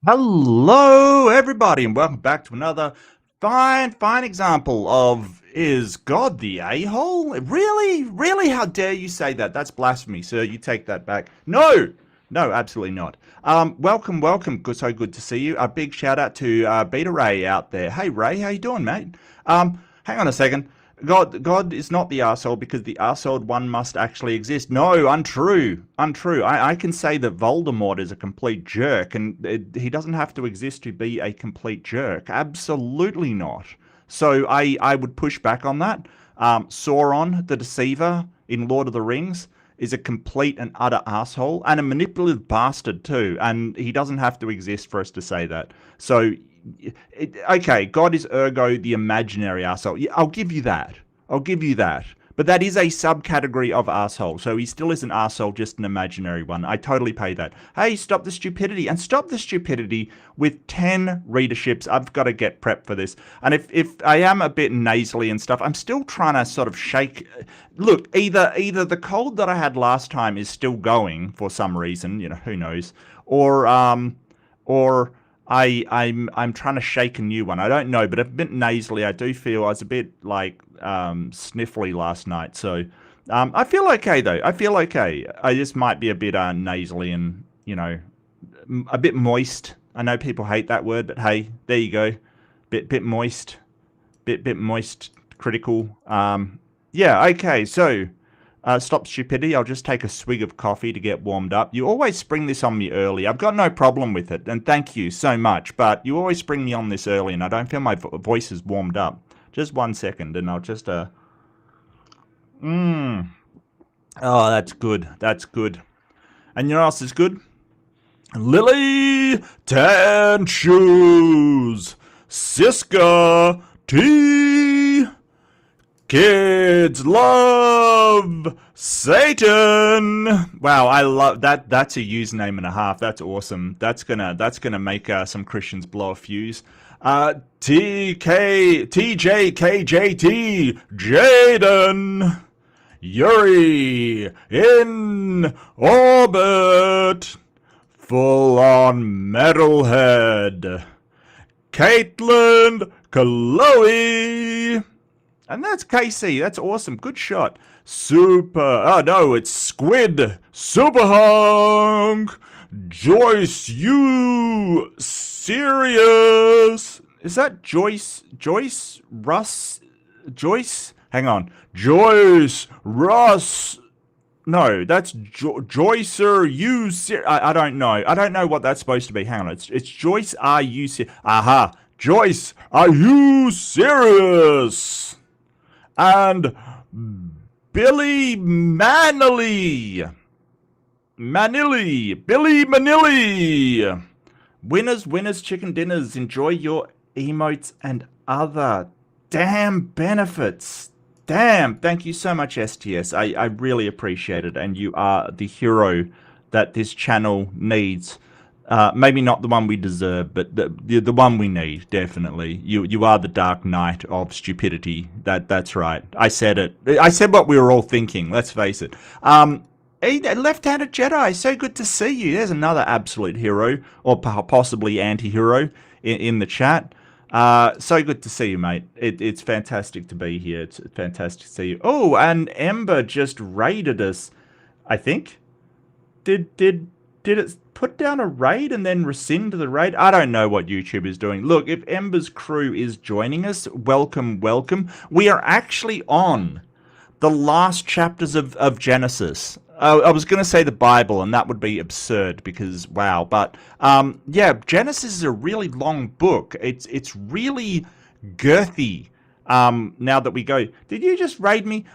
Hello, everybody, and welcome back to another fine example of Is God the A-hole? Really? Really? How dare you say that? That's blasphemy, sir. You take that back. No! No, absolutely not. Welcome. So good to see you. A big shout out to Beta Ray out there. Hey, Ray, how you doing, mate? Hang on a second. God is not the arsehole because the arsehole one must actually exist. No, untrue. I can say that Voldemort is a complete jerk, and he doesn't have to exist to be a complete jerk. Absolutely not. So I would push back on that. Sauron, the Deceiver in Lord of the Rings, is a complete and utter asshole and a manipulative bastard too, and he doesn't have to exist for us to say that. So okay, God is ergo the imaginary asshole. Yeah, I'll give you that. But that is a subcategory of asshole. So he still is an asshole, just an imaginary one. I totally pay that. Hey, stop the stupidity. And stop the stupidity with 10 readerships. I've got to get prepped for this. And if I am a bit nasally and stuff, I'm still trying to sort of shake. Look, either the cold that I had last time is still going for some reason, who knows, or I'm trying to shake a new one. I don't know, but a bit nasally. I do feel I was a bit like sniffly last night. So I feel okay though. I feel okay. I just might be a bit nasally and a bit moist. I know people hate that word, but hey, there you go. Bit moist. Bit moist. Critical. Yeah. Okay. So. Stop stupidity. I'll just take a swig of coffee to get warmed up. You always spring this on me early. I've got no problem with it, and thank you so much. But you always spring me on this early, and I don't feel my voice is warmed up. Just 1 second, and I'll just Oh, that's good. That's good. And you know what else is good? Lily Tan Shoes, Siska Tea. Kids love Satan. Wow, I love that. That's a username and a half. That's awesome. That's gonna make some Christians blow a fuse. TJKJT Jaden Yuri in orbit. Full on metalhead. Caitlin Chloe. And that's KC. That's awesome. Good shot. Oh no, it's Squid. Super Hunk. Joyce, you serious? Is that Joyce? Russ? Joyce? Hang on. Joyce, Russ. No, that's Joyce. You serious? I don't know. I don't know what that's supposed to be. Hang on. It's Joyce. Are you serious? Aha. Joyce, are you serious? And Billy Billy Manilli. Winners, chicken dinners. Enjoy your emotes and other damn benefits. Damn, thank you so much, STS. I really appreciate it, and you are the hero that this channel needs. Maybe not the one we deserve, but the one we need, definitely. You are the Dark Knight of stupidity. That's right. I said it. I said what we were all thinking. Let's face it. Left-handed Jedi. So good to see you. There's another absolute hero, or possibly anti-hero, in the chat. So good to see you, mate. It's fantastic to be here. It's fantastic to see you. Oh, and Ember just raided us. I think. Did it put down a raid and then rescind the raid? I don't know what YouTube is doing. Look, if Ember's crew is joining us, welcome. We are actually on the last chapters of Genesis. I was going to say the Bible, and that would be absurd because, wow. But, yeah, Genesis is a really long book. It's really girthy. Now that we go, did you just raid me?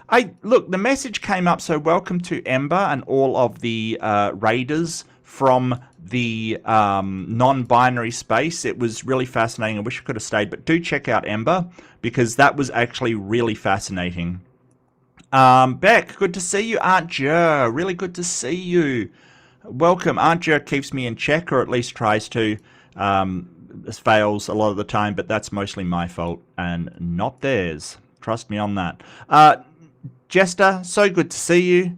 Look, the message came up, so welcome to Ember and all of the raiders from the non-binary space. It was really fascinating. I wish I could have stayed, but do check out Ember because that was actually really fascinating. Beck, good to see you. Aunt Jer, really good to see you. Welcome. Aunt Jer keeps me in check, or at least tries to. Fails a lot of the time, but that's mostly my fault and not theirs. Trust me on that. Jester, so good to see you.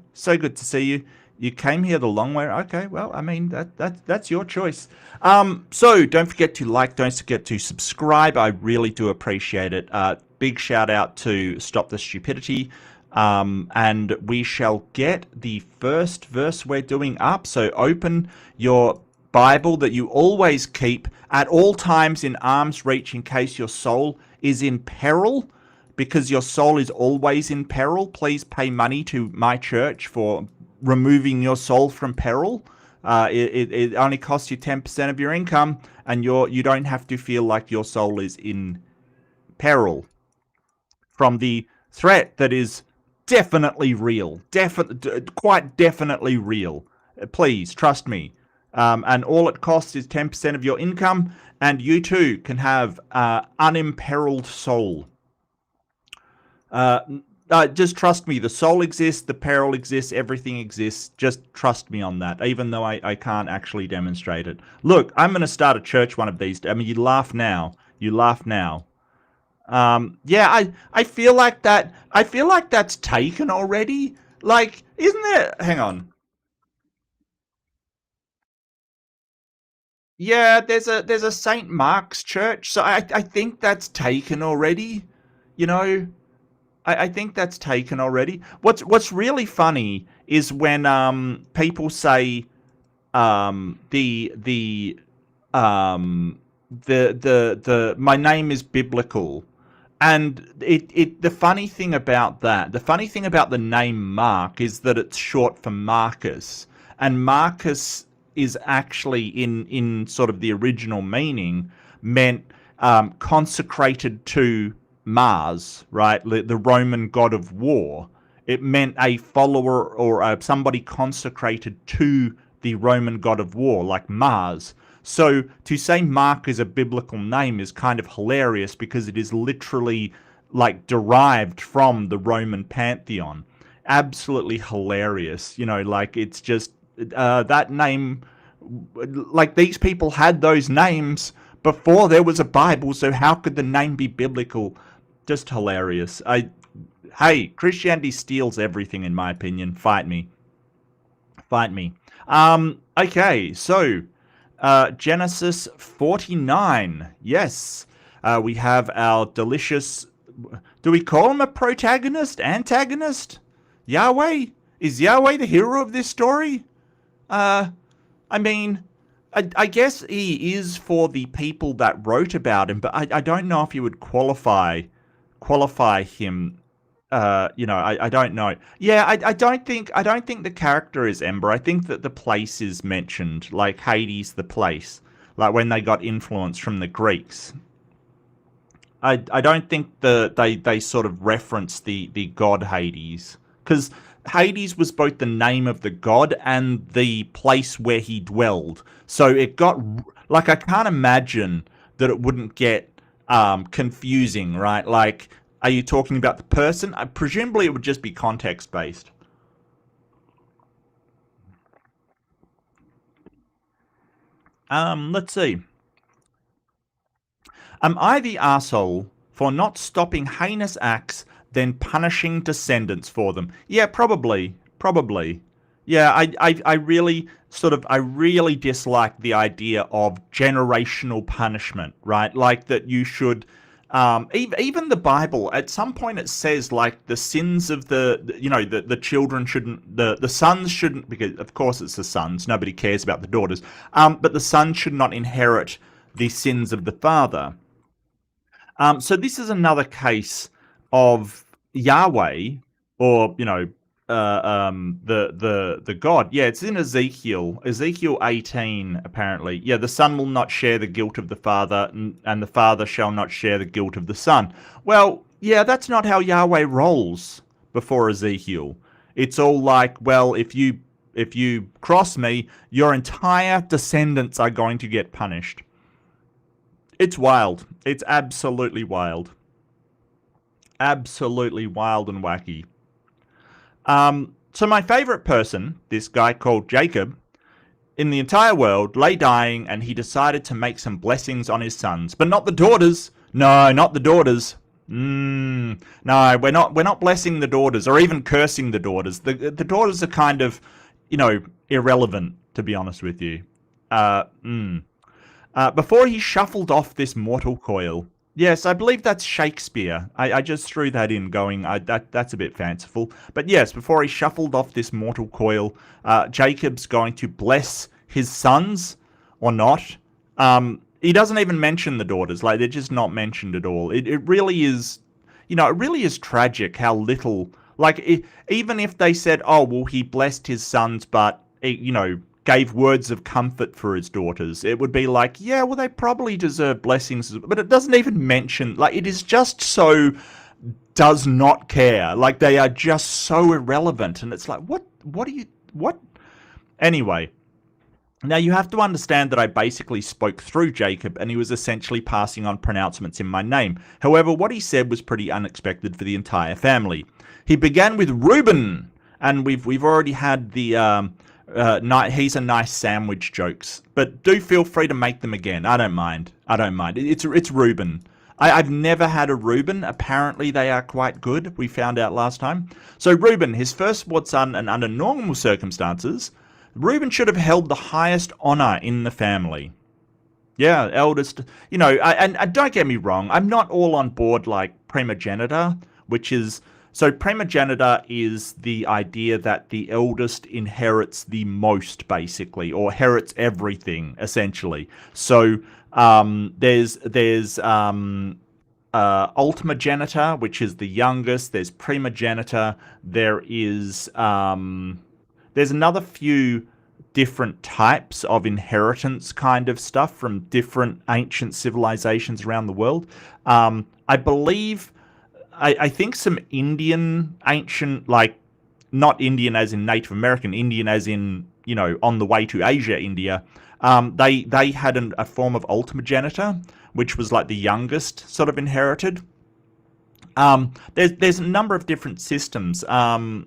You came here the long way. Okay, well, I mean that's your choice. So don't forget to like, don't forget to subscribe. I really do appreciate it. Big shout out to Stop the Stupidity. And we shall get the first verse we're doing up. So open your Bible that you always keep at all times in arm's reach in case your soul is in peril, because your soul is always in peril. Please pay money to my church for removing your soul from peril. It only costs you 10% of your income, and you don't have to feel like your soul is in peril from the threat that is definitely real, quite definitely real. Please trust me. And all it costs is 10% of your income, and you too can have unimperiled soul. Just trust me. The soul exists, the peril exists, everything exists. Just trust me on that, even though I can't actually demonstrate it. Look, I'm going to start a church one of these days. I mean, you laugh now. You laugh now. Yeah, I feel like that. I feel like that's taken already. Like, isn't there? Hang on. Yeah, there's a Saint Mark's church, so I think that's taken already. You know, I think that's taken already. What's really funny is when people say the my name is biblical. And the funny thing about the name Mark is that it's short for Marcus. And Marcus is actually in sort of the original meaning meant consecrated to Mars, right? The Roman god of war. It meant a follower or somebody consecrated to the Roman god of war, like Mars. So to say Mark is a biblical name is kind of hilarious because it is literally like derived from the Roman pantheon. Absolutely hilarious. You know, like it's just that name, like these people had those names before there was a Bible, so how could the name be biblical? Just hilarious. Hey, Christianity steals everything in my opinion. Fight me. Fight me. Okay, so Genesis 49. Yes. We have our delicious... Do we call him a protagonist? Antagonist? Yahweh? Is Yahweh the hero of this story? I mean, I guess he is for the people that wrote about him, but I don't know if you would qualify him. You know, I don't know. Yeah, I don't think the character is Ember. I think that the place is mentioned, like Hades, the place, like when they got influence from the Greeks. I don't think they sort of reference the god Hades, because Hades was both the name of the god and the place where he dwelled. So it got like, I can't imagine that it wouldn't get confusing, right? Like, are you talking about the person? Presumably it would just be context based. Let's see. Am I the arsehole for not stopping heinous acts, then punishing descendants for them? Yeah, probably. Probably. Yeah, I really I really dislike the idea of generational punishment, right? Like that you should, even the Bible, at some point it says like the sins of the children shouldn't, the sons shouldn't, because of course it's the sons, nobody cares about the daughters, but the son should not inherit the sins of the father. So this is another case of Yahweh, or the God. Yeah, it's in Ezekiel 18 apparently. Yeah, the son will not share the guilt of the father, and the father shall not share the guilt of the son. Well, yeah, that's not how Yahweh rolls before Ezekiel. It's all like, well, if you cross me, your entire descendants are going to get punished. It's wild. It's absolutely wild. Absolutely wild and wacky. So my favorite person, this guy called Jacob, in the entire world, lay dying, and he decided to make some blessings on his sons, but not the daughters. No, not the daughters. No, we're not blessing the daughters, or even cursing the daughters. The daughters are kind of, irrelevant, to be honest with you. Before he shuffled off this mortal coil. Yes, I believe that's Shakespeare. I just threw that in going, that's a bit fanciful. But yes, before he shuffled off this mortal coil, Jacob's going to bless his sons, or not. He doesn't even mention the daughters. Like, they're just not mentioned at all. It really is, it really is tragic how little, even if they said, oh, well, he blessed his sons, but, gave words of comfort for his daughters, it would be like, yeah, well, they probably deserve blessings, but it doesn't even mention, it is just so does not care. They are just so irrelevant, and it's like, what? Anyway, now you have to understand that I basically spoke through Jacob, and he was essentially passing on pronouncements in my name. However, what he said was pretty unexpected for the entire family. He began with Reuben, and we've already had the he's a nice sandwich jokes, but do feel free to make them again. I don't mind. It's Reuben. I've never had a Reuben. Apparently they are quite good. We found out last time. So Reuben, his firstborn son, and under normal circumstances, Reuben should have held the highest honor in the family. Yeah, eldest. And don't get me wrong, I'm not all on board primogenitor, which is. So primogenitor is the idea that the eldest inherits the most, basically, or inherits everything, essentially. So there's ultimogenitor, which is the youngest. There's primogenitor. There's another few different types of inheritance kind of stuff from different ancient civilizations around the world. I believe. I think some Indian ancient, not Indian as in Native American, Indian as in, on the way to Asia, India, they had a form of ultimogenitor, which was the youngest sort of inherited. There's a number of different systems, and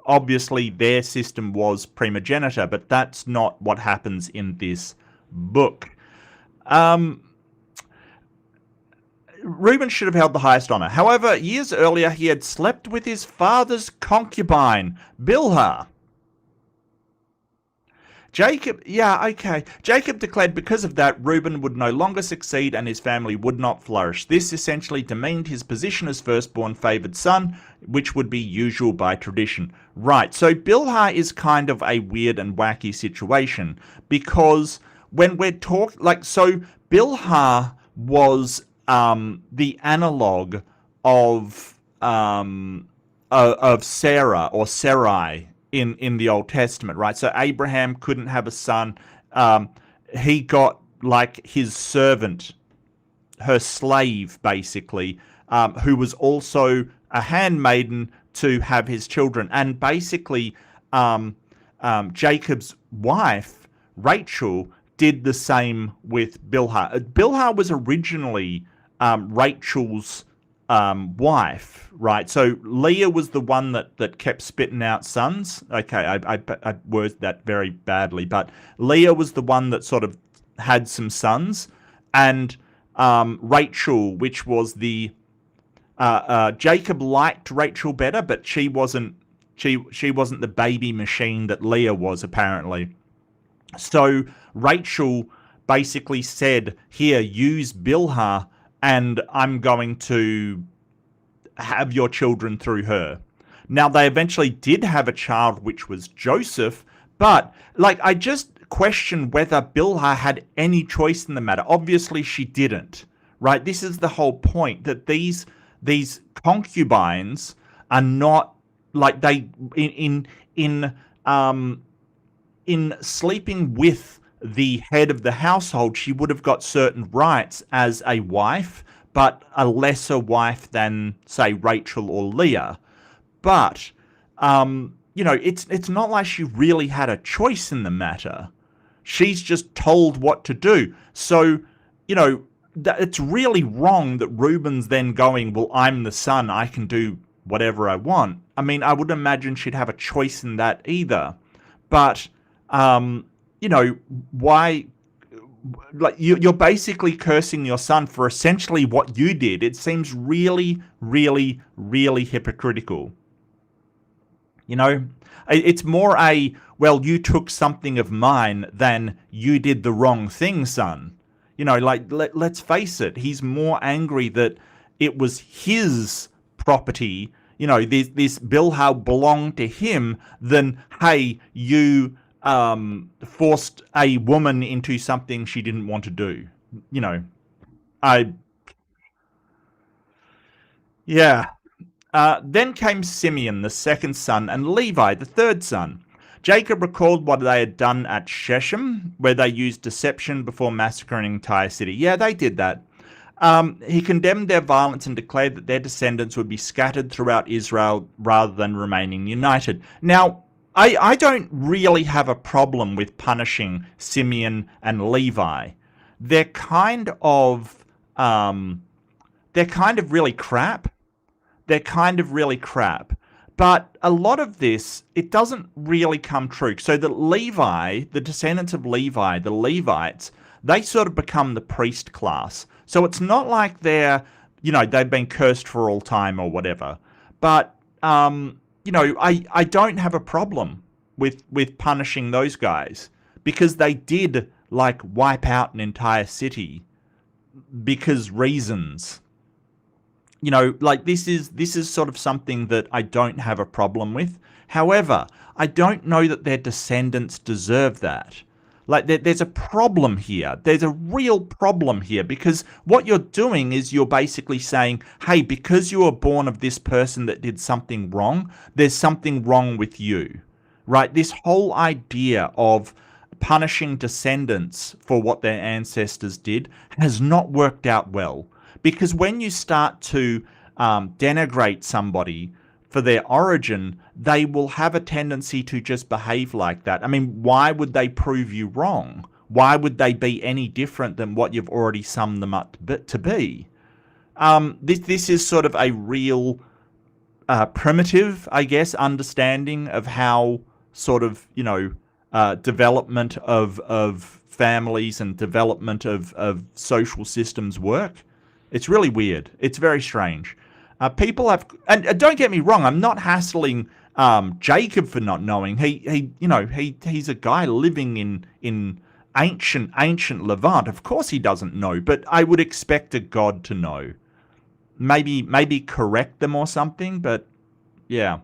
obviously their system was primogenitor, but that's not what happens in this book. Reuben should have held the highest honor. However, years earlier, he had slept with his father's concubine, Bilhah. Jacob declared because of that, Reuben would no longer succeed and his family would not flourish. This essentially demeaned his position as firstborn favored son, which would be usual by tradition. Right, so Bilhah is kind of a weird and wacky situation, because when we're talking, Bilhah was the analog of Sarah or Sarai in the Old Testament, right? So Abraham couldn't have a son. He got his servant, her slave, basically, who was also a handmaiden to have his children. And basically, Jacob's wife, Rachel, did the same with Bilhah. Bilhah was originally Rachel's wife, right? So Leah was the one that kept spitting out sons. Okay, I worded that very badly, but Leah was the one that sort of had some sons, and Rachel, which was the Jacob liked Rachel better, but she wasn't the baby machine that Leah was, apparently. So Rachel basically said, here, use Bilhah, and I'm going to have your children through her. Now, they eventually did have a child, which was Joseph, but, I just question whether Bilhah had any choice in the matter. Obviously, she didn't, right? This is the whole point, that these concubines are not, in sleeping with the head of the household, she would have got certain rights as a wife, but a lesser wife than, say, Rachel or Leah. But, it's not like she really had a choice in the matter. She's just told what to do. So, it's really wrong that Reuben's then going, well, I'm the son, I can do whatever I want. I mean, I would imagine she'd have a choice in that either. But, why, you're basically cursing your son for essentially what you did. It seems really, really, really hypocritical. You know, it's more a, well, you took something of mine than you did the wrong thing, son. You know, like, let's face it, he's more angry that it was his property, you know, this Bilhah belonged to him, than, hey, you forced a woman into something she didn't want to do. You know, I, yeah. Then came Simeon, the second son, and Levi, the third son. Jacob recalled what they had done at Shechem, where they used deception before massacring an entire city. Yeah, they did that. He condemned their violence and declared that their descendants would be scattered throughout Israel rather than remaining united. Now, I don't really have a problem with punishing Simeon and Levi. They're kind of really crap. They're kind of really crap. But a lot of this, it doesn't really come true. So the Levi, the descendants of Levi, the Levites, they sort of become the priest class. So it's not like they're, you know, they've been cursed for all time or whatever. But, you know, I don't have a problem with punishing those guys, because they did, like, wipe out an entire city because reasons. You know, like, this is sort of something that I don't have a problem with. However, I don't know that their descendants deserve that. Like, there's a problem here. There's a real problem here, because what you're doing is you're basically saying, hey, because you were born of this person that did something wrong, there's something wrong with you, right? This whole idea of punishing descendants for what their ancestors did has not worked out well. Because when you start to denigrate somebody for their origin, they will have a tendency to just behave like that. I mean, why would they prove you wrong? Why would they be any different than what you've already summed them up to be? This is sort of a real primitive, I guess, understanding of how sort of, you know, development of families and development of social systems work. It's really weird. It's very strange. People have, and don't get me wrong, I'm not hassling Jacob for not knowing. He's a guy living in ancient Levant. Of course he doesn't know, but I would expect a god to know. Maybe correct them or something, but yeah.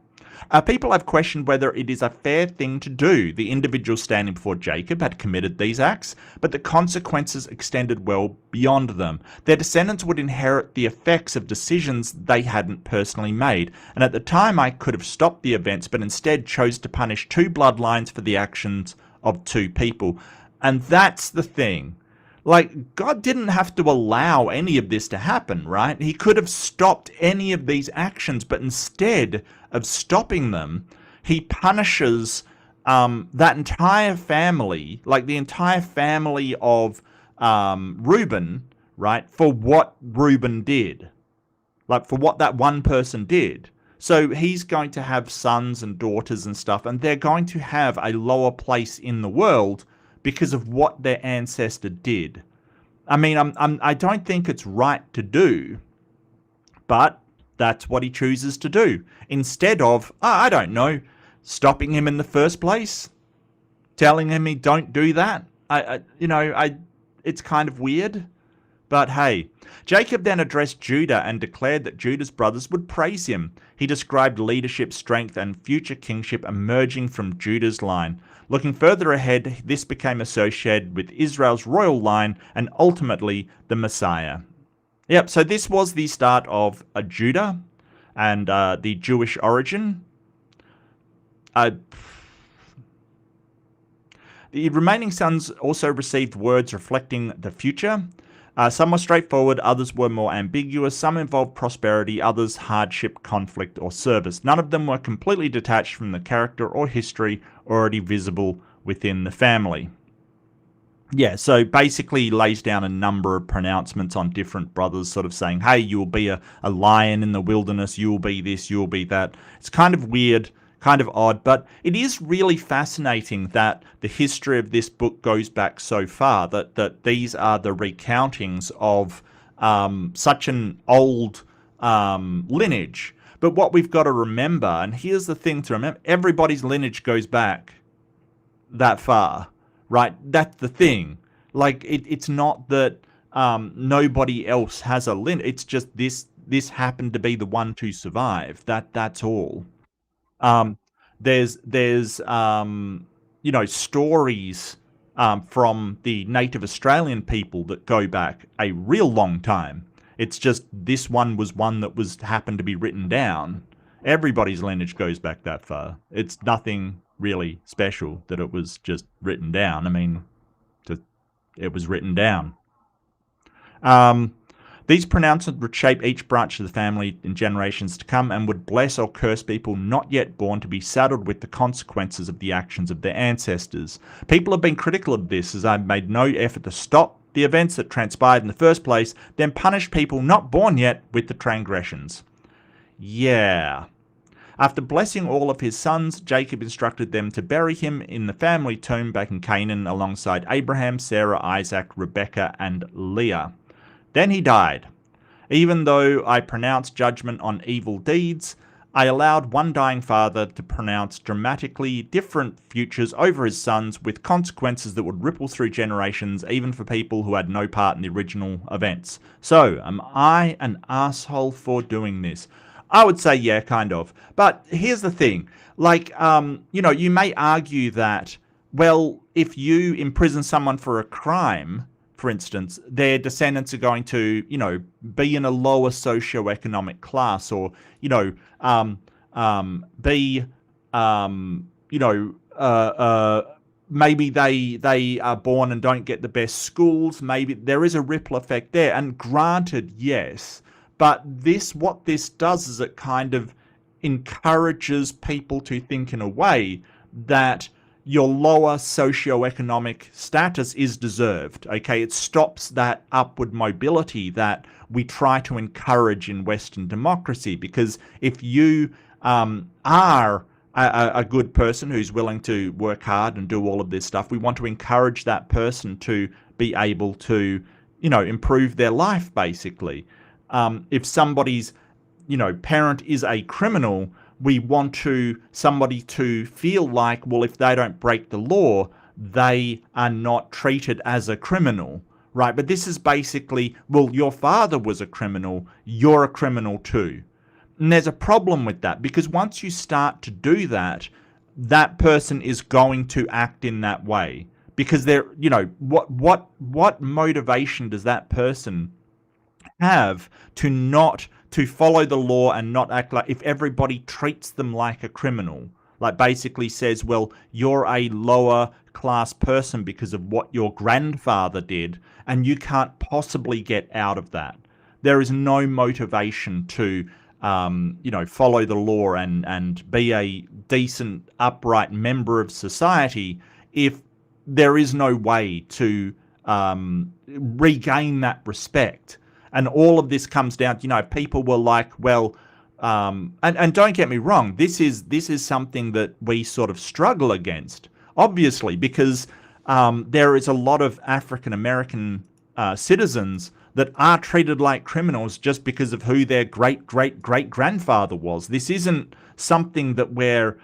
People have questioned whether it is a fair thing to do. The individual standing before Jacob had committed these acts, but the consequences extended well beyond them. Their descendants would inherit the effects of decisions they hadn't personally made, and at the time I could have stopped the events, but instead chose to punish two bloodlines for the actions of two people. And that's the thing. Like, God didn't have to allow any of this to happen, right? He could have stopped any of these actions, but instead of stopping them, he punishes that entire family, like the entire family of Reuben, right, for what Reuben did. Like, for what that one person did. So he's going to have sons and daughters and stuff, and they're going to have a lower place in the world because of what their ancestor did. I mean, I don't think it's right to do, but that's what he chooses to do. Instead of, I don't know, stopping him in the first place, telling him he don't do that. It's kind of weird. But hey, Jacob then addressed Judah and declared that Judah's brothers would praise him. He described leadership, strength, and future kingship emerging from Judah's line. Looking further ahead, this became associated with Israel's royal line and ultimately the Messiah. Yep, so this was the start of Judah and the Jewish origin. The remaining sons also received words reflecting the future. Some were straightforward, others were more ambiguous, some involved prosperity, others hardship, conflict, or service. None of them were completely detached from the character or history already visible within the family. Yeah, so basically he lays down a number of pronouncements on different brothers, sort of saying, hey, you'll be a lion in the wilderness, you'll be this, you'll be that. It's kind of weird, kind of odd, but it is really fascinating that the history of this book goes back so far, that these are the recountings of such an old lineage. But what we've got to remember, and here's the thing to remember, everybody's lineage goes back that far, right? That's the thing. Like, it's not that nobody else has a lineage. It's just this happened to be the one to survive. That's all. Um, there's stories from the native Australian people that go back a real long time. It's just this one was one that was happened to be written down. Everybody's lineage goes back that far. It's nothing really special that it was just written down. I mean, it was written down. These pronouncements would shape each branch of the family in generations to come and would bless or curse people not yet born to be saddled with the consequences of the actions of their ancestors. People have been critical of this, as I've made no effort to stop the events that transpired in the first place, then punish people not born yet with the transgressions. Yeah. After blessing all of his sons, Jacob instructed them to bury him in the family tomb back in Canaan alongside Abraham, Sarah, Isaac, Rebekah, and Leah. Then he died. Even though I pronounced judgment on evil deeds, I allowed one dying father to pronounce dramatically different futures over his sons with consequences that would ripple through generations even for people who had no part in the original events. So, am I an asshole for doing this? I would say yeah, kind of. But here's the thing. Like, you may argue that, well, if you imprison someone for a crime, for instance, their descendants are going to, be in a lower socioeconomic class, or, be, maybe they are born and don't get the best schools. Maybe there is a ripple effect there. And granted, yes, but what this does is it kind of encourages people to think in a way that your lower socioeconomic status is deserved. Okay, it stops that upward mobility that we try to encourage in Western democracy. Because if you are a good person who's willing to work hard and do all of this stuff, we want to encourage that person to be able to, improve their life, basically. If somebody's, parent is a criminal, we want somebody to feel like, well, if they don't break the law, they are not treated as a criminal, right? But this is basically, well, your father was a criminal, you're a criminal too. And there's a problem with that, because once you start to do that, that person is going to act in that way. Because they're, what motivation does that person have to follow the law and not act like, if everybody treats them like a criminal, like basically says, well, you're a lower class person because of what your grandfather did, and you can't possibly get out of that. There is no motivation to, follow the law and be a decent, upright member of society if there is no way to regain that respect. And all of this comes down to, people were like, well, and don't get me wrong, this is something that we sort of struggle against, obviously, because there is a lot of African American citizens that are treated like criminals just because of who their great-great-great-grandfather was. This isn't something that we're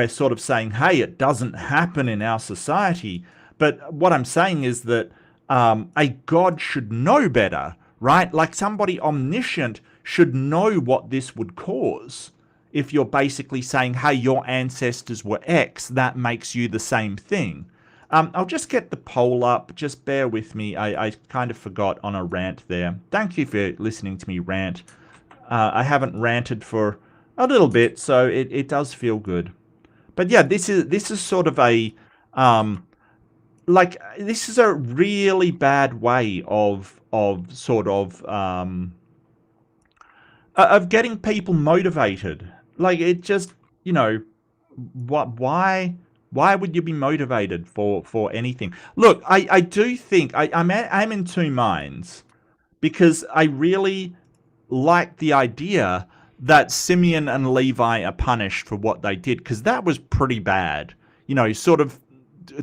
sort of saying, hey, it doesn't happen in our society. But what I'm saying is that a God should know better, right? Like, somebody omniscient should know what this would cause. If you're basically saying, hey, your ancestors were X, that makes you the same thing. I'll just get the poll up. Just bear with me. I kind of forgot on a rant there. Thank you for listening to me rant. I haven't ranted for a little bit, so it does feel good. But yeah, this is sort of a this is a really bad way of getting people motivated. Like, it just, why would you be motivated for anything? Look, I do think I'm in two minds, because I really like the idea that Simeon and Levi are punished for what they did, because that was pretty bad. Sort of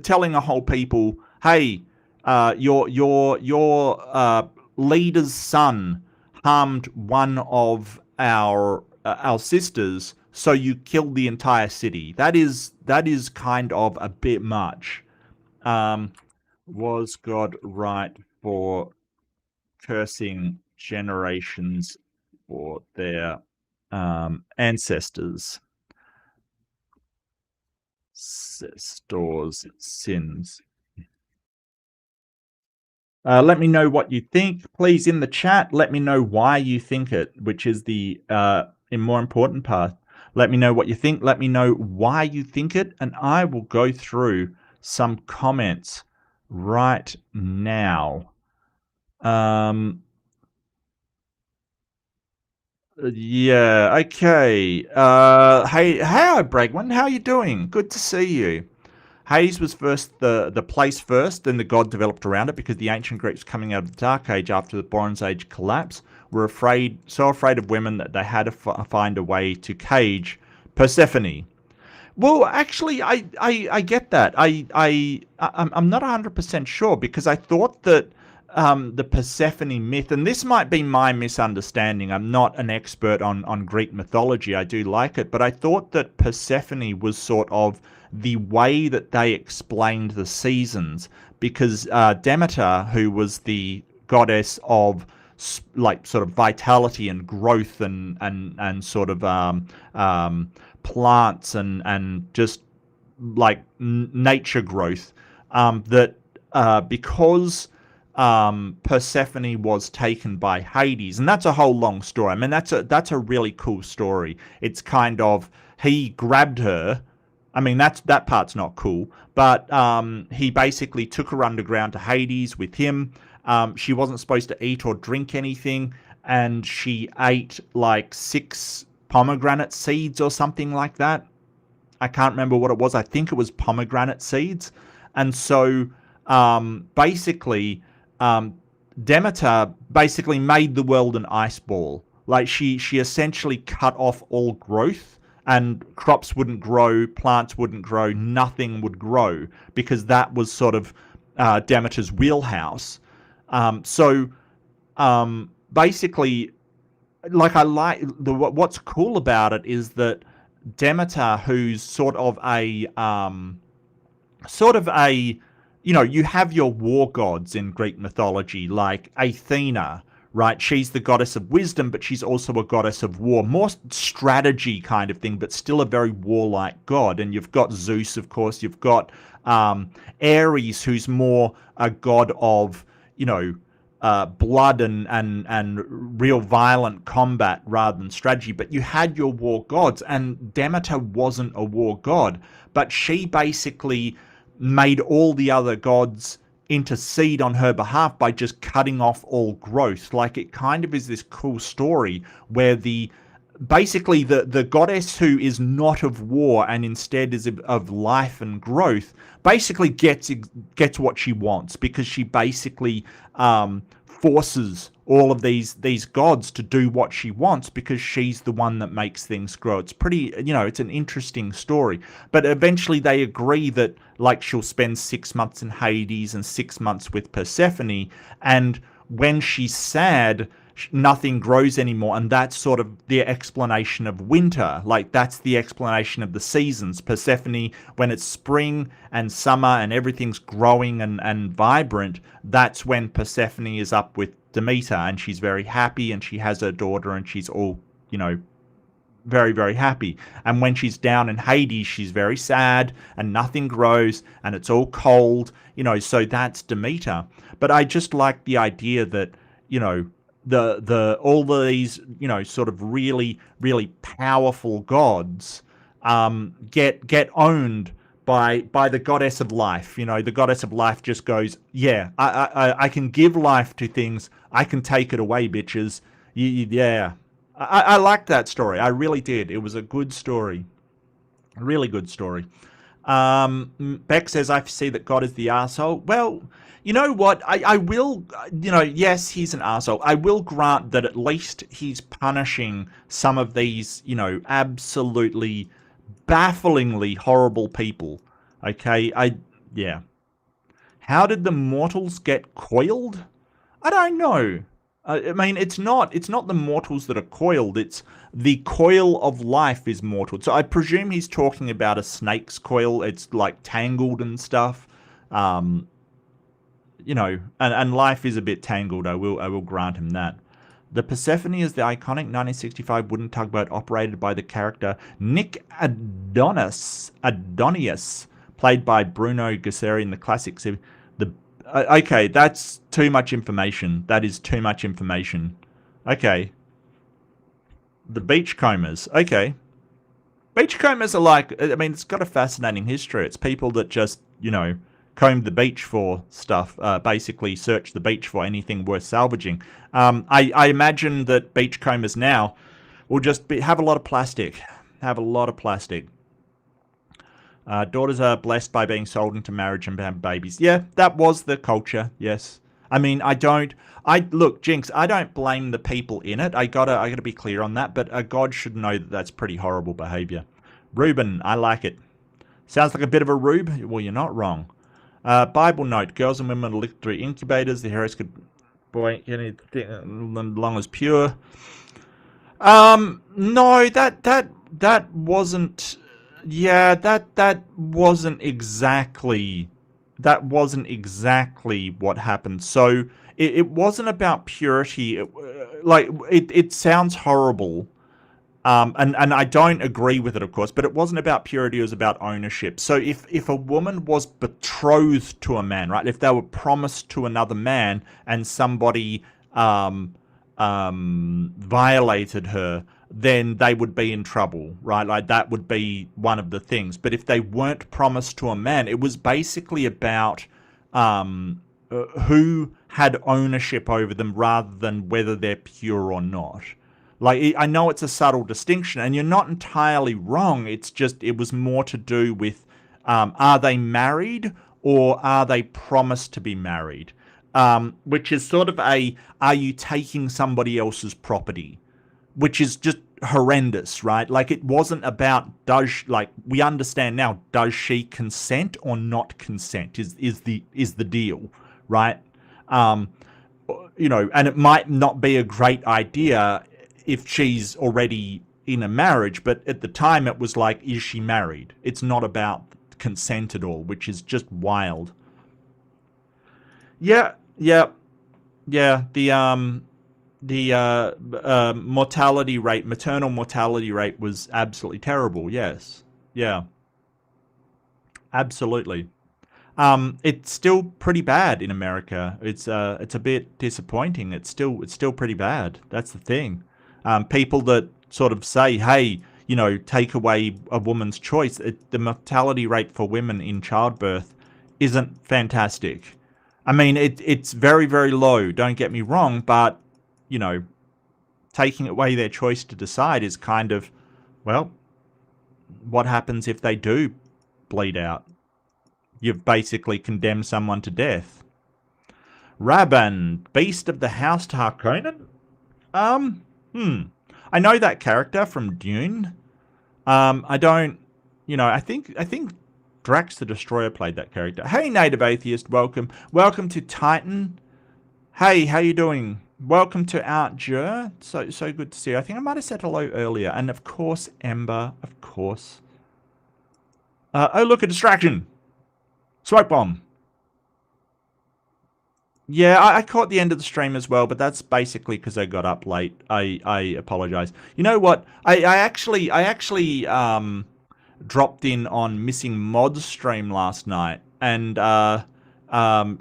telling a whole people, hey, your leader's son harmed one of our our sisters, so you kill the entire city. That is kind of a bit much. Was God right for cursing generations for their ancestors' sins? Let me know what you think. Please, in the chat, let me know why you think it, which is the more important part. Let me know what you think. Let me know why you think it, and I will go through some comments right now. Yeah, okay. Hey, hi, Bregman. How you doing? Good to see you. Hades was first the place first, then the god developed around it because the ancient Greeks coming out of the Dark Age after the Bronze Age collapse were so afraid of women that they had to find a way to cage Persephone. Well, actually, I get that. I'm not 100% sure because I thought that the Persephone myth, and this might be my misunderstanding. I'm not an expert on Greek mythology. I do like it, but I thought that Persephone was sort of the way that they explained the seasons because Demeter, who was the goddess of like sort of vitality and growth and sort of plants and just like nature growth, that because Persephone was taken by Hades, and that's a whole long story. I mean, that's a really cool story. It's kind of he grabbed her. I mean, that part's not cool, but he basically took her underground to Hades with him. She wasn't supposed to eat or drink anything, and she ate like 6 pomegranate seeds or something like that. I can't remember what it was. I think it was pomegranate seeds. And so basically, Demeter basically made the world an ice ball. Like she essentially cut off all growth, and crops wouldn't grow, plants wouldn't grow, nothing would grow because that was sort of Demeter's wheelhouse. So basically, like what's cool about it is that Demeter, who's sort of a you have your war gods in Greek mythology, like Athena, right? She's the goddess of wisdom, but she's also a goddess of war, more strategy kind of thing, but still a very warlike god. And you've got Zeus, of course. You've got Ares, who's more a god of, blood and real violent combat rather than strategy. But you had your war gods, and Demeter wasn't a war god, but she basically made all the other gods intercede on her behalf by just cutting off all growth. Like, it kind of is this cool story where basically the goddess who is not of war and instead is of life and growth basically gets what she wants, because she basically forces all of these gods to do what she wants because she's the one that makes things grow. It's pretty, it's an interesting story. But eventually they agree that, like, she'll spend 6 months in Hades and 6 months with Persephone, and when she's sad, nothing grows anymore, and that's sort of the explanation of winter. Like, that's the explanation of the seasons. Persephone, when it's spring and summer and everything's growing and vibrant, that's when Persephone is up with Demeter, and she's very happy, and she has her daughter, and she's all, very, very happy. And when she's down in Hades, she's very sad, and nothing grows, and it's all cold, so that's Demeter. But I just like the idea that, all these sort of really, really powerful gods get owned by the goddess of life. The goddess of life just goes, yeah, I can give life to things, I can take it away, bitches. Yeah, I liked that story. I really did. It was a good story, a really good story. Beck says, I see that God is the arsehole. Well, you know what? I will, yes, he's an arsehole. I will grant that at least he's punishing some of these, absolutely bafflingly horrible people. Okay? Yeah. How did the mortals get coiled? I don't know. I mean, it's not the mortals that are coiled. It's the coil of life is mortal. So I presume he's talking about a snake's coil. It's like tangled and stuff. You know, and life is a bit tangled. I will grant him that. The Persephone is the iconic 1965 wooden tugboat operated by the character Nick Adonius, played by Bruno Guerrieri in the classic. Okay, that's too much information. That is too much information. Okay. The beachcombers. Okay. Beachcombers are like, I mean, it's got a fascinating history. It's people that just, you know, comb the beach for stuff, basically search the beach for anything worth salvaging. I imagine that beachcombers now will just have a lot of plastic. Daughters are blessed by being sold into marriage and have babies. Yeah, that was the culture, yes. I mean, look, Jinx, I don't blame the people in it. I gotta be clear on that, but a god should know that that's pretty horrible behavior. Reuben, I like it. Sounds like a bit of a rube? Well, you're not wrong. Bible note, girls and women are licked through incubators. The heroes could boy anything as long as pure. No, that wasn't. Yeah, that wasn't exactly what happened. So it wasn't about purity. It sounds horrible. And I don't agree with it, of course, but it wasn't about purity, it was about ownership. So if a woman was betrothed to a man, right, if they were promised to another man and somebody violated her, then they would be in trouble, right? Like, that would be one of the things. But if they weren't promised to a man, it was basically about who had ownership over them rather than whether they're pure or not. Like, I know it's a subtle distinction, and you're not entirely wrong. It's just, it was more to do with, are they married or are they promised to be married? Which is sort of are you taking somebody else's property? Which is just horrendous, right? Like, it wasn't about, we understand now, does she consent or not consent is the deal, right? You know, and it might not be a great idea if she's already in a marriage, but at the time it was like, is she married? It's not about consent at all, which is just wild. Yeah. The mortality rate, maternal mortality rate, was absolutely terrible. Yes. Yeah. Absolutely. It's still pretty bad in America. It's a bit disappointing. It's still pretty bad. That's the thing. People that sort of say, hey, you know, take away a woman's choice. The mortality rate for women in childbirth isn't fantastic. I mean, it's very, very low, don't get me wrong, but, you know, taking away their choice to decide is kind of, well, what happens if they do bleed out? You've basically condemned someone to death. Rabban, Beast of the House Harkonnen? I know that character from Dune. I don't, you know, I think Drax the Destroyer played that character. Hey, Native Atheist, welcome. Welcome to Titan. Hey, how you doing? Welcome to Outjur. So good to see you. I think I might have said hello earlier. And of course, Ember, of course. Oh, look, a distraction. Smoke bomb. Yeah, I caught the end of the stream as well, but that's basically because I got up late. I apologize. You know what? I actually dropped in on Missing Mod's stream last night, and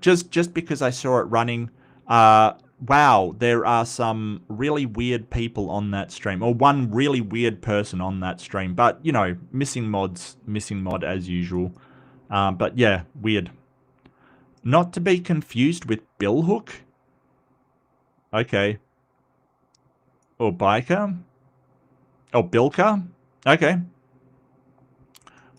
just because I saw it running. Wow, there are some really weird people on that stream, or one really weird person on that stream. But you know, missing mod as usual. But yeah, weird. Not to be confused with Billhook. Okay. Or Biker. Or Bilka. Okay.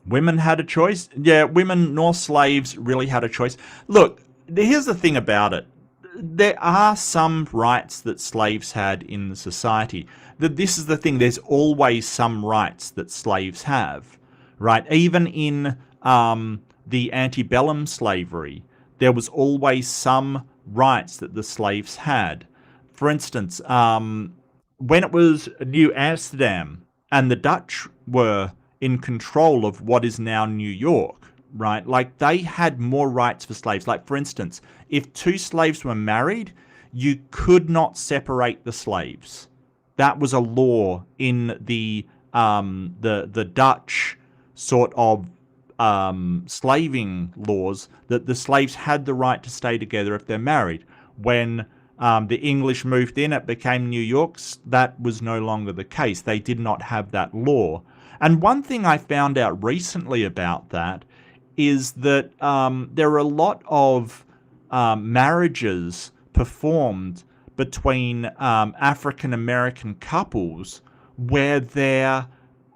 Women had a choice. Yeah, women nor slaves really had a choice. Look, here's the thing about it. There are some rights that slaves had in society. This is the thing. There's always some rights that slaves have, right? Even in the antebellum slavery, there was always some rights that the slaves had. for instance, when it was New Amsterdam and the Dutch were in control of what is now New York, right? Like, they had more rights for slaves. Like, for instance, if two slaves were married, you could not separate the slaves. That was a law in the Dutch sort of slaving laws, that the slaves had the right to stay together if they're married. When the English moved in, it became New York's, that was no longer the case. They did not have that law. And one thing I found out recently about that is that there are a lot of marriages performed between African American couples where their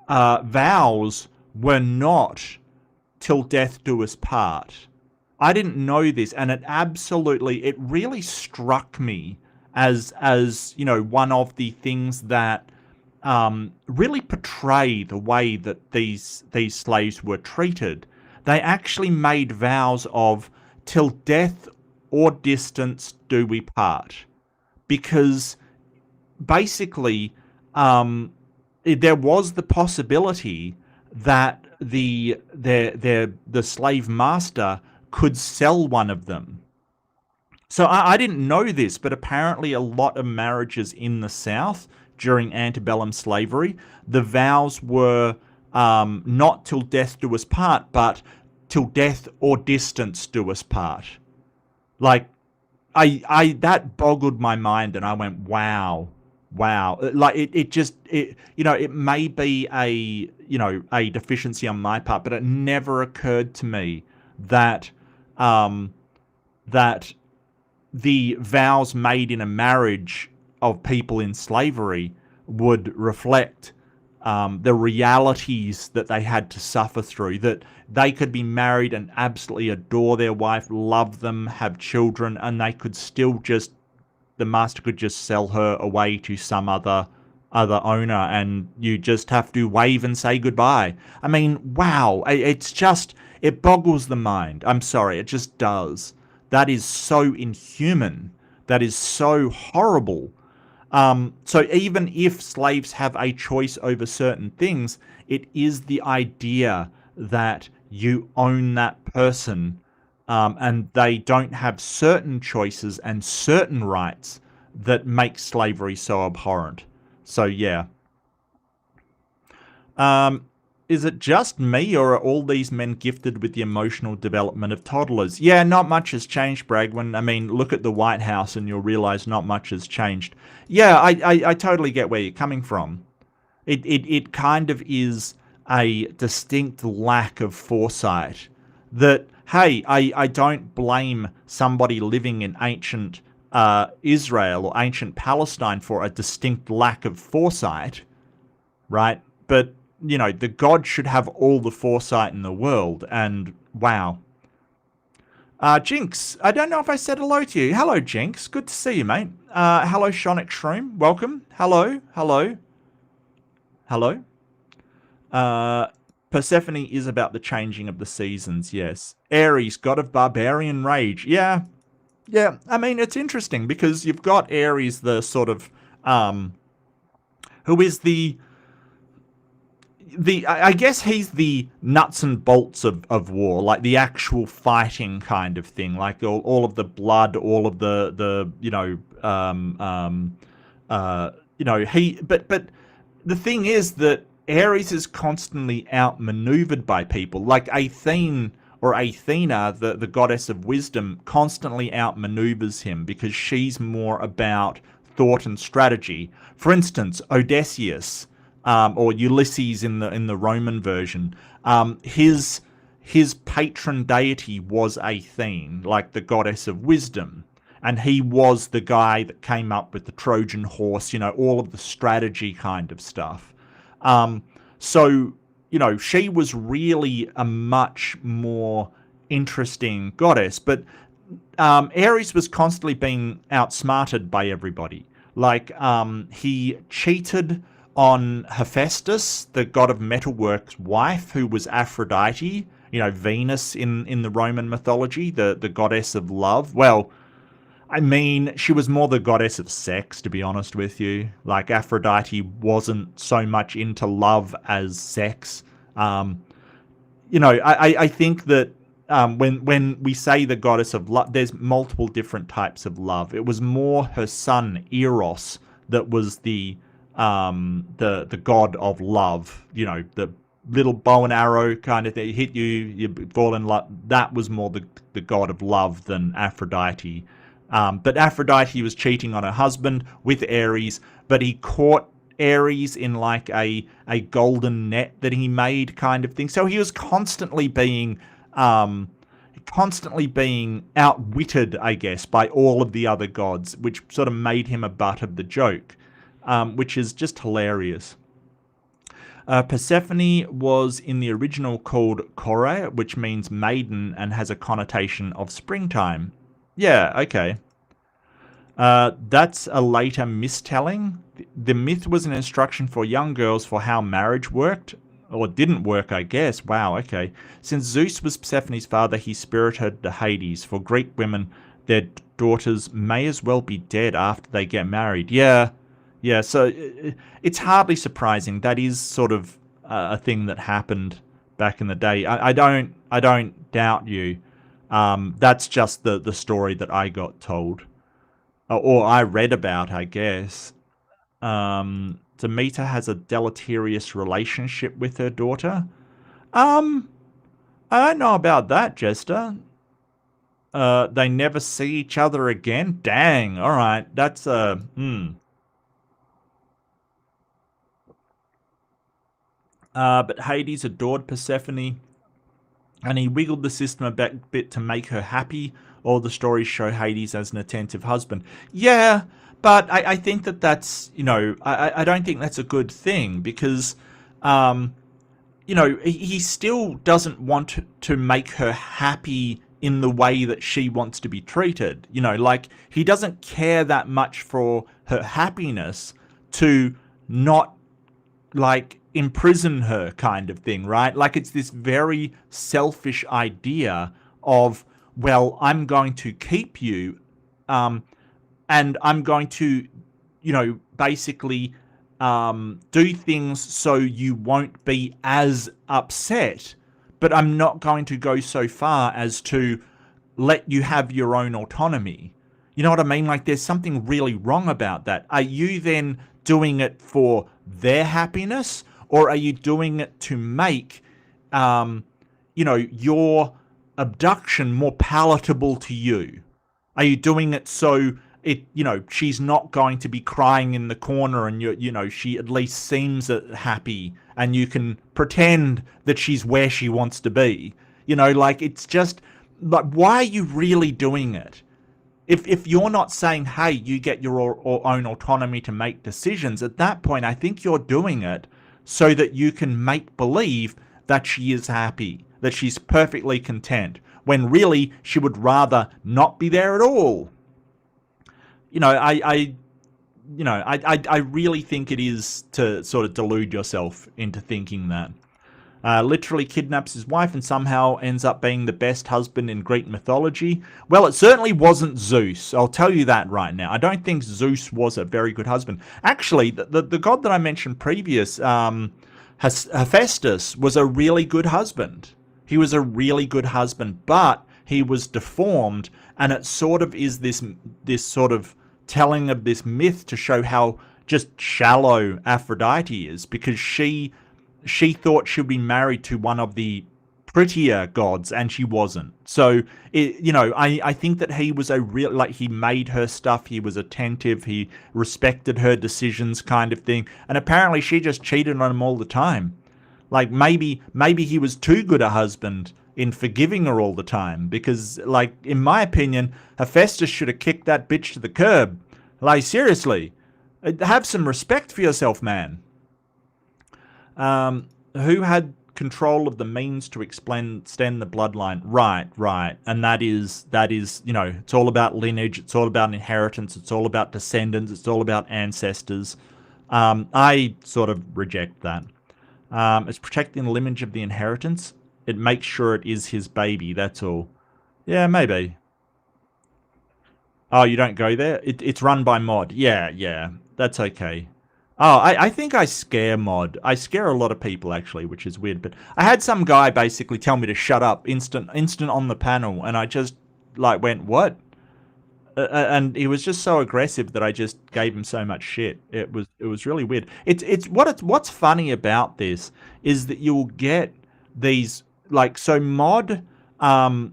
vows were not till death do us part. I didn't know this, and it really struck me as you know, one of the things that really portray the way that these slaves were treated. They actually made vows of till death or distance do we part, because basically there was the possibility that the slave master could sell one of them. So I didn't know this, but apparently a lot of marriages in the South during antebellum slavery, the vows were not till death do us part, but till death or distance do us part. Like, I that boggled my mind, and I went, wow. Like, it you know, it may be a deficiency on my part, but it never occurred to me that that the vows made in a marriage of people in slavery would reflect the realities that they had to suffer through, that they could be married and absolutely adore their wife, love them, have children, and they could still just, the master could just sell her away to some other owner, and you just have to wave and say goodbye. I mean, wow, it's just, it boggles the mind. I'm sorry, it just does. That is so inhuman. That is so horrible. So even if slaves have a choice over certain things, it is the idea that you own that person, and they don't have certain choices and certain rights that make slavery so abhorrent. So yeah. Is it just me, or are all these men gifted with the emotional development of toddlers? Yeah, not much has changed, Bragwin. I mean, look at the White House and you'll realize not much has changed. Yeah, I totally get where you're coming from. It kind of is a distinct lack of foresight that, hey, I don't blame somebody living in ancient Israel or ancient Palestine for a distinct lack of foresight, right? But you know, the god should have all the foresight in the world, and wow. Jinx, I don't know if I said hello to you. Hello, Jinx. Good to see you, mate. Hello, Shonic Shroom. Welcome. Hello. Persephone is about the changing of the seasons, yes. Ares, god of barbarian rage. Yeah. I mean, it's interesting because you've got Ares, the sort of, who is I guess he's the nuts and bolts of war, like the actual fighting kind of thing, like all of the blood, all of the but the thing is that Ares is constantly outmaneuvered by people, like Athena, the goddess of wisdom, constantly outmaneuvers him because she's more about thought and strategy. For instance, Odysseus, or Ulysses in the Roman version, his patron deity was Athena, like the goddess of wisdom, and he was the guy that came up with the Trojan horse, you know, all of the strategy kind of stuff. So, you know, she was really a much more interesting goddess, but Ares was constantly being outsmarted by everybody. Like, he cheated on Hephaestus, the god of metalwork's wife, who was Aphrodite, you know, Venus in the Roman mythology, the goddess of love. Well, I mean, she was more the goddess of sex, to be honest with you. Like, Aphrodite wasn't so much into love as sex. Um, I think that when we say the goddess of love, there's multiple different types of love. It was more her son Eros that was the god of love. The little bow and arrow kind of thing. Hit you, you fall in love. That was more the god of love than Aphrodite. But Aphrodite was cheating on her husband with Ares, but he caught Ares in like a golden net that he made kind of thing. So he was constantly being outwitted, I guess, by all of the other gods, which sort of made him a butt of the joke, which is just hilarious. Persephone was in the original called Kore, which means maiden and has a connotation of springtime. Yeah, okay. That's a later mistelling. The myth was an instruction for young girls for how marriage worked, or didn't work, I guess. Wow, okay. Since Zeus was Persephone's father, he spirited the Hades. For Greek women, their daughters may as well be dead after they get married. Yeah, so it's hardly surprising. That is sort of a thing that happened back in the day. I don't doubt you. That's just the story that I got told. Or I read about, I guess. Demeter has a deleterious relationship with her daughter. I don't know about that, Jester. They never see each other again? Dang, alright, that's, but Hades adored Persephone, and he wiggled the system a bit to make her happy. All the stories show Hades as an attentive husband. Yeah, but I think that's, I don't think that's a good thing, because, he still doesn't want to make her happy in the way that she wants to be treated. Like, he doesn't care that much for her happiness to not, like, imprison her kind of thing, right? Like, it's this very selfish idea of, well, I'm going to keep you, and I'm going to, basically do things so you won't be as upset, but I'm not going to go so far as to let you have your own autonomy. You know what I mean? Like, there's something really wrong about that. Are you then doing it for their happiness, or are you doing it to make, your abduction more palatable to you? Are you doing it so she's not going to be crying in the corner, and she at least seems happy, and you can pretend that she's where she wants to be? Like, it's just like, why are you really doing it? If you're not saying, hey, you get your own autonomy to make decisions, at that point, I think you're doing it so that you can make believe that she is happy, that she's perfectly content, when really she would rather not be there at all. I really think it is to sort of delude yourself into thinking that. Literally kidnaps his wife and somehow ends up being the best husband in Greek mythology. Well, it certainly wasn't Zeus. I'll tell you that right now. I don't think Zeus was a very good husband. Actually, the god that I mentioned previous, Hephaestus, was a really good husband. He was a really good husband, but he was deformed, and it sort of is this sort of telling of this myth to show how just shallow Aphrodite is, because she thought she'd be married to one of the prettier gods, and she wasn't. So, I think that he was he made her stuff, he was attentive, he respected her decisions kind of thing, and apparently she just cheated on him all the time. Like, maybe he was too good a husband in forgiving her all the time, because, like, in my opinion, Hephaestus should have kicked that bitch to the curb. Like, seriously, have some respect for yourself, man. Who had control of the means to extend the bloodline? Right. And that is, it's all about lineage, it's all about inheritance, it's all about descendants, it's all about ancestors. I sort of reject that. It's protecting the lineage of the inheritance. It makes sure it is his baby, that's all. Yeah, maybe. Oh, you don't go there? It's run by mod. Yeah, yeah. That's okay. Oh, I think I scare mod. I scare a lot of people actually, which is weird. But I had some guy basically tell me to shut up instant on the panel, and I just like went, what? And he was just so aggressive that I just gave him so much shit. It was really weird. What's funny about this is that you'll get these like so mod.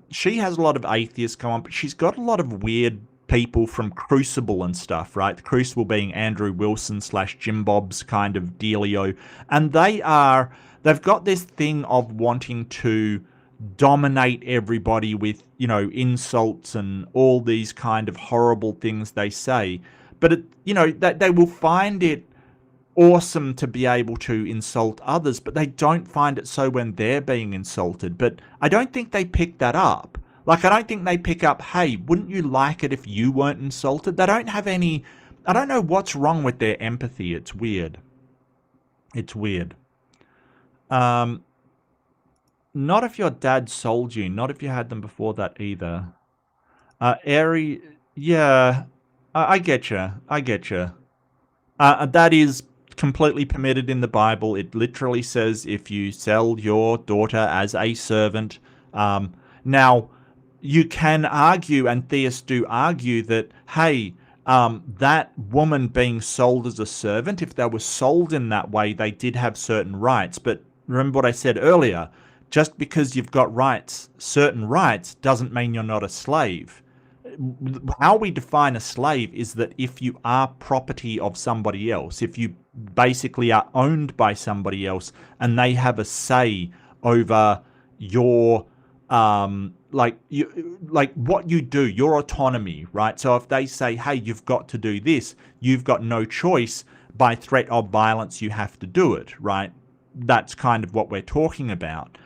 She has a lot of atheists come on, but she's got a lot of weird people from Crucible and stuff, right? The Crucible being Andrew Wilson / Jim Bob's kind of dealio, and they've got this thing of wanting to dominate everybody with, insults and all these kind of horrible things they say. But, that they will find it awesome to be able to insult others, but they don't find it so when they're being insulted. But I don't think they pick that up. Like, I don't think they pick up, hey, wouldn't you like it if you weren't insulted? They don't have any, I don't know what's wrong with their empathy. It's weird. It's weird. Not if your dad sold you. Not if you had them before that either. Airy, yeah, I get you. I get you. That is completely permitted in the Bible. It literally says if you sell your daughter as a servant. Now, you can argue, and theists do argue, that, hey, that woman being sold as a servant, if they were sold in that way, they did have certain rights. But remember what I said earlier, just because you've got rights, certain rights, doesn't mean you're not a slave. How we define a slave is that if you are property of somebody else, if you basically are owned by somebody else and they have a say over your like what you do, your autonomy, right? So if they say, hey, you've got to do this, you've got no choice, by threat of violence you have to do it, right? That's kind of what we're talking about.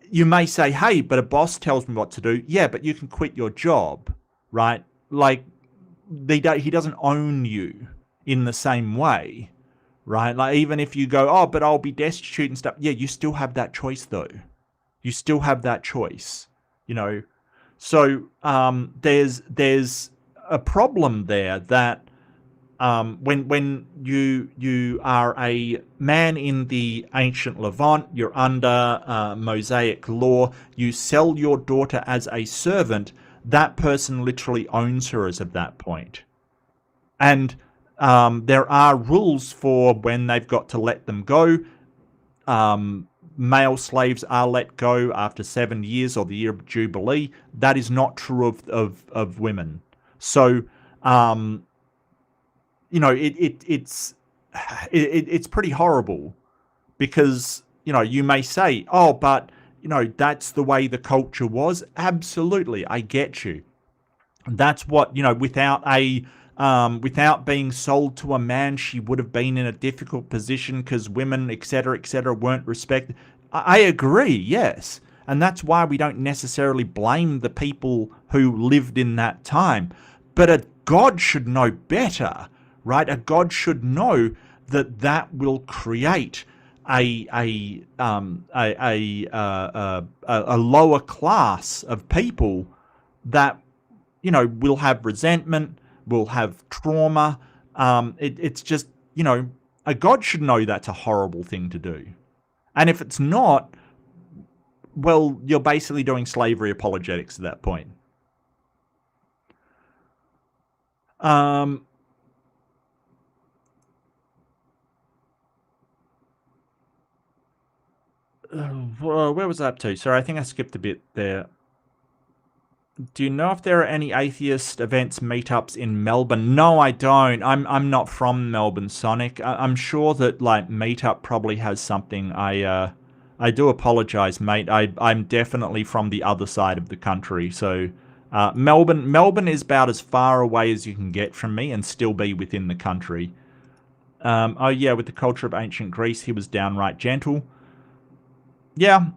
You may say, hey, but a boss tells me what to do. Yeah, but you can quit your job, right? Like, he doesn't own you in the same way, right? Like, even if you go, oh, but I'll be destitute and stuff. Yeah, you still have that choice, though. You still have that choice, So there's a problem there that when you are a man in the ancient Levant, you're under Mosaic law, you sell your daughter as a servant, that person literally owns her as of that point. And there are rules for when they've got to let them go. Male slaves are let go after 7 years or the year of Jubilee. That is not true of women. So, it's pretty horrible because, you may say, oh, but, that's the way the culture was. Absolutely. I get you. That's what, without being sold to a man, she would have been in a difficult position because women, etc., weren't respected. I agree, yes. And that's why we don't necessarily blame the people who lived in that time. But a God should know better, right? A God should know that will create a lower class of people that, will have resentment, will have trauma. It's just, a God should know that's a horrible thing to do. And if it's not, well, you're basically doing slavery apologetics at that point. Where was I up to? Sorry, I think I skipped a bit there. Do you know if there are any atheist events, meetups in Melbourne? No, I don't. I'm not from Melbourne, Sonic. I'm sure that like Meetup probably has something. I do apologize, mate. I'm definitely from the other side of the country. So Melbourne is about as far away as you can get from me and still be within the country. Oh yeah, with the culture of ancient Greece, he was downright gentle. Yeah.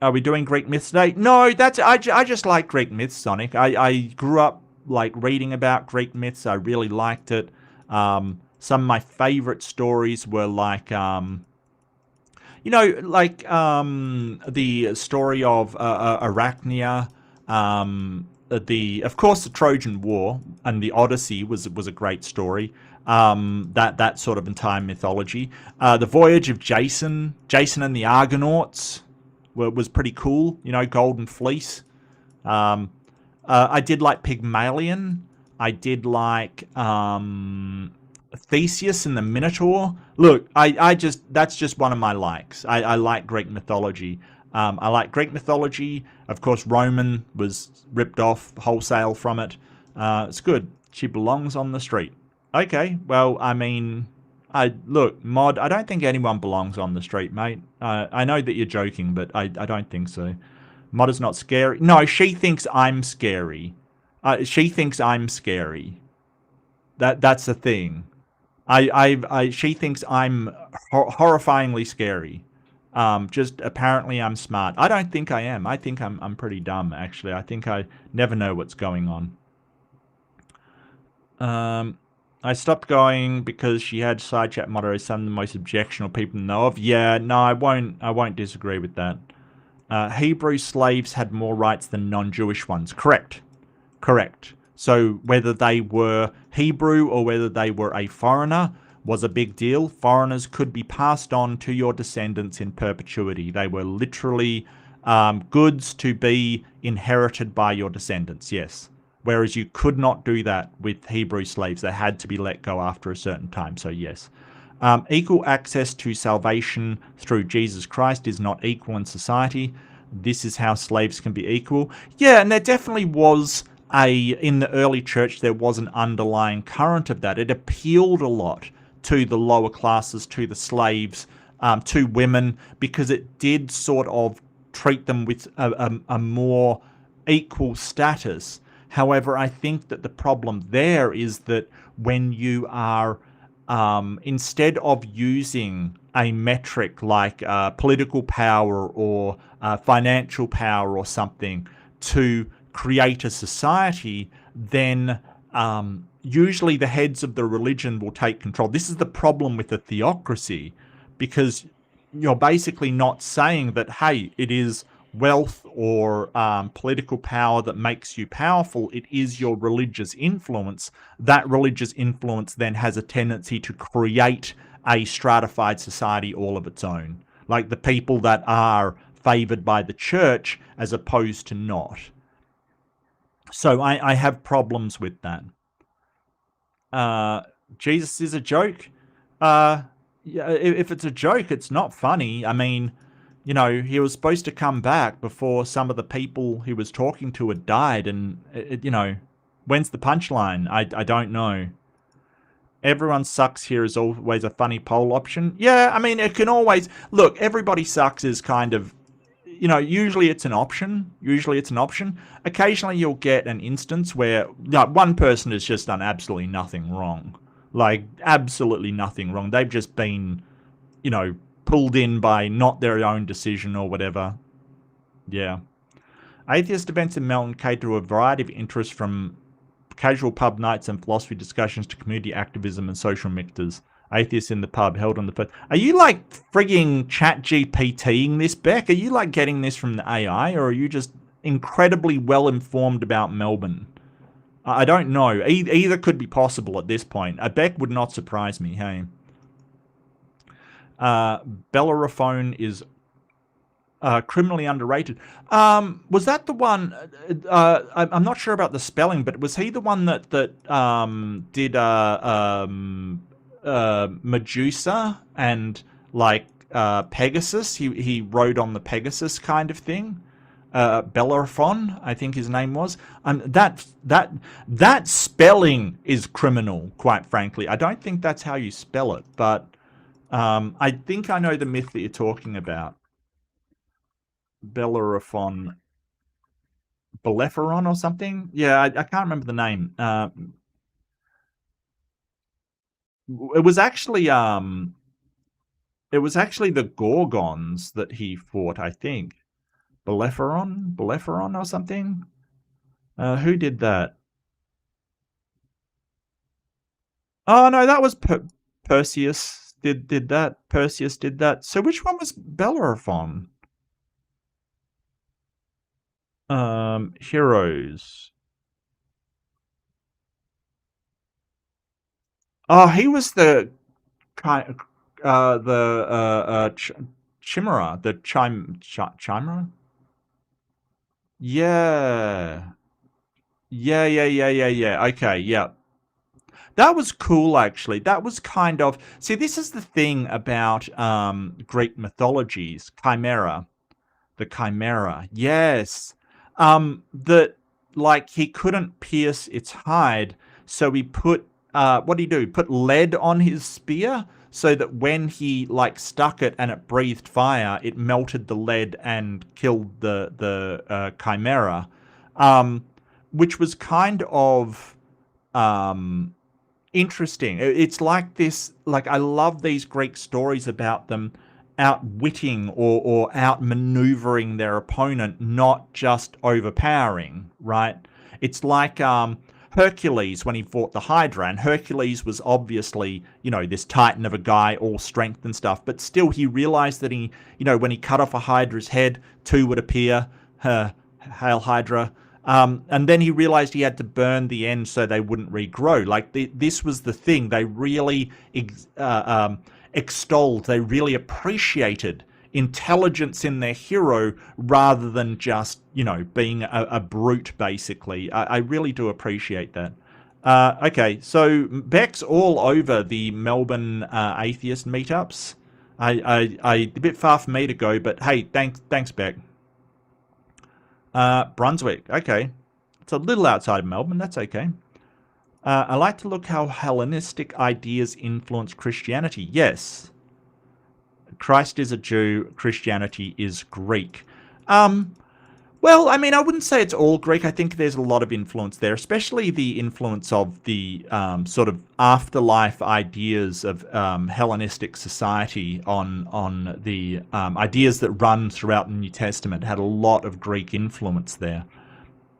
Are we doing Greek myths today? No, I just like Greek myths, Sonic. I grew up like reading about Greek myths. I really liked it. Some of my favorite stories were like, You know, like the story of Arachnia, of course the Trojan War and the Odyssey was a great story. That sort of entire mythology. The voyage of Jason and the Argonauts was pretty cool. You know, Golden Fleece. Um, I did like Pygmalion. I did like Theseus and the Minotaur. Look, I just that's just one of my likes. I like Greek mythology. I like Greek mythology. Of course, Roman was ripped off wholesale from it. It's good. She belongs on the street. Okay, well, I mean, I look, Mod. I don't think anyone belongs on the street, mate. I know that you're joking, but I don't think so. Mod is not scary. No, she thinks I'm scary. She thinks I'm scary. That's the thing. She thinks I'm horrifyingly scary. Just apparently I'm smart. I don't think I am. I think I'm pretty dumb, actually. I think I never know what's going on. I stopped going because she had side chat mottos, some of the most objectionable people know of. Yeah, no, I won't disagree with that. Hebrew slaves had more rights than non-Jewish ones. Correct. Correct. So whether they were Hebrew or whether they were a foreigner was a big deal. Foreigners could be passed on to your descendants in perpetuity. They were literally goods to be inherited by your descendants, yes. Whereas you could not do that with Hebrew slaves. They had to be let go after a certain time, so yes. Equal access to salvation through Jesus Christ is not equal in society. This is how slaves can be equal. Yeah, and there definitely was in the early church, there was an underlying current of that. It appealed a lot to the lower classes, to the slaves, to women, because it did sort of treat them with a more equal status. However, I think that the problem there is that when you are, instead of using a metric like political power or financial power or something to create a society, then usually the heads of the religion will take control. This is the problem with the theocracy, because you're basically not saying that, hey, it is wealth or political power that makes you powerful. It is your religious influence. That religious influence then has a tendency to create a stratified society all of its own, like the people that are favored by the church as opposed to not. So I have problems with that. Jesus is a joke. Yeah, if it's a joke, it's not funny. I mean, you know, he was supposed to come back before some of the people he was talking to had died, and you know, when's the punchline? I don't know. Everyone sucks here is always a funny poll option. Yeah, I mean, it can always look. Everybody sucks is kind of, you know, usually it's an option. Usually it's an option. Occasionally you'll get an instance where one person has just done absolutely nothing wrong. Like, absolutely nothing wrong. They've just been, you know, pulled in by not their own decision or whatever. Yeah. Atheist events in Melton cater to a variety of interests, from casual pub nights and philosophy discussions to community activism and social mixers. Atheists in the pub held on the first. Are you like frigging chat GPTing this, Beck? Are you like getting this from the AI, or are you just incredibly well informed about Melbourne? I don't know. Either could be possible at this point. A Beck would not surprise me, hey. Bellerophone is criminally underrated. Was that the one? I'm not sure about the spelling, but was he the one that did Medusa and like Pegasus? He rode on the Pegasus kind of thing. Bellerophon, I think his name was. That spelling is criminal, quite frankly. I don't think that's how you spell it, but I think I know the myth that you're talking about. Bellerophon, Bellerophon or something. Yeah, I can't remember the name. It was actually the Gorgons that he fought, I think. Bellerophon or something. Who did that? Oh no, that was Perseus. did that. Perseus did that. So which one was Bellerophon? Heroes. Oh, he was the Chimera, the Chimera. Yeah, yeah. Okay, yeah. That was cool, actually. That was kind of see. This is the thing about Greek mythologies, chimera. The Chimera, yes. That like he couldn't pierce its hide, so he put what did he do? Put lead on his spear so that when he like stuck it and it breathed fire, it melted the lead and killed the Chimera, um, which was kind of um, interesting. It's like this, like I love these Greek stories about them outwitting or outmaneuvering their opponent, not just overpowering, right? It's like Hercules when he fought the Hydra, and Hercules was obviously, this titan of a guy, all strength and stuff, but still he realized that when he cut off a Hydra's head, two would appear. Hail Hydra. And then he realized he had to burn the end so they wouldn't regrow. Like this was the thing. They really extolled, they really appreciated intelligence in their hero rather than just, being a brute, basically. I really do appreciate that. Okay, so Beck's all over the Melbourne atheist meetups. A bit far for me to go, but hey, thanks, Beck. Brunswick. Okay. It's a little outside of Melbourne. That's okay. I like to look how Hellenistic ideas influence Christianity. Yes. Christ is a Jew. Christianity is Greek. Well, I mean, I wouldn't say it's all Greek. I think there's a lot of influence there, especially the influence of the sort of afterlife ideas of Hellenistic society on the ideas that run throughout the New Testament had a lot of Greek influence there.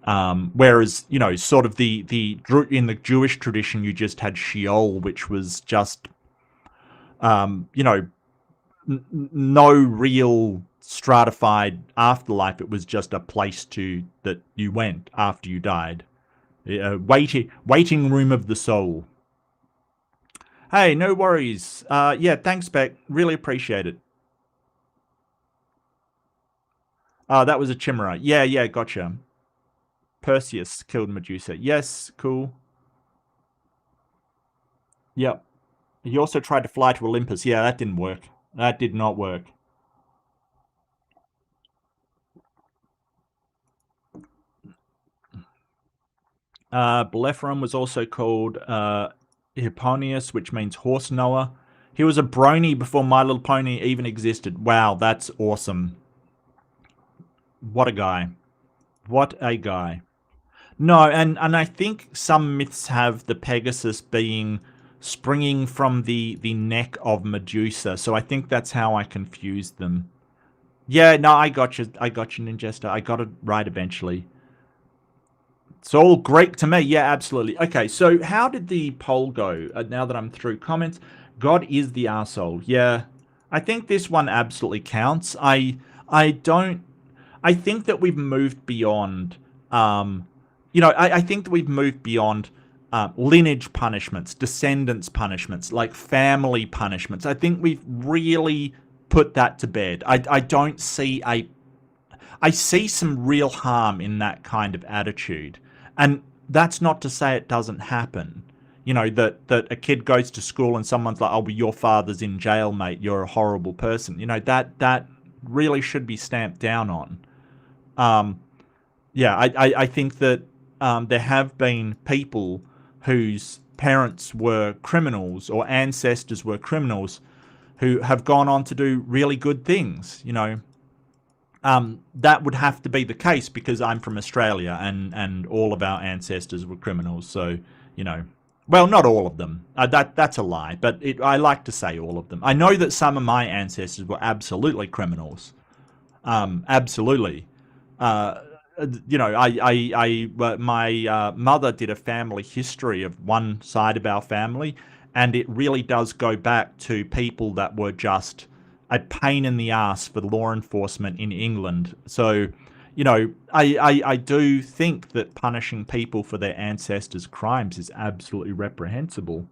Whereas, sort of in the Jewish tradition, you just had Sheol, which was just, no real stratified afterlife. It was just a place that you went after you died. Waiting room of the soul. Hey, no worries. Yeah, thanks, Beck. Really appreciate it. That was a chimera. Yeah, gotcha. Perseus killed Medusa. Yes, cool. Yep. He also tried to fly to Olympus. Yeah, that didn't work. That did not work. Bellerophon was also called Hipponius, which means horse knower. He was a brony before My Little Pony even existed. Wow, that's awesome. What a guy. What a guy. No, and I think some myths have the Pegasus being springing from the neck of Medusa, so I think that's how I confused them. Yeah, no, I got you. I got you, Ninjester. I got it right eventually. It's all Greek to me. Yeah, absolutely. Okay, so how did the poll go? Now that I'm through comments, God is the arsehole. Yeah, I think this one absolutely counts. I don't. I think that we've moved beyond. I think that we've moved beyond lineage punishments, descendants punishments, like family punishments. I think we've really put that to bed. I don't see a I see some real harm in that kind of attitude. And that's not to say it doesn't happen. That a kid goes to school and someone's like, oh, well, your father's in jail, mate. You're a horrible person. That really should be stamped down on. Yeah, I think that there have been people whose parents were criminals or ancestors were criminals who have gone on to do really good things. That would have to be the case because I'm from Australia and all of our ancestors were criminals. So, well, not all of them. That's a lie, but I like to say all of them. I know that some of my ancestors were absolutely criminals. Absolutely. My mother did a family history of one side of our family, and it really does go back to people that were just a pain in the ass for law enforcement in England. So, you know, I do think that punishing people for their ancestors' crimes is absolutely reprehensible.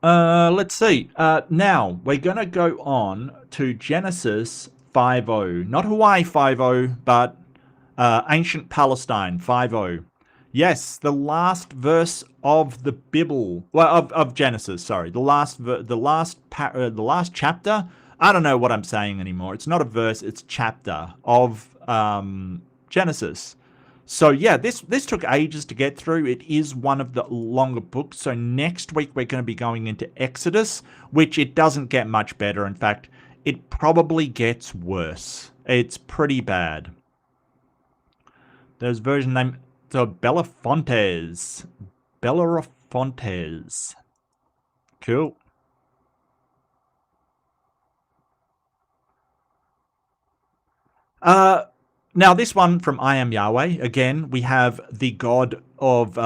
Let's see. Now, we're going to go on to Genesis 5.0. Not Hawaii 5.0, but ancient Palestine 5.0. Yes, the last verse of the Bible, well, of Genesis. Sorry, the last chapter. I don't know what I'm saying anymore. It's not a verse; it's chapter of Genesis. So yeah, this took ages to get through. It is one of the longer books. So next week we're going to be going into Exodus, which it doesn't get much better. In fact, it probably gets worse. It's pretty bad. There's a version named Belafontes. Belafontes. Cool. Now this one from I Am Yahweh. Again, we have the God of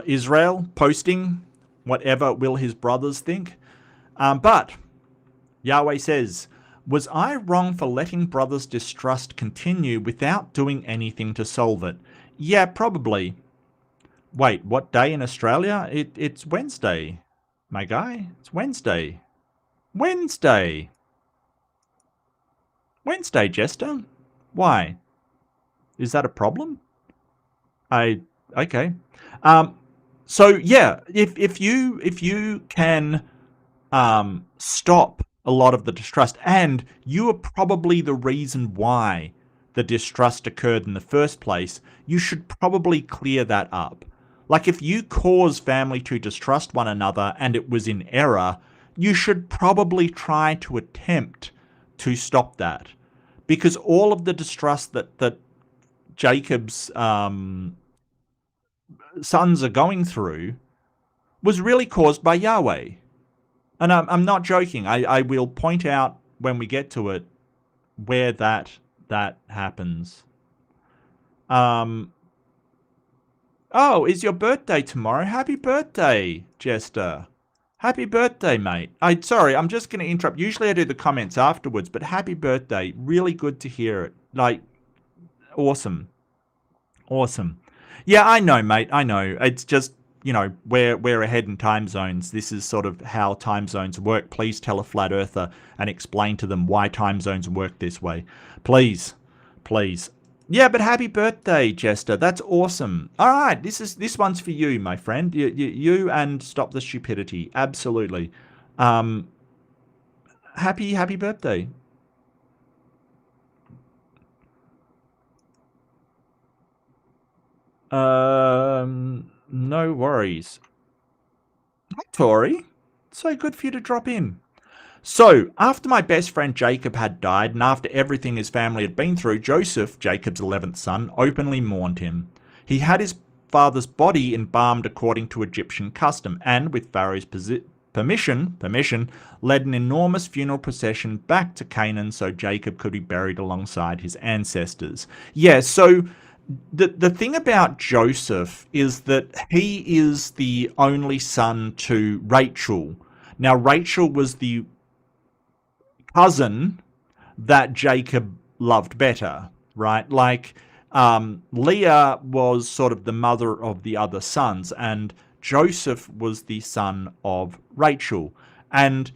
Israel posting whatever will his brothers think. But Yahweh says, was I wrong for letting brothers' distrust continue without doing anything to solve it? Yeah, probably. Wait, what day in Australia? It's Wednesday, my guy. It's Wednesday. Wednesday. Wednesday, Jester. Why? Is that a problem? Okay. So yeah, if you can stop a lot of the distrust, and you are probably the reason why the distrust occurred in the first place, you should probably clear that up. Like if you cause family to distrust one another and it was in error, you should probably try to attempt to stop that. Because all of the distrust that Jacob's sons are going through was really caused by Yahweh. And I'm not joking. I will point out when we get to it where that happens. Oh, is your birthday tomorrow? Happy birthday, Jester. Happy birthday, mate. Sorry, I'm just going to interrupt. Usually I do the comments afterwards, but happy birthday. Really good to hear it. Like, awesome. Awesome. Yeah, I know, mate. I know. It's just, you know, we're ahead in time zones. This is sort of how time zones work. Please tell a flat earther and explain to them why time zones work this way. Please. Please. Yeah, but happy birthday, Jester. That's awesome. All right, this one's for you, my friend. You and Stop the Stupidity. Absolutely. Happy birthday. No worries. Hi, Tori. So good for you to drop in. So, after my best friend Jacob had died, and after everything his family had been through, Joseph, Jacob's 11th son, openly mourned him. He had his father's body embalmed according to Egyptian custom, and, with Pharaoh's permission, led an enormous funeral procession back to Canaan so Jacob could be buried alongside his ancestors. Yeah, so the thing about Joseph is that he is the only son to Rachel. Now, Rachel was the cousin that Jacob loved better, right? Like, Leah was sort of the mother of the other sons, and Joseph was the son of Rachel. And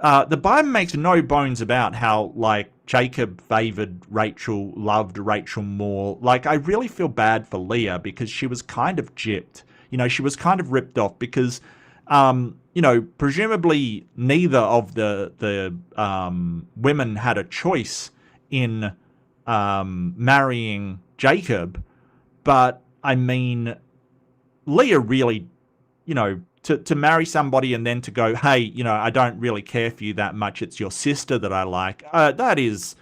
the Bible makes no bones about how, like, Jacob favored Rachel, loved Rachel more. Like, I really feel bad for Leah because she was kind of gypped. You know, she was kind of ripped off because you know, presumably neither of the women had a choice in marrying Jacob, but I mean, Leah really, you know, to marry somebody and then to go, hey, you know, I don't really care for you that much. It's your sister that I like. That is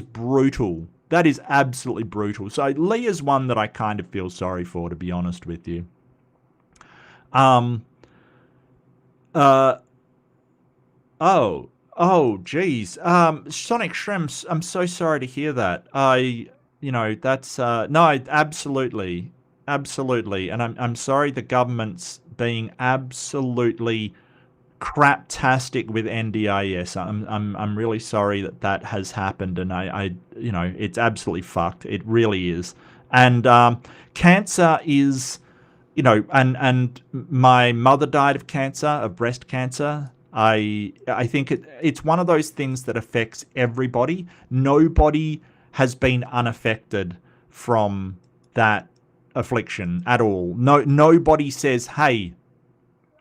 brutal. That is absolutely brutal. So Leah's one that I kind of feel sorry for, to be honest with you. Geez. Sonic Shrimps, I'm so sorry to hear that. You know, that's, no, absolutely. Absolutely. And I'm sorry the government's being absolutely craptastic with NDIS. I'm really sorry that has happened, and I you know, it's absolutely fucked. It really is. And cancer is, you know, and my mother died of cancer, of breast cancer. I think it's one of those things that affects everybody. Nobody has been unaffected from that affliction at all. Nobody says, hey,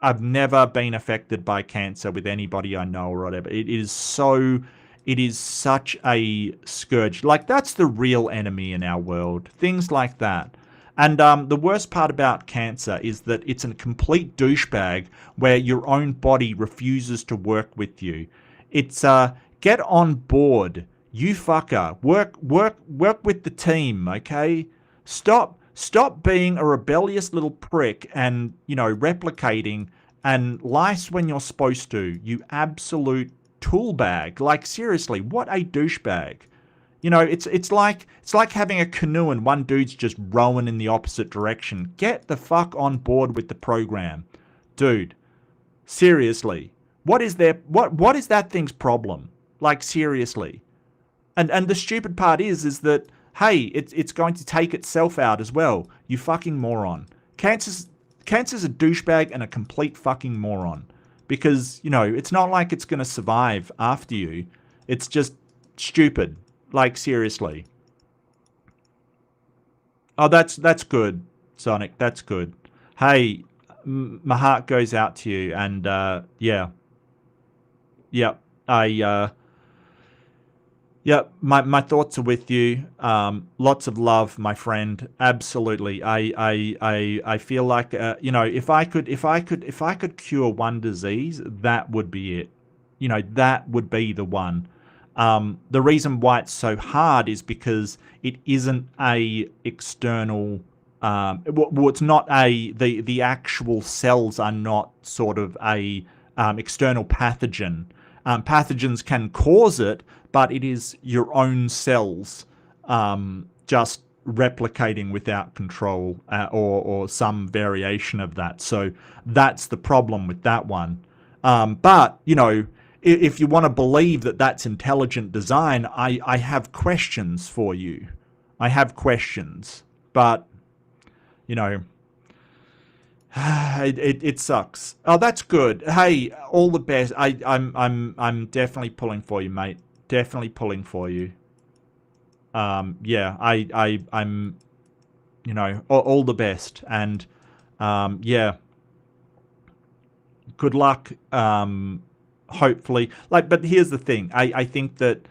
I've never been affected by cancer with anybody I know or whatever. It is such a scourge. Like, that's the real enemy in our world. Things like that. And the worst part about cancer is that it's a complete douchebag where your own body refuses to work with you. It's get on board, you fucker. Work with the team, okay? Stop being a rebellious little prick and, you know, replicating and lice when you're supposed to. You absolute tool bag. Like, seriously, what a douchebag. You know, it's like having a canoe and one dude's just rowing in the opposite direction. Get the fuck on board with the program. Dude, seriously. What is that thing's problem? Like, seriously. And the stupid part is that, hey, it's going to take itself out as well. You fucking moron. Cancer's a douchebag and a complete fucking moron. Because, you know, it's not like it's going to survive after you. It's just stupid. Like, seriously. Oh, that's good, Sonic. That's good. Hey, my heart goes out to you. And, yeah. Yep. Yep, my thoughts are with you. Lots of love, my friend. Absolutely. I feel like, you know, if I could cure one disease, that would be it. You know, that would be the one. The reason why it's so hard is because it isn't a external. Well, it's not the actual cells are not sort of a external pathogen. Pathogens can cause it, but it is your own cells just replicating without control or some variation of that. So that's the problem with that one. But, you know, if you want to believe that that's intelligent design, I have questions for you. I have questions. But, you know, it sucks. Oh, that's good. Hey, all the best. I'm definitely pulling for you, mate. Definitely pulling for you. Yeah, I'm, you know, all the best. And, yeah, good luck. Hopefully, like, but here's the thing. I think that,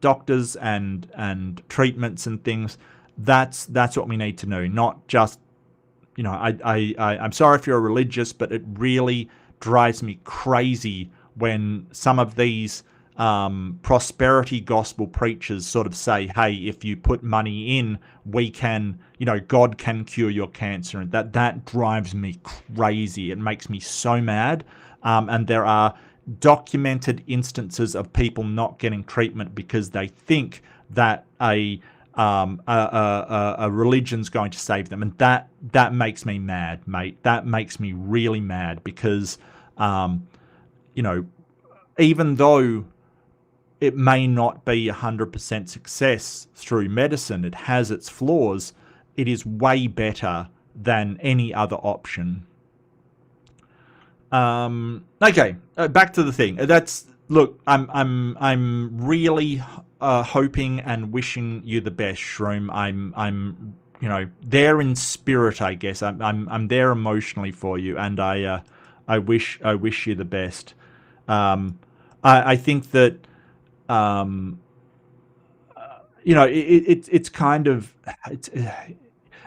doctors and treatments and things, that's what we need to know. Not just, you know, I'm sorry if you're religious, but it really drives me crazy when some of these prosperity gospel preachers sort of say, hey, if you put money in, we can, you know, God can cure your cancer. And that drives me crazy. It makes me so mad. And there are documented instances of people not getting treatment because they think that a religion's going to save them. And that makes me mad, mate. That makes me really mad because, you know, even though it may not be 100% success through medicine, it has its flaws, it is way better than any other option. Okay, back to the thing. Look, I'm really hoping and wishing you the best, Shroom. I'm you know, there in spirit, I guess. I'm there emotionally for you, and I wish you the best. I think that, you know, it's kind of,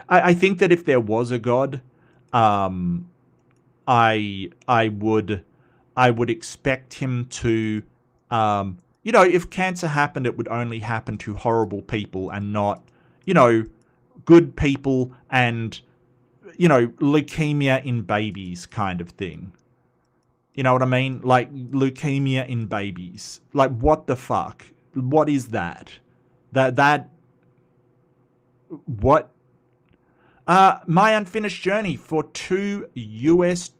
I think that if there was a God, I would expect him to, you know, if cancer happened, it would only happen to horrible people and not, you know, good people and, you know, leukemia in babies kind of thing. You know what I mean? Like, leukemia in babies. Like, what the fuck? What is that? What? My Unfinished Journey for $2 US.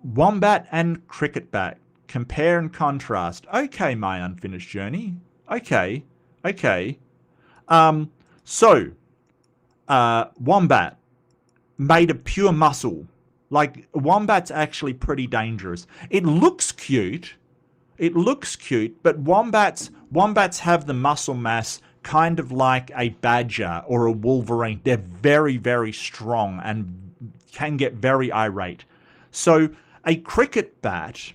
Wombat and cricket bat. Compare and contrast. Okay, My Unfinished Journey. Okay. Wombat. Made of pure muscle. Like, wombat's actually pretty dangerous. It looks cute. But wombats have the muscle mass kind of like a badger or a wolverine. They're very, very strong and can get very irate. So a cricket bat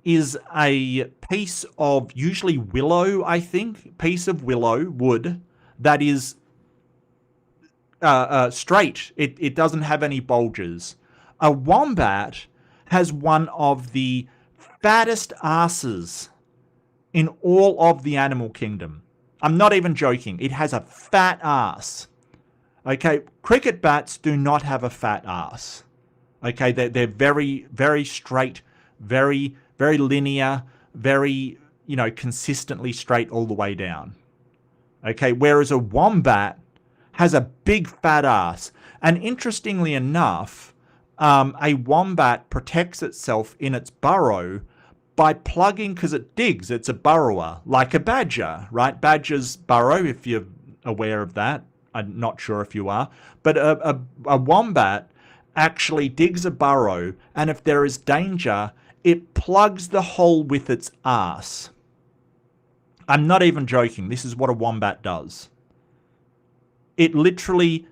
is a piece of usually willow, I think, piece of willow wood that is straight. It doesn't have any bulges. A wombat has one of the fattest asses in all of the animal kingdom. I'm not even joking. It has a fat ass. Okay, cricket bats do not have a fat ass. Okay, they're very, very straight, very, very linear, very, consistently straight all the way down. Okay, whereas a wombat has a big fat ass. And interestingly enough, a wombat protects itself in its burrow by plugging, because it digs. It's a burrower, like a badger, right? Badgers burrow, if you're aware of that. I'm not sure if you are. But a wombat actually digs a burrow, and if there is danger, it plugs the hole with its ass. I'm not even joking. This is what a wombat does. It literally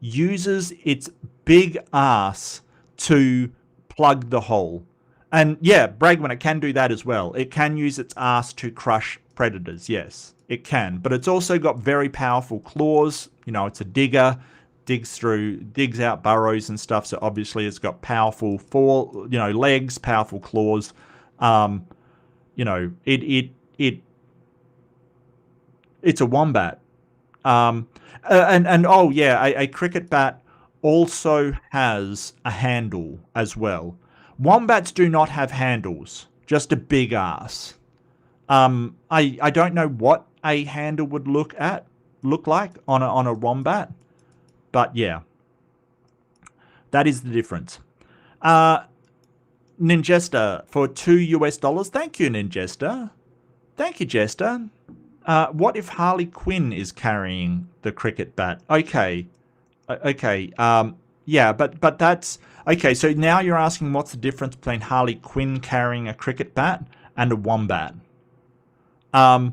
uses its big ass to plug the hole. And yeah, Bragman, it can do that as well. It can use its ass to crush predators. Yes, it can. But it's also got very powerful claws. It's a digger, digs out burrows and stuff. So obviously it's got powerful legs, powerful claws. It's a wombat. A cricket bat also has a handle as well. Wombats do not have handles, just a big ass. I don't know what a handle would look like on a wombat, but yeah, that is the difference. Ninjester for $2 US. Thank you, Ninjester. Thank you, Jester. What if Harley Quinn is carrying the cricket bat? Okay. Yeah, but that's... Okay, so now you're asking what's the difference between Harley Quinn carrying a cricket bat and a wombat. I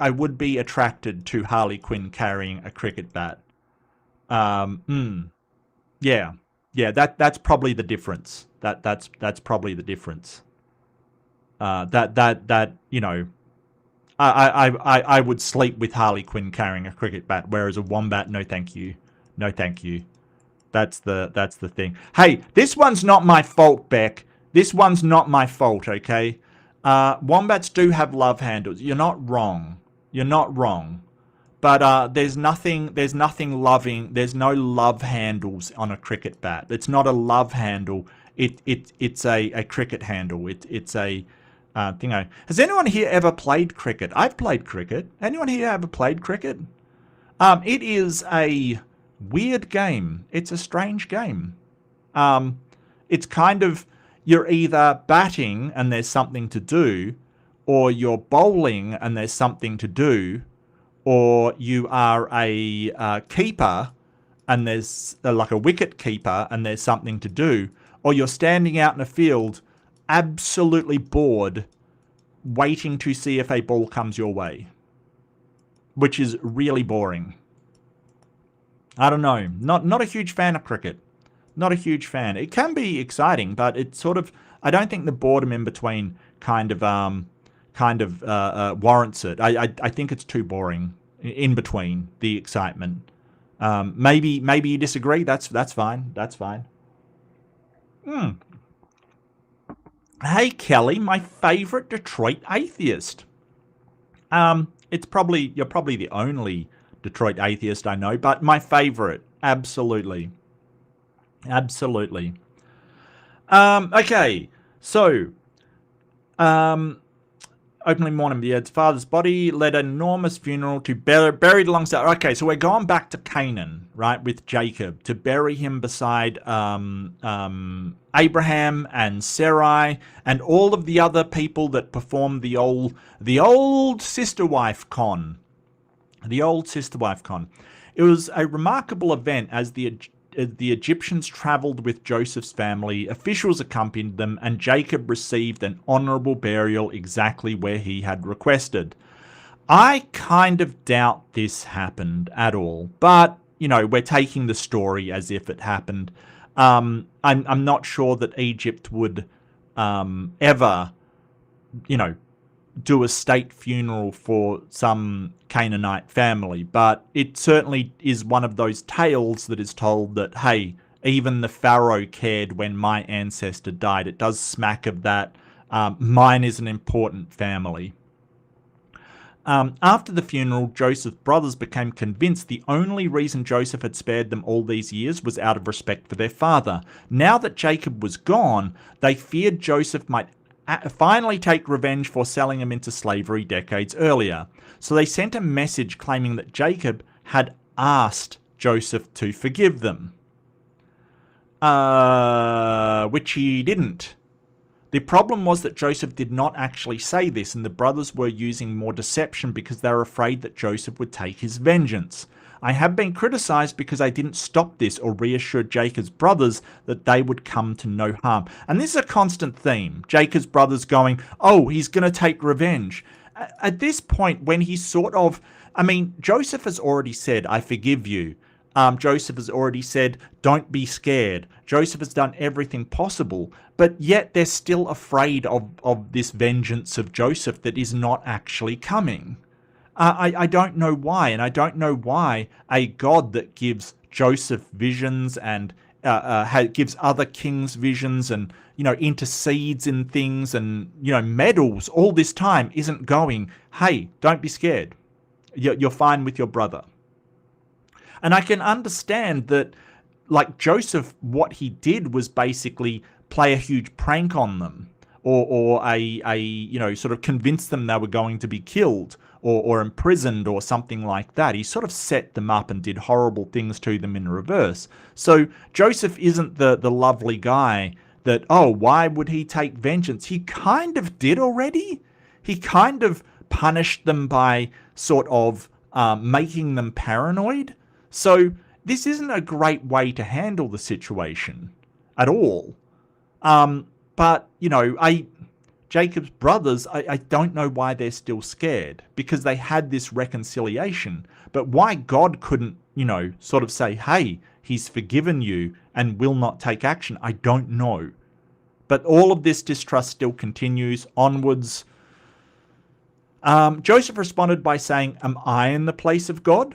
would be attracted to Harley Quinn carrying a cricket bat. Yeah, that's probably the difference. That's probably the difference. I would sleep with Harley Quinn carrying a cricket bat, whereas a wombat, no thank you. No thank you. That's the thing. Hey, this one's not my fault, Beck. This one's not my fault, okay? Wombats do have love handles. You're not wrong. You're not wrong. But there's nothing loving. There's no love handles on a cricket bat. It's not a love handle. It's a cricket handle. It's a thing. Has anyone here ever played cricket? I've played cricket. Anyone here ever played cricket? It is a weird game. It's a strange game. It's kind of, you're either batting and there's something to do, or you're bowling and there's something to do, or you are a keeper and there's like a wicket keeper and there's something to do, or you're standing out in a field absolutely bored waiting to see if a ball comes your way, which is really boring. I don't know. Not a huge fan of cricket. Not a huge fan. It can be exciting, but it's sort of, I don't think the boredom in between kind of warrants it. I think it's too boring in between the excitement. Maybe you disagree. That's fine. That's fine. Hey Kelly, my favorite Detroit atheist. You're probably the only Detroit atheist I know, but my favorite, absolutely. Okay, so openly mourning the father's body, led an enormous funeral to buried alongside. Okay, so we're going back to Canaan, right, with Jacob to bury him beside Abraham and Sarai and all of the other people that performed the old sister wife con. The old sister wife con. It was a remarkable event as the Egyptians travelled with Joseph's family, officials accompanied them, and Jacob received an honourable burial exactly where he had requested. I kind of doubt this happened at all, but, you know, we're taking the story as if it happened. I'm not sure that Egypt would ever, you know, do a state funeral for some Canaanite family, but it certainly is one of those tales that is told that, hey, even the Pharaoh cared when my ancestor died. It does smack of that. Mine is an important family. After the funeral, Joseph's brothers became convinced the only reason Joseph had spared them all these years was out of respect for their father. Now that Jacob was gone, they feared Joseph might finally take revenge for selling him into slavery decades earlier. So they sent a message claiming that Jacob had asked Joseph to forgive them. Which he didn't. The problem was that Joseph did not actually say this, and the brothers were using more deception because they were afraid that Joseph would take his vengeance. I have been criticized because I didn't stop this or reassure Jacob's brothers that they would come to no harm. And this is a constant theme. Jacob's brothers going, oh, he's going to take revenge. At this point, when he's sort of, I mean, Joseph has already said, I forgive you. Joseph has already said, don't be scared. Joseph has done everything possible, but yet they're still afraid of this vengeance of Joseph that is not actually coming. I don't know why, and I don't know why a God that gives Joseph visions and gives other kings visions and, you know, intercedes in things and, you know, meddles all this time isn't going, hey, don't be scared. You're fine with your brother. And I can understand that, like Joseph, what he did was basically play a huge prank on them or you know, sort of convince them they were going to be killed or imprisoned or something like that. He sort of set them up and did horrible things to them in reverse. So Joseph isn't the lovely guy that, oh, why would he take vengeance? He kind of did already. He kind of punished them by sort of making them paranoid. So this isn't a great way to handle the situation at all. But, you know, Jacob's brothers, I don't know why they're still scared, because they had this reconciliation. But why God couldn't, you know, sort of say, hey, he's forgiven you and will not take action, I don't know. But all of this distrust still continues onwards. Joseph responded by saying, am I in the place of God?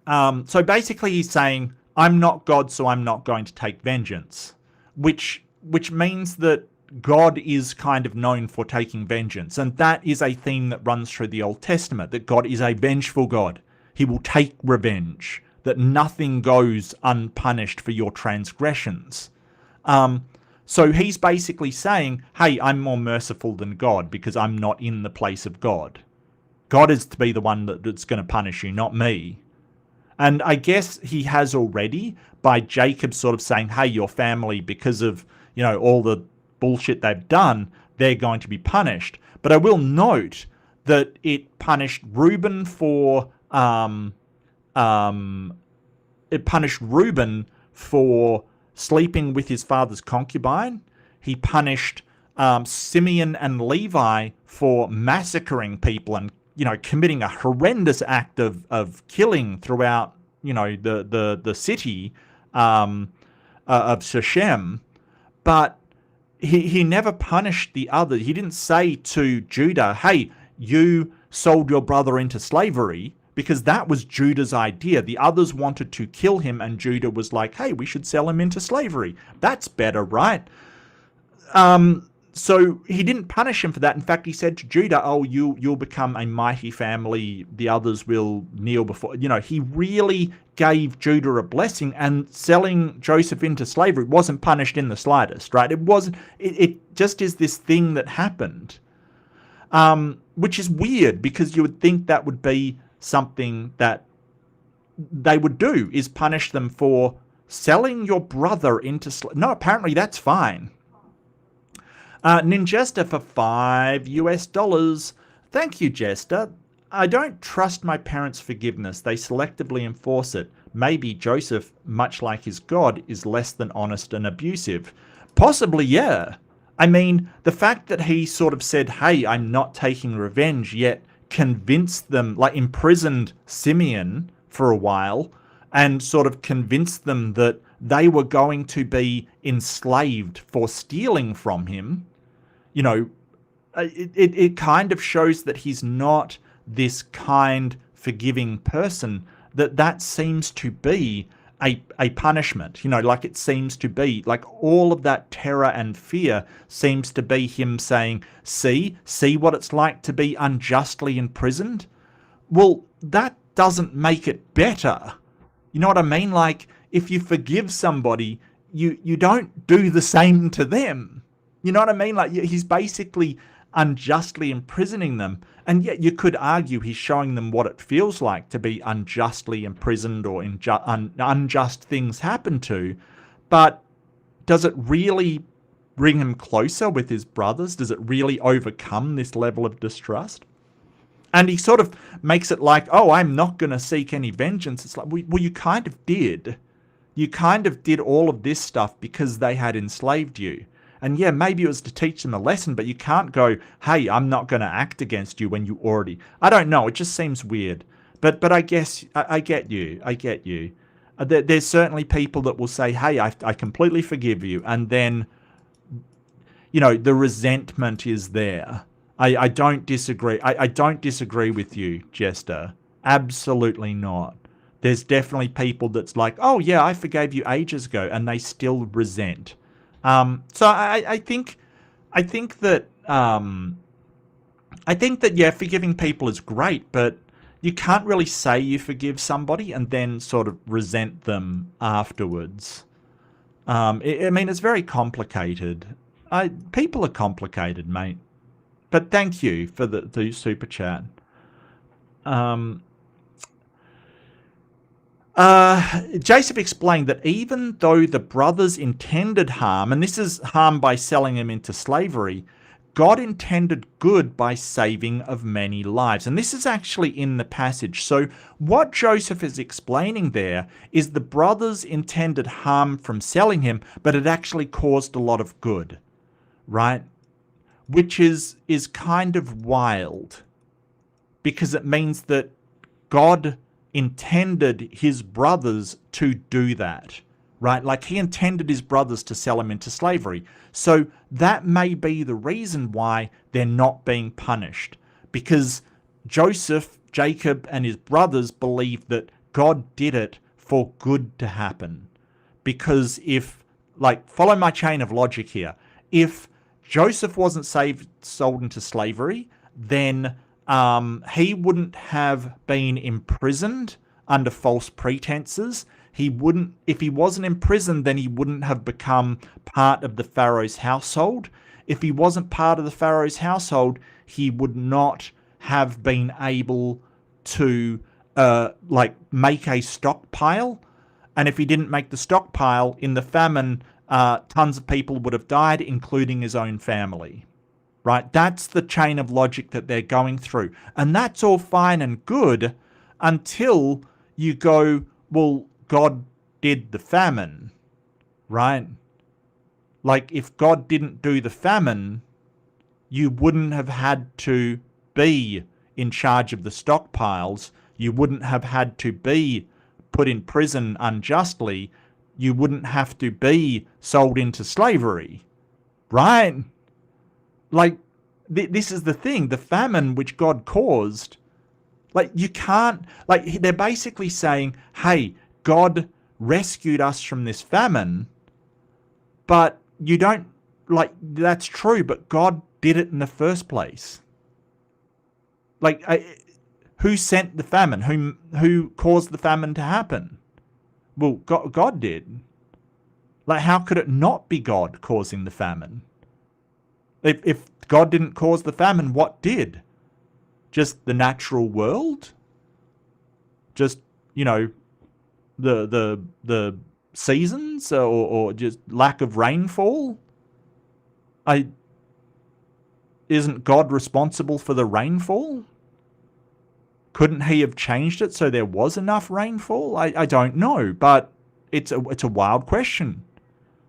So basically he's saying, I'm not God, so I'm not going to take vengeance. Which means that God is kind of known for taking vengeance. And that is a theme that runs through the Old Testament, that God is a vengeful God. He will take revenge, that nothing goes unpunished for your transgressions. So he's basically saying, hey, I'm more merciful than God because I'm not in the place of God. God is to be the one that's going to punish you, not me. And I guess he has already, by Jacob sort of saying, hey, your family, because of, you know, all the bullshit they've done, they're going to be punished. But I will note that it punished Reuben for sleeping with his father's concubine. He punished Simeon and Levi for massacring people and, you know, committing a horrendous act of killing throughout, you know, the city of Shechem. But he never punished the others. He didn't say to Judah, hey, you sold your brother into slavery, because that was Judah's idea. The others wanted to kill him, and Judah was like, hey, we should sell him into slavery. That's better, right? So he didn't punish him for that. In fact, he said to Judah, oh, you'll become a mighty family. The others will kneel before. He really gave Judah a blessing, and selling Joseph into slavery wasn't punished in the slightest, right? It wasn't. It just is this thing that happened, which is weird because you would think that would be something that they would do, is punish them for selling your brother into slavery. No, apparently that's fine. Ninjester for $5. Thank you, Jester. I don't trust my parents' forgiveness. They selectively enforce it. Maybe Joseph, much like his God, is less than honest and abusive. Possibly, yeah. I mean, the fact that he sort of said, hey, I'm not taking revenge, yet convinced them, like imprisoned Simeon for a while, and sort of convinced them that they were going to be enslaved for stealing from him. It kind of shows that he's not this kind, forgiving person, that seems to be a punishment. Like it seems to be, like all of that terror and fear seems to be him saying, see what it's like to be unjustly imprisoned? Well, that doesn't make it better. You know what I mean? Like, if you forgive somebody, you don't do the same to them. You know what I mean? Like, he's basically unjustly imprisoning them. And yet you could argue he's showing them what it feels like to be unjustly imprisoned or unjust things happen to. But does it really bring him closer with his brothers? Does it really overcome this level of distrust? And he sort of makes it like, oh, I'm not going to seek any vengeance. It's like, well, you kind of did. You kind of did all of this stuff because they had enslaved you. And yeah, maybe it was to teach them a lesson, but you can't go, hey, I'm not going to act against you when you already... I don't know, it just seems weird. But I guess, I get you. There's certainly people that will say, hey, I completely forgive you. And then, the resentment is there. I don't disagree. I don't disagree with you, Jester. Absolutely not. There's definitely people that's like, oh yeah, I forgave you ages ago, and they still resent. So I think that yeah, forgiving people is great, but you can't really say you forgive somebody and then sort of resent them afterwards. I mean, it's very complicated. People are complicated, mate. But thank you for the super chat. Joseph explained that even though the brothers intended harm, and this is harm by selling him into slavery, God intended good by saving of many lives. And this is actually in the passage. So what Joseph is explaining there is the brothers intended harm from selling him, but it actually caused a lot of good, right? Which is kind of wild, because it means that God intended his brothers to do that, right? Like he intended his brothers to sell him into slavery. So that may be the reason why they're not being punished, because Joseph, Jacob, and his brothers believed that God did it for good to happen. Because if, like, follow my chain of logic here, if Joseph wasn't sold into slavery, then he wouldn't have been imprisoned under false pretenses. If he wasn't imprisoned, then he wouldn't have become part of the Pharaoh's household. If he wasn't part of the Pharaoh's household, he would not have been able to make a stockpile. And if he didn't make the stockpile in the famine, tons of people would have died, including his own family. Right? That's the chain of logic that they're going through. And that's all fine and good until you go, well, God did the famine, right? Like, if God didn't do the famine, you wouldn't have had to be in charge of the stockpiles. You wouldn't have had to be put in prison unjustly. You wouldn't have to be sold into slavery, right? Like, this is the thing, the famine which God caused, like, you can't, like, they're basically saying, hey, God rescued us from this famine, but you don't like, that's true, but God did it in the first place. Like, who sent the famine? Who caused the famine to happen? Well, God did. Like, how could it not be God causing the famine? If God didn't cause the famine, what did? Just the natural world? Just, the seasons, or just lack of rainfall? Isn't God responsible for the rainfall? Couldn't he have changed it so there was enough rainfall? I don't know, but it's a wild question.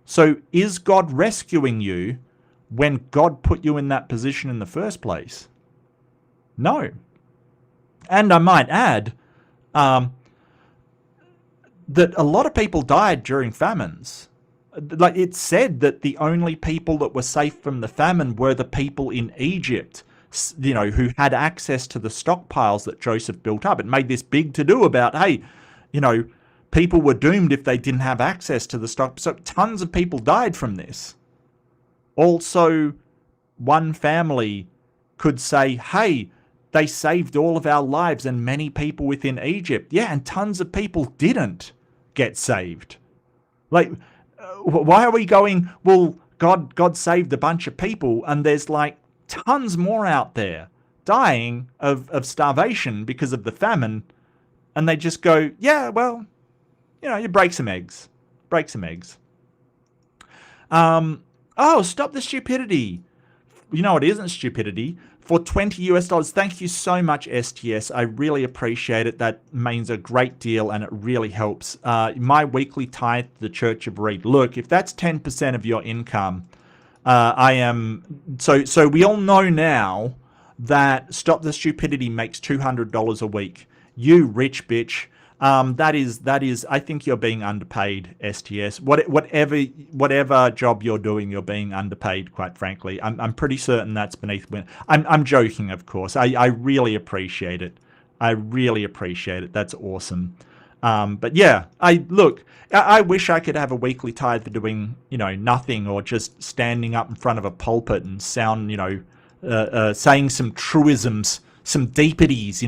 So is God rescuing you when God put you in that position in the first place? No. And I might add that a lot of people died during famines. Like, it's said that the only people that were safe from the famine were the people in Egypt, who had access to the stockpiles that Joseph built up. It made this big to-do about, hey, people were doomed if they didn't have access to the stock. So tons of people died from this. Also, one family could say, hey, they saved all of our lives and many people within Egypt. Yeah, and tons of people didn't get saved. Like, why are we going, well, God saved a bunch of people, and there's like tons more out there dying of starvation because of the famine, and they just go, yeah, well, you break some eggs. Break some eggs. Stop the stupidity. You know, it isn't stupidity. For $20 US, thank you so much, STS. I really appreciate it. That means a great deal, and it really helps. My weekly tithe to the Church of Reed. Look, if that's 10% of your income, I am... So we all know now that Stop the Stupidity makes $200 a week. You rich bitch. That is. I think you're being underpaid, STS. Whatever job you're doing, you're being underpaid. Quite frankly, I'm pretty certain that's beneath. I'm joking, of course. I really appreciate it. I really appreciate it. That's awesome. But yeah, I wish I could have a weekly tithe for doing nothing, or just standing up in front of a pulpit and sound saying some truisms, some deepities,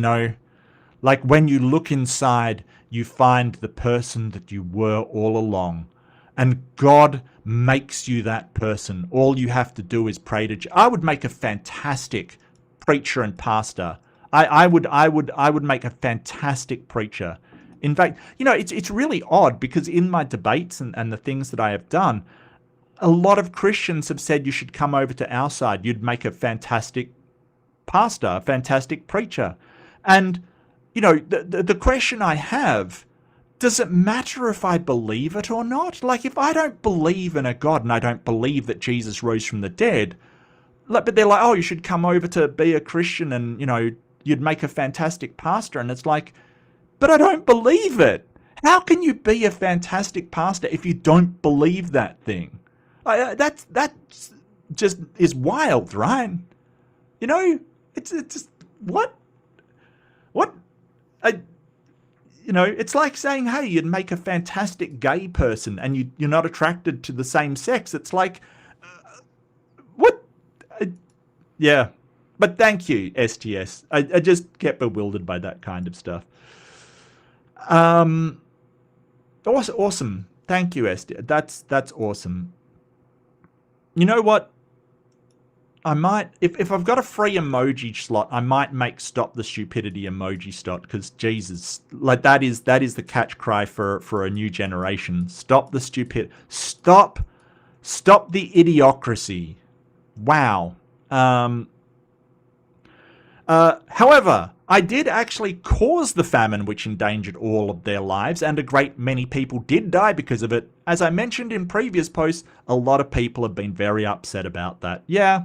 Like, when you look inside, you find the person that you were all along. And God makes you that person. All you have to do is pray to... I would make a fantastic preacher and pastor. I would make a fantastic preacher. In fact, it's really odd, because in my debates and the things that I have done, a lot of Christians have said you should come over to our side. You'd make a fantastic pastor, a fantastic preacher. And... the question I have, does it matter if I believe it or not? Like, if I don't believe in a God, and I don't believe that Jesus rose from the dead, but they're like, oh, you should come over to be a Christian, and, you'd make a fantastic pastor. And it's like, but I don't believe it. How can you be a fantastic pastor if you don't believe that thing? That just is wild, right? It's just, what? It's like saying, hey, you'd make a fantastic gay person, and you're not attracted to the same sex. It's like, what? Yeah. But thank you, STS. I just get bewildered by that kind of stuff. Awesome. Thank you, STS. That's awesome. You know what? I might, if I've got a free emoji slot, I might make Stop the Stupidity emoji slot, because Jesus, like, that is the catch cry for a new generation. Stop the stupid, stop the idiocracy. Wow. However, I did actually cause the famine, which endangered all of their lives, and a great many people did die because of it. As I mentioned in previous posts, a lot of people have been very upset about that. Yeah.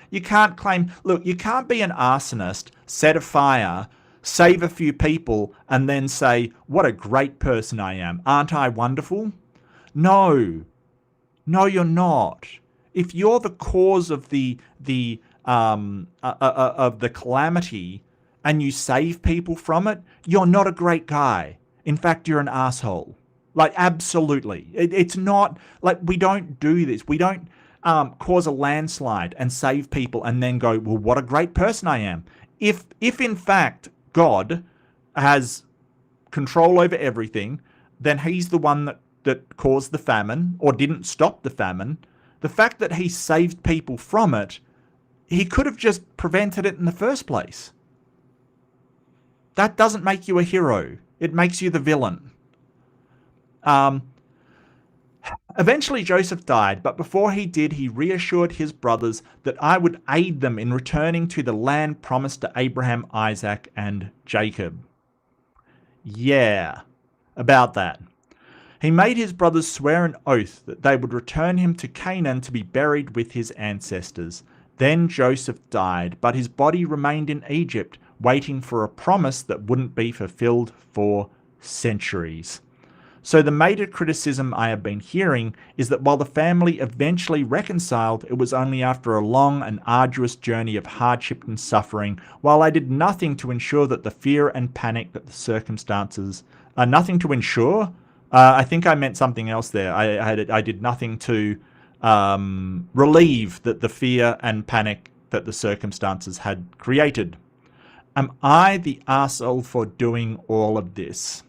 You can't claim... Look, you can't be an arsonist, set a fire, save a few people, and then say, what a great person I am. Aren't I wonderful? No, you're not. If you're the cause of the calamity, and you save people from it, you're not a great guy. In fact, you're an asshole. Like, absolutely. It's not like we don't do this. We don't cause a landslide and save people and then go, well, what a great person I am. If in fact God has control over everything, then he's the one that caused the famine or didn't stop the famine. The fact that he saved people from it, he could have just prevented it in the first place. That doesn't make you a hero. It makes you the villain. Eventually Joseph died, but before he did, he reassured his brothers that I would aid them in returning to the land promised to Abraham, Isaac, and Jacob. Yeah, about that. He made his brothers swear an oath that they would return him to Canaan to be buried with his ancestors. Then Joseph died, but his body remained in Egypt, waiting for a promise that wouldn't be fulfilled for centuries. So the major criticism I have been hearing is that while the family eventually reconciled, it was only after a long and arduous journey of hardship and suffering, while I did nothing to ensure that the fear and panic that the circumstances... nothing to ensure? I think I meant something else there. I did nothing to relieve that the fear and panic that the circumstances had created. Am I the arsehole for doing all of this?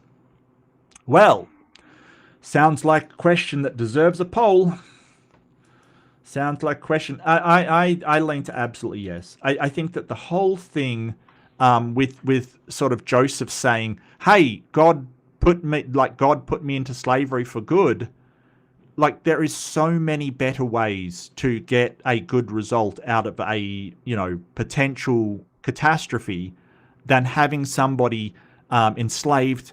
Well, sounds like a question that deserves a poll. Sounds like a question. I lean to absolutely yes. I think that the whole thing with sort of Joseph saying, hey, God put me into slavery for good. Like, there is so many better ways to get a good result out of a, potential catastrophe than having somebody enslaved,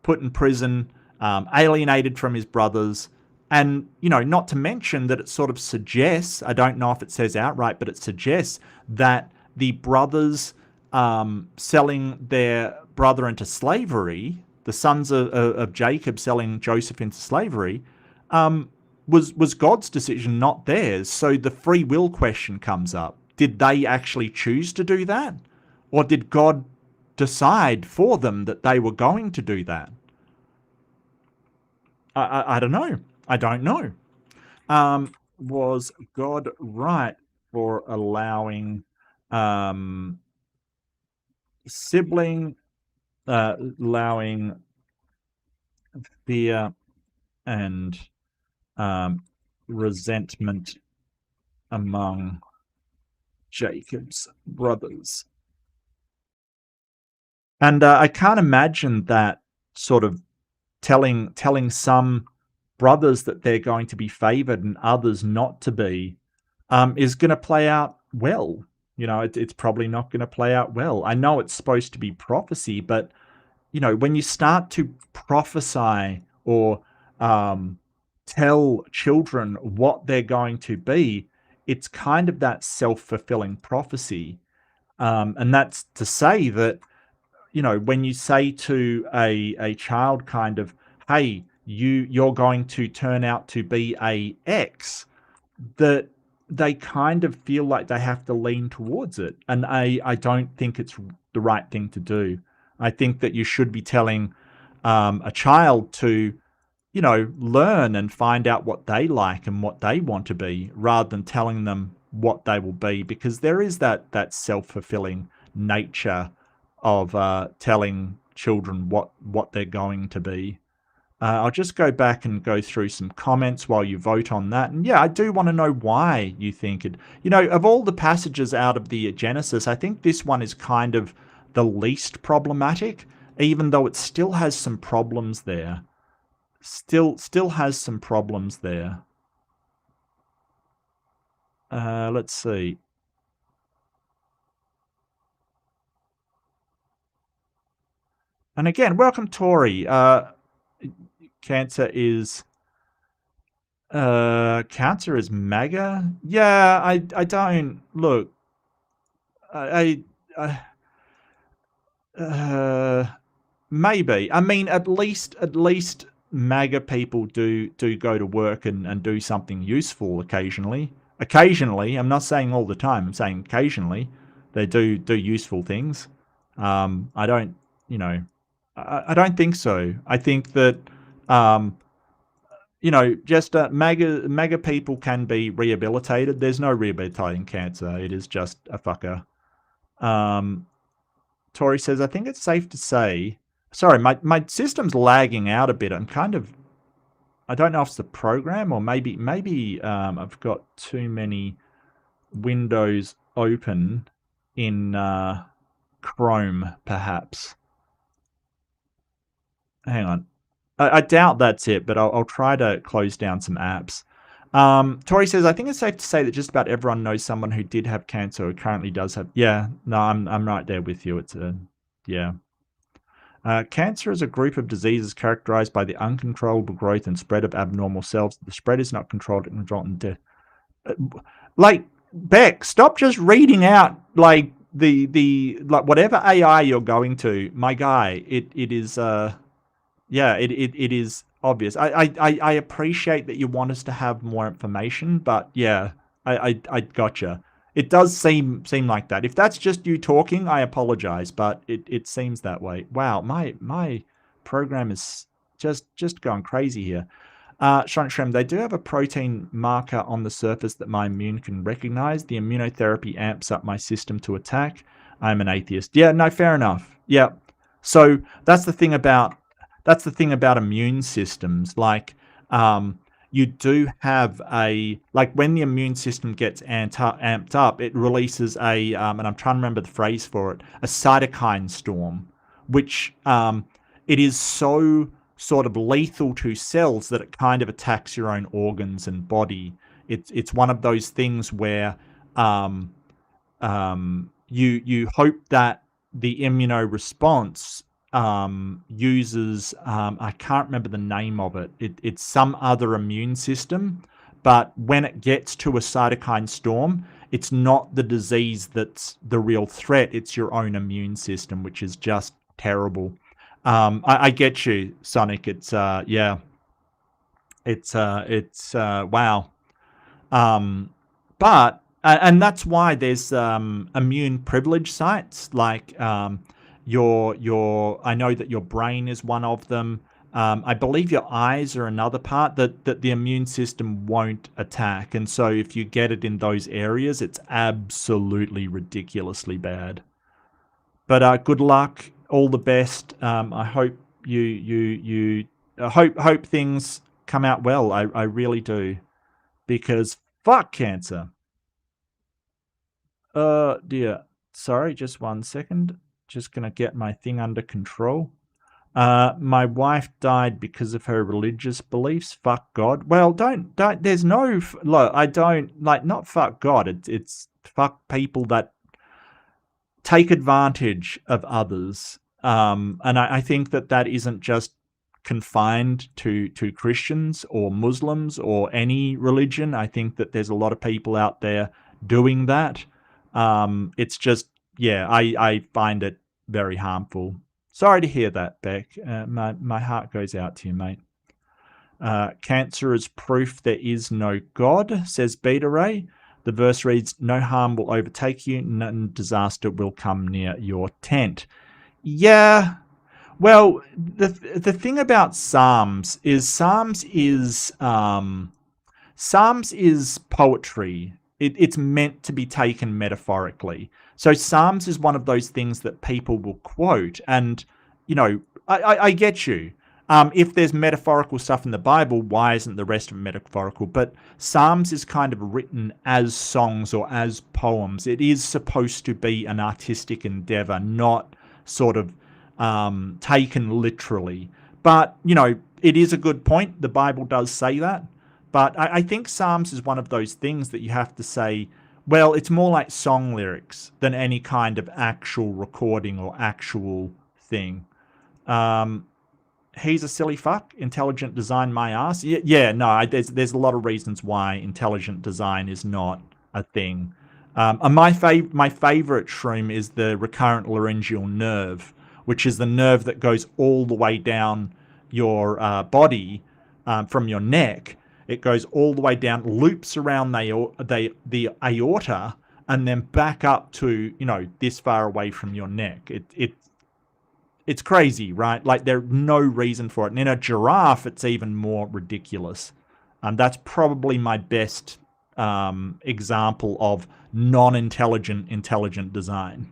put in prison, alienated from his brothers, and, not to mention that it sort of suggests, I don't know if it says outright, but it suggests that the brothers selling their brother into slavery, the sons of Jacob selling Joseph into slavery, was God's decision, not theirs. So the free will question comes up. Did they actually choose to do that? Or did God decide for them that they were going to do that? I don't know. I don't know. Was God right for allowing allowing fear and resentment among Jacob's brothers? And I can't imagine that sort of telling some brothers that they're going to be favored and others not to be is going to play out well. It's probably not going to play out well. I know it's supposed to be prophecy, but when you start to prophesy or tell children what they're going to be, it's kind of that self-fulfilling prophecy. And that's to say that, when you say to a child kind of, hey, you're going to turn out to be a X, that they kind of feel like they have to lean towards it. And I don't think it's the right thing to do. I think that you should be telling a child to, learn and find out what they like and what they want to be, rather than telling them what they will be, because there is that self-fulfilling nature of telling children what they're going to be. I'll just go back and go through some comments while you vote on that. And yeah, I do want to know why you think it. Of all the passages out of the Genesis, I think this one is kind of the least problematic, even though it still has some problems there. Still has some problems there. Let's see. And again, welcome, Tori. Cancer is MAGA. Yeah, I don't look. Maybe. I mean, at least MAGA people do go to work and do something useful occasionally. Occasionally, I'm not saying all the time. I'm saying occasionally they do useful things. I don't think so. I think that Um, just MAGA people can be rehabilitated. There's no rehabilitating cancer. It is just a fucker. Tori says, I think it's safe to say... Sorry, my system's lagging out a bit. I'm kind of... I don't know if it's the program or maybe I've got too many windows open in Chrome, perhaps. Hang on. I doubt that's it, but I'll try to close down some apps. Tori says, I think it's safe to say that just about everyone knows someone who did have cancer or currently does have... Yeah, no, I'm right there with you. It's yeah. Cancer is a group of diseases characterized by the uncontrollable growth and spread of abnormal cells. The spread is not controlled and result in death. Like, Beck, stop just reading out like the like whatever AI you're going to. My guy, it is yeah, it is obvious. I appreciate that you want us to have more information, but yeah, I gotcha. It does seem like that. If that's just you talking, I apologize, but it seems that way. Wow, my program is just going crazy here. Shrem, they do have a protein marker on the surface that my immune can recognize. The immunotherapy amps up my system to attack. I'm an atheist. Yeah, no, fair enough. Yeah. So that's the thing about immune systems. Like, you do have like when the immune system gets amped up, it releases and I'm trying to remember the phrase for it, a cytokine storm, which it is so sort of lethal to cells that it kind of attacks your own organs and body. It's one of those things where you hope that the immunoresponse uses I can't remember the name of it. It's some other immune system, but when it gets to a cytokine storm, it's not the disease that's the real threat. It's your own immune system, which is just terrible. I get you, Sonic. It's yeah, it's wow. But and that's why there's immune privilege sites like your I know that your brain is one of them. I believe your eyes are another part that the immune system won't attack, and so if you get it in those areas, it's absolutely ridiculously bad. But good luck, all the best. I hope you hope things come out well. I really do, because fuck cancer. Dear. Sorry, just 1 second. Just gonna get my thing under control. My wife died because of her religious beliefs. Fuck God. Well, don't. There's no. Look, I don't like. Not fuck God. It's fuck people that take advantage of others. And I think that isn't just confined to Christians or Muslims or any religion. I think that there's a lot of people out there doing that. It's just, yeah, I find it very harmful. Sorry to hear that, Beck. My heart goes out to you, mate. Cancer is proof there is no God, says Beta Ray. The verse reads, no harm will overtake you, no disaster will come near your tent. Yeah, well, the thing about Psalms is poetry. It's meant to be taken metaphorically. So Psalms is one of those things that people will quote. And, I get you. If there's metaphorical stuff in the Bible, why isn't the rest of it metaphorical? But Psalms is kind of written as songs or as poems. It is supposed to be an artistic endeavor, not sort of taken literally. But, it is a good point. The Bible does say that. But I think Psalms is one of those things that you have to say, well, it's more like song lyrics than any kind of actual recording or actual thing. He's a silly fuck. Intelligent design my ass. Yeah, no, there's a lot of reasons why intelligent design is not a thing. And my favorite shroom is the recurrent laryngeal nerve, which is the nerve that goes all the way down your body from your neck. It goes all the way down, loops around the aorta, and then back up to this far away from your neck. It's crazy, right? Like there's no reason for it. And in a giraffe, it's even more ridiculous. That's probably my best example of non-intelligent intelligent design.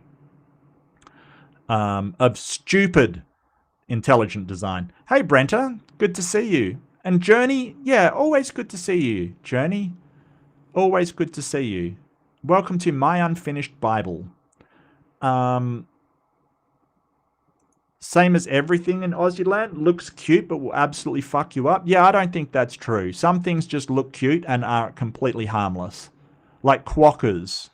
Of stupid intelligent design. Hey Brenta, good to see you. And Journey, yeah, always good to see you. Journey, always good to see you. Welcome to My Unfinished Bible. Same as everything in Aussie looks cute but will absolutely fuck you up. Yeah, I don't think that's true. Some things just look cute and are completely harmless. Like quokkas.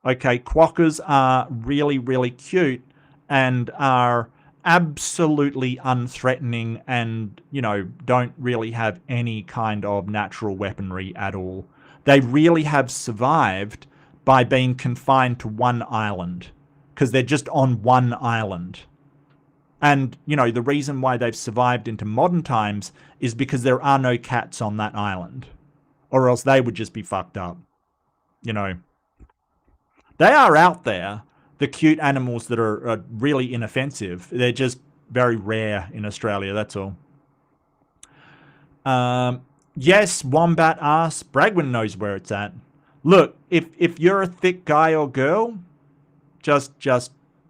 Okay, quokkas are really, really cute and are absolutely unthreatening and, you know, don't really have any kind of natural weaponry at all. They really have survived by being confined to one island because they're just on one island. And, you know, the reason why they've survived into modern times is because there are no cats on that island. Or else they would just be fucked up. You know. They are out there, the cute animals that are really inoffensive. They're just very rare in Australia, that's all. Yes, Wombat ass. Bragwin knows where it's at. Look, if you're a thick guy or girl, just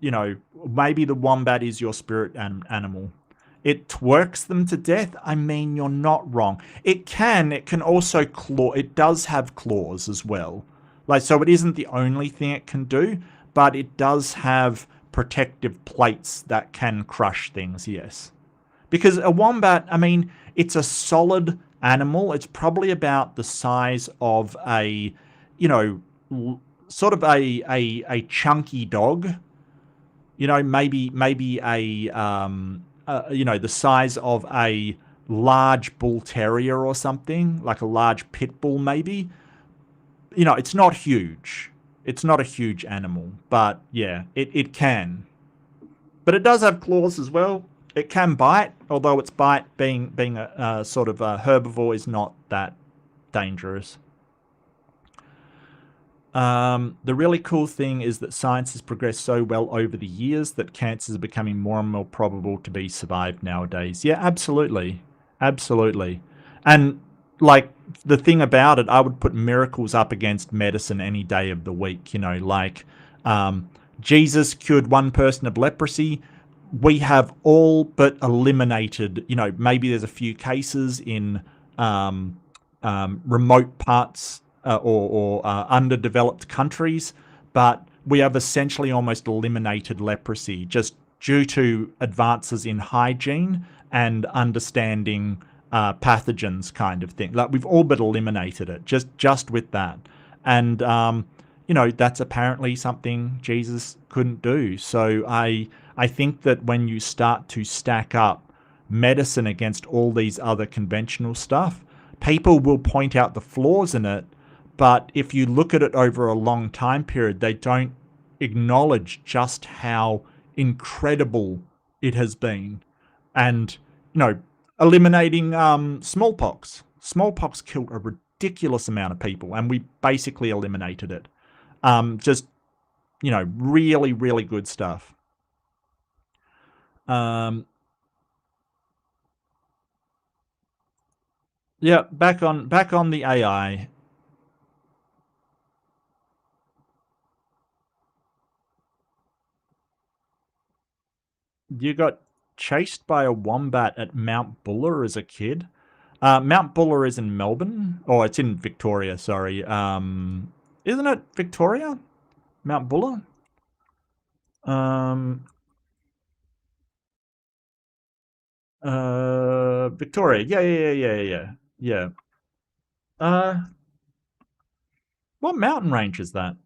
you know, maybe the wombat is your spirit animal. It twerks them to death. I mean, you're not wrong. It can also claw. It does have claws as well. Like, so it isn't the only thing it can do, but it does have protective plates that can crush things, yes. Because a wombat, I mean, it's a solid animal. It's probably about the size of a, you know, sort of a chunky dog. You know, maybe a you know, the size of a large bull terrier or something, like a large pit bull maybe. You know, it's not huge. It's not a huge animal, but yeah, it can. But it does have claws as well. It can bite, although its bite being a sort of a herbivore is not that dangerous. The really cool thing is that science has progressed so well over the years that cancers are becoming more and more probable to be survived nowadays. Yeah, absolutely. Absolutely. And like the thing about it, I would put miracles up against medicine any day of the week. You know, like Jesus cured one person of leprosy. We have all but eliminated, you know, maybe there's a few cases in remote parts or underdeveloped countries, but we have essentially almost eliminated leprosy just due to advances in hygiene and understanding pathogens kind of thing. Like we've all but eliminated it just with that. And, you know, that's apparently something Jesus couldn't do. So I think that when you start to stack up medicine against all these other conventional stuff, people will point out the flaws in it. But if you look at it over a long time period, they don't acknowledge just how incredible it has been. And, you know, eliminating smallpox. Smallpox killed a ridiculous amount of people, and we basically eliminated it. Just, you know, really, really good stuff. Yeah, back on the AI. You got chased by a wombat at Mount Buller as a kid. Mount Buller is in Melbourne, or it's in Victoria. Sorry, isn't it Victoria? Mount Buller. Victoria. Yeah. What mountain range is that?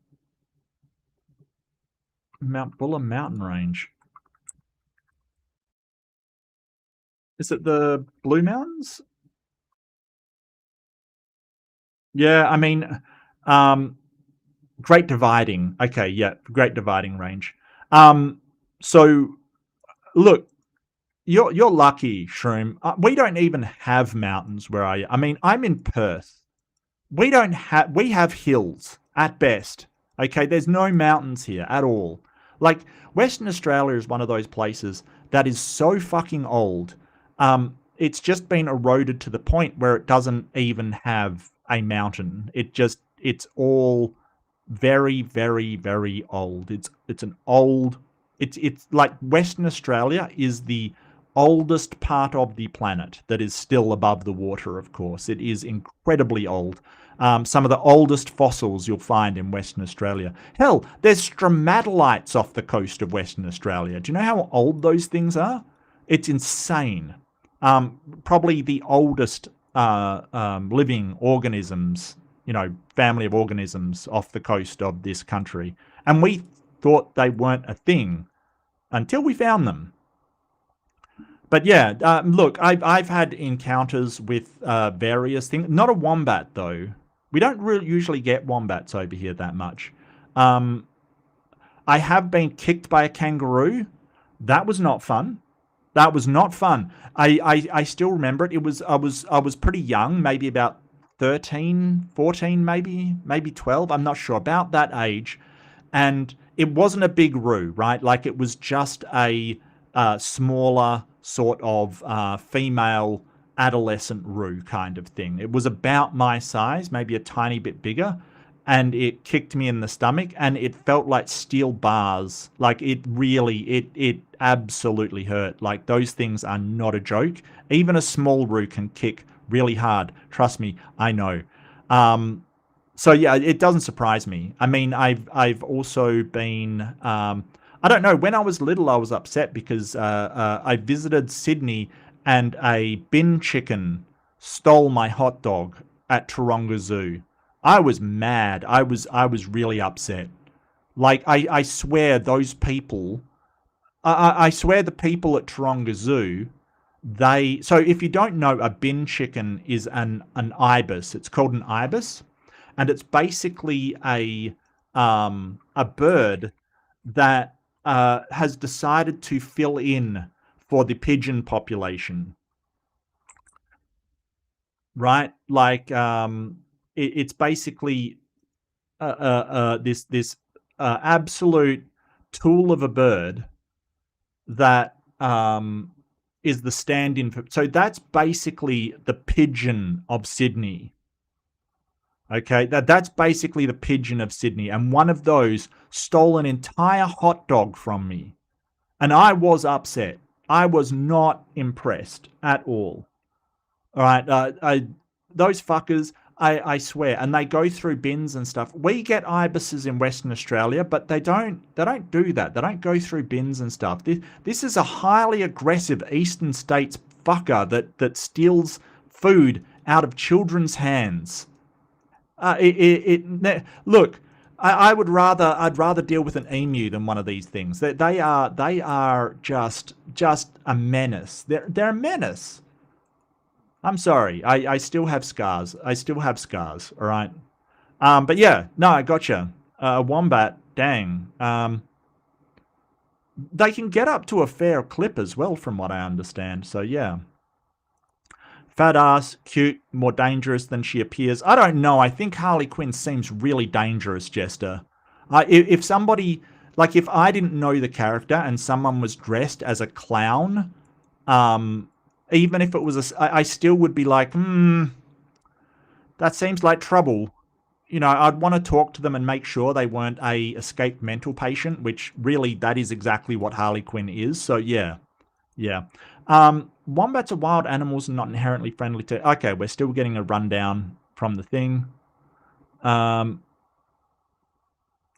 Mount Buller mountain range. Is it the Blue Mountains? Yeah, I mean, Great Dividing. Okay, yeah, Great Dividing Range. So look, you're lucky, Shroom. We don't even have mountains where I mean, I'm in Perth. We have hills at best. Okay, there's no mountains here at all. Like, Western Australia is one of those places that is so fucking old. It's just been eroded to the point where it doesn't even have a mountain. It's all very, very, very old. It's an old. It's like Western Australia is the oldest part of the planet that is still above the water. Of course, it is incredibly old. Some of the oldest fossils you'll find in Western Australia. Hell, there's stromatolites off the coast of Western Australia. Do you know how old those things are? It's insane. Probably the oldest living organisms, family of organisms off the coast of this country. And we thought they weren't a thing until we found them. But yeah, look, I've had encounters with various things. Not a wombat, though. We don't really usually get wombats over here that much. I have been kicked by a kangaroo. That was not fun. That was not fun. I still remember it. I was pretty young, maybe about 13, 14, maybe 12. I'm not sure, about that age. And it wasn't a big roo, right? Like, it was just a smaller sort of female adolescent roo kind of thing. It was about my size, maybe a tiny bit bigger, and it kicked me in the stomach, and it felt like steel bars. Like, it absolutely hurt. Like, those things are not a joke. Even a small roo can kick really hard. Trust me, I know. So yeah, it doesn't surprise me. I mean, I've also been, I don't know, when I was little, I was upset because I visited Sydney and a bin chicken stole my hot dog at Taronga Zoo. I was mad. I was really upset. Like, I swear those people, I swear the people at Taronga Zoo, so if you don't know, a bin chicken is an ibis. It's called an ibis. And it's basically a bird that has decided to fill in for the pigeon population, right? Like, it's basically this absolute tool of a bird that is the stand-in for. So that's basically the pigeon of Sydney. Okay, that's basically the pigeon of Sydney. And one of those stole an entire hot dog from me. And I was upset. I was not impressed at all. All right, those fuckers, I swear, and they go through bins and stuff. We get ibises in Western Australia, but they don't do that. They don't go through bins and stuff. This is a highly aggressive Eastern States fucker that steals food out of children's hands. Look, I'd rather deal with an emu than one of these things. They are just a menace. They're a menace. I'm sorry. I still have scars. All right. But yeah, no, I gotcha. Wombat, dang. They can get up to a fair clip as well, from what I understand. So yeah. Fat ass, cute, more dangerous than she appears. I don't know. I think Harley Quinn seems really dangerous, Jester. If somebody, like, if I didn't know the character and someone was dressed as a clown, even if it was I still would be like, that seems like trouble. I'd want to talk to them and make sure they weren't a escaped mental patient, which really, that is exactly what Harley Quinn is. So yeah. Wombats are wild animals and not inherently friendly to. Okay, we're still getting a rundown from the thing.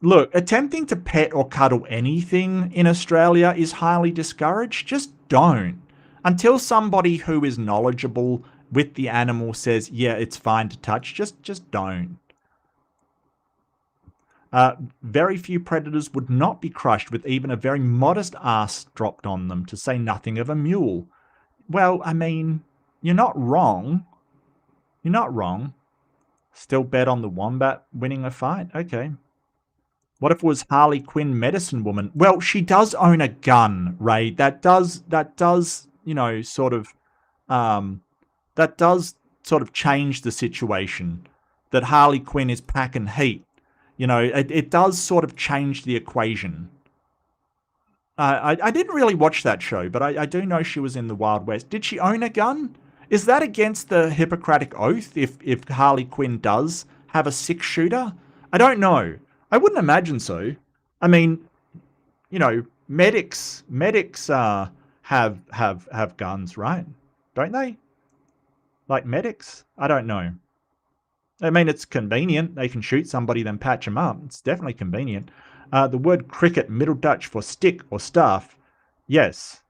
Look, attempting to pet or cuddle anything in Australia is highly discouraged. Just don't. Until somebody who is knowledgeable with the animal says, yeah, it's fine to touch, just don't. Very few predators would not be crushed with even a very modest ass dropped on them, to say nothing of a mule. Well, I mean, you're not wrong. You're not wrong. Still bet on the wombat winning a fight? Okay. What if it was Harley Quinn medicine woman? Well, she does own a gun, Ray. That does sort of change the situation. That Harley Quinn is packing heat. It does sort of change the equation. I didn't really watch that show, but I do know she was in the Wild West. Did she own a gun? Is that against the Hippocratic Oath if Harley Quinn does have a six-shooter? I don't know. I wouldn't imagine so. I mean, medics have guns, right? Don't they? Like medics? I don't know. I mean, it's convenient. They can shoot somebody, then patch them up. It's definitely convenient. The word cricket, Middle Dutch for stick or staff. Yes.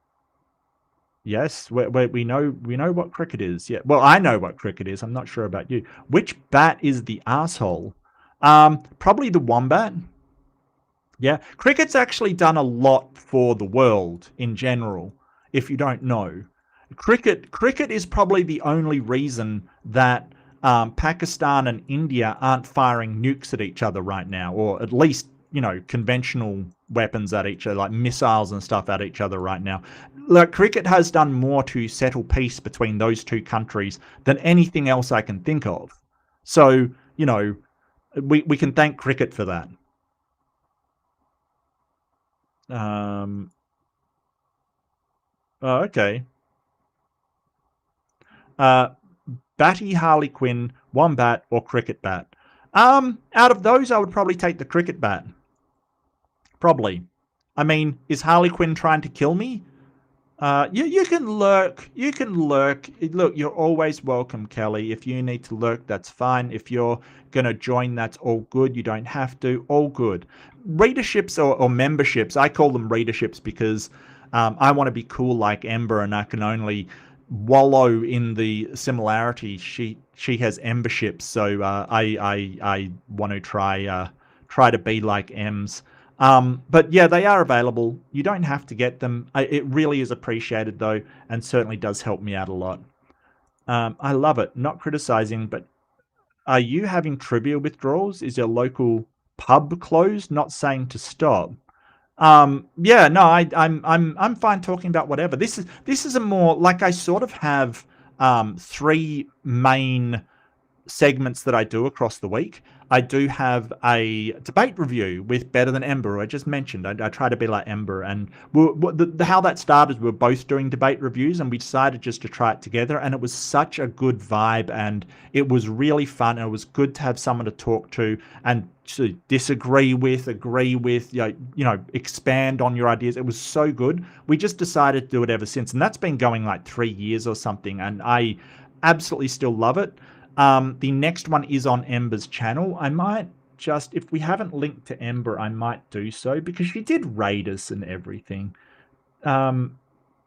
Yes, we know what cricket is. Yeah. Well, I know what cricket is. I'm not sure about you. Which bat is the asshole? Probably the wombat. Yeah. Cricket's actually done a lot for the world in general, if you don't know. Cricket is probably the only reason that Pakistan and India aren't firing nukes at each other right now, or at least, conventional weapons at each other, like missiles and stuff at each other right now. Like, cricket has done more to settle peace between those two countries than anything else I can think of. So, we can thank cricket for that. Oh, okay. Uh, Batty, Harley Quinn, Wombat, or Cricket Bat? Out of those, I would probably take the Cricket Bat. Probably. I mean, is Harley Quinn trying to kill me? You can lurk. You can lurk. Look, you're always welcome, Kelly. If you need to lurk, that's fine. If you're going to join, that's all good. You don't have to. All good. Readerships or memberships, I call them readerships because I want to be cool like Ember, and I can only wallow in the similarity. She has Emberships, so I want to try to be like Ems. But yeah, they are available. You don't have to get them. It really is appreciated though, and certainly does help me out a lot. I love it. Not criticizing, but are you having trivia withdrawals? Is your local pub closed? Not saying to stop. Yeah, no, I'm fine talking about whatever. This is a more like, I sort of have three main segments that I do across the week. I do have a debate review with Better Than Ember, I just mentioned. I try to be like Ember, and how that started, we were both doing debate reviews, and we decided just to try it together, and it was such a good vibe, and it was really fun, and it was good to have someone to talk to and to disagree with, agree with, expand on your ideas. It was so good. We just decided to do it ever since, and that's been going like 3 years or something, and I absolutely still love it. The next one is on Ember's channel. I might just, if we haven't linked to Ember, I might do so because she did raid us and everything.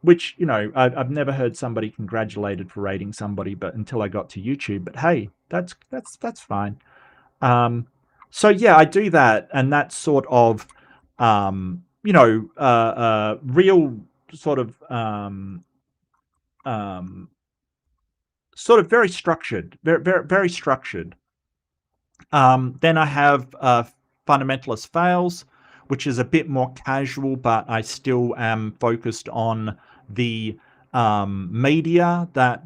Which, I've never heard somebody congratulated for raiding somebody, but until I got to YouTube. But hey, that's fine. So yeah, I do that, and that's sort of, real sort of very structured, very structured. Then I have Fundamentalist Fails, which is a bit more casual, but I still am focused on the media, that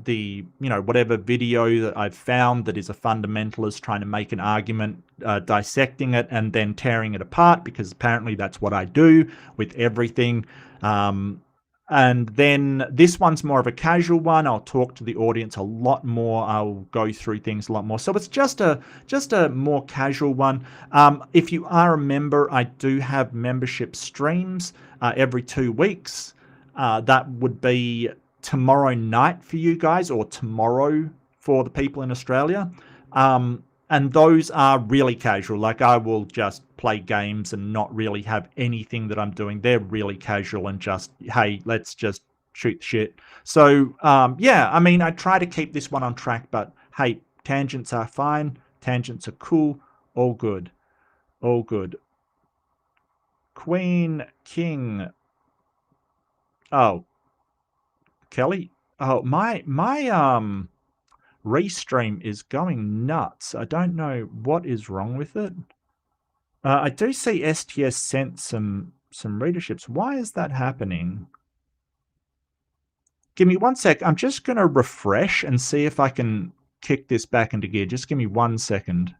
whatever video that I've found that is a fundamentalist trying to make an argument, dissecting it and then tearing it apart, because apparently that's what I do with everything. And then this one's more of a casual one. I'll talk to the audience a lot more. I'll go through things a lot more. So it's just a more casual one. If you are a member, I do have membership streams every 2 weeks. That would be tomorrow night for you guys, or tomorrow for the people in Australia. And those are really casual. Like, I will just play games and not really have anything that I'm doing. They're really casual and just, hey, let's just shoot the shit. So, yeah, I mean, I try to keep this one on track, but hey, tangents are fine. Tangents are cool. All good. All good. Queen, King. Oh, Kelly. Oh, my Restream is going nuts. I don't know what is wrong with it. I do see STS sent some readerships. Why is that happening? Give me 1 sec. I'm just going to refresh and see if I can kick this back into gear. Just give me 1 second.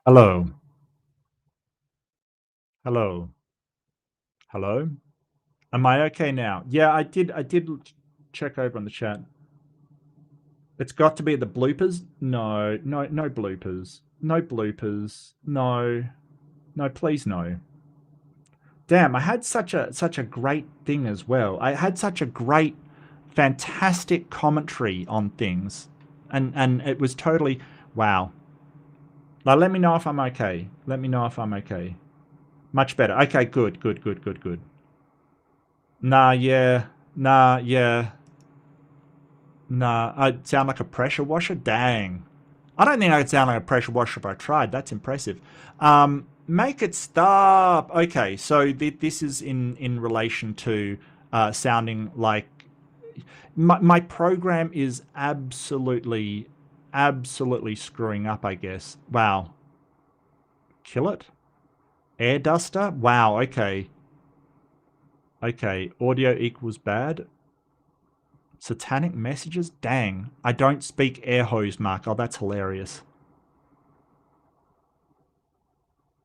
Hello. Hello. Hello. Am I okay now? Yeah, I did check over on the chat. It's got to be the bloopers? No, no bloopers. No bloopers. No. No, please no. Damn, I had such a great thing as well. I had such a great, fantastic commentary on things. And it was totally wow. Now let me know if I'm okay. Let me know if I'm okay. Much better. Okay, good. Nah, yeah. Nah, yeah. Nah, I sound like a pressure washer? Dang. I don't think I could sound like a pressure washer if I tried. That's impressive. Make it stop. Okay, so this is in relation to sounding like my program is absolutely screwing up, I guess. Wow. Kill it? Air duster? Wow, okay. Okay, audio equals bad. Satanic messages? Dang. I don't speak air hose, Mark. Oh, that's hilarious.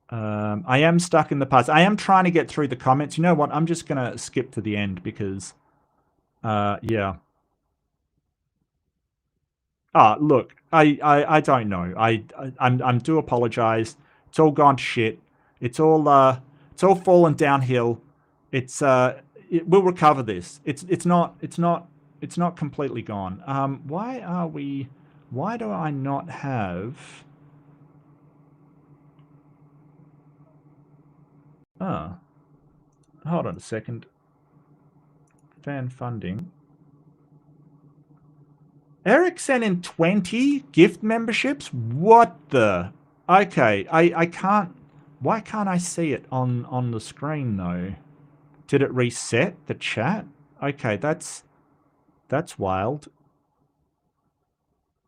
I am stuck in the past. I am trying to get through the comments. You know what? I'm just going to skip to the end because, yeah. Look, I don't know. I'm do apologize. It's all gone to shit. It's all fallen downhill. We'll recover this. It's not completely gone. Why do I not have? Oh, hold on a second. Fan funding. Eric sent in 20 gift memberships? What the? Okay, I can't. Why can't I see it on the screen though? Did it reset the chat? Okay, that's wild.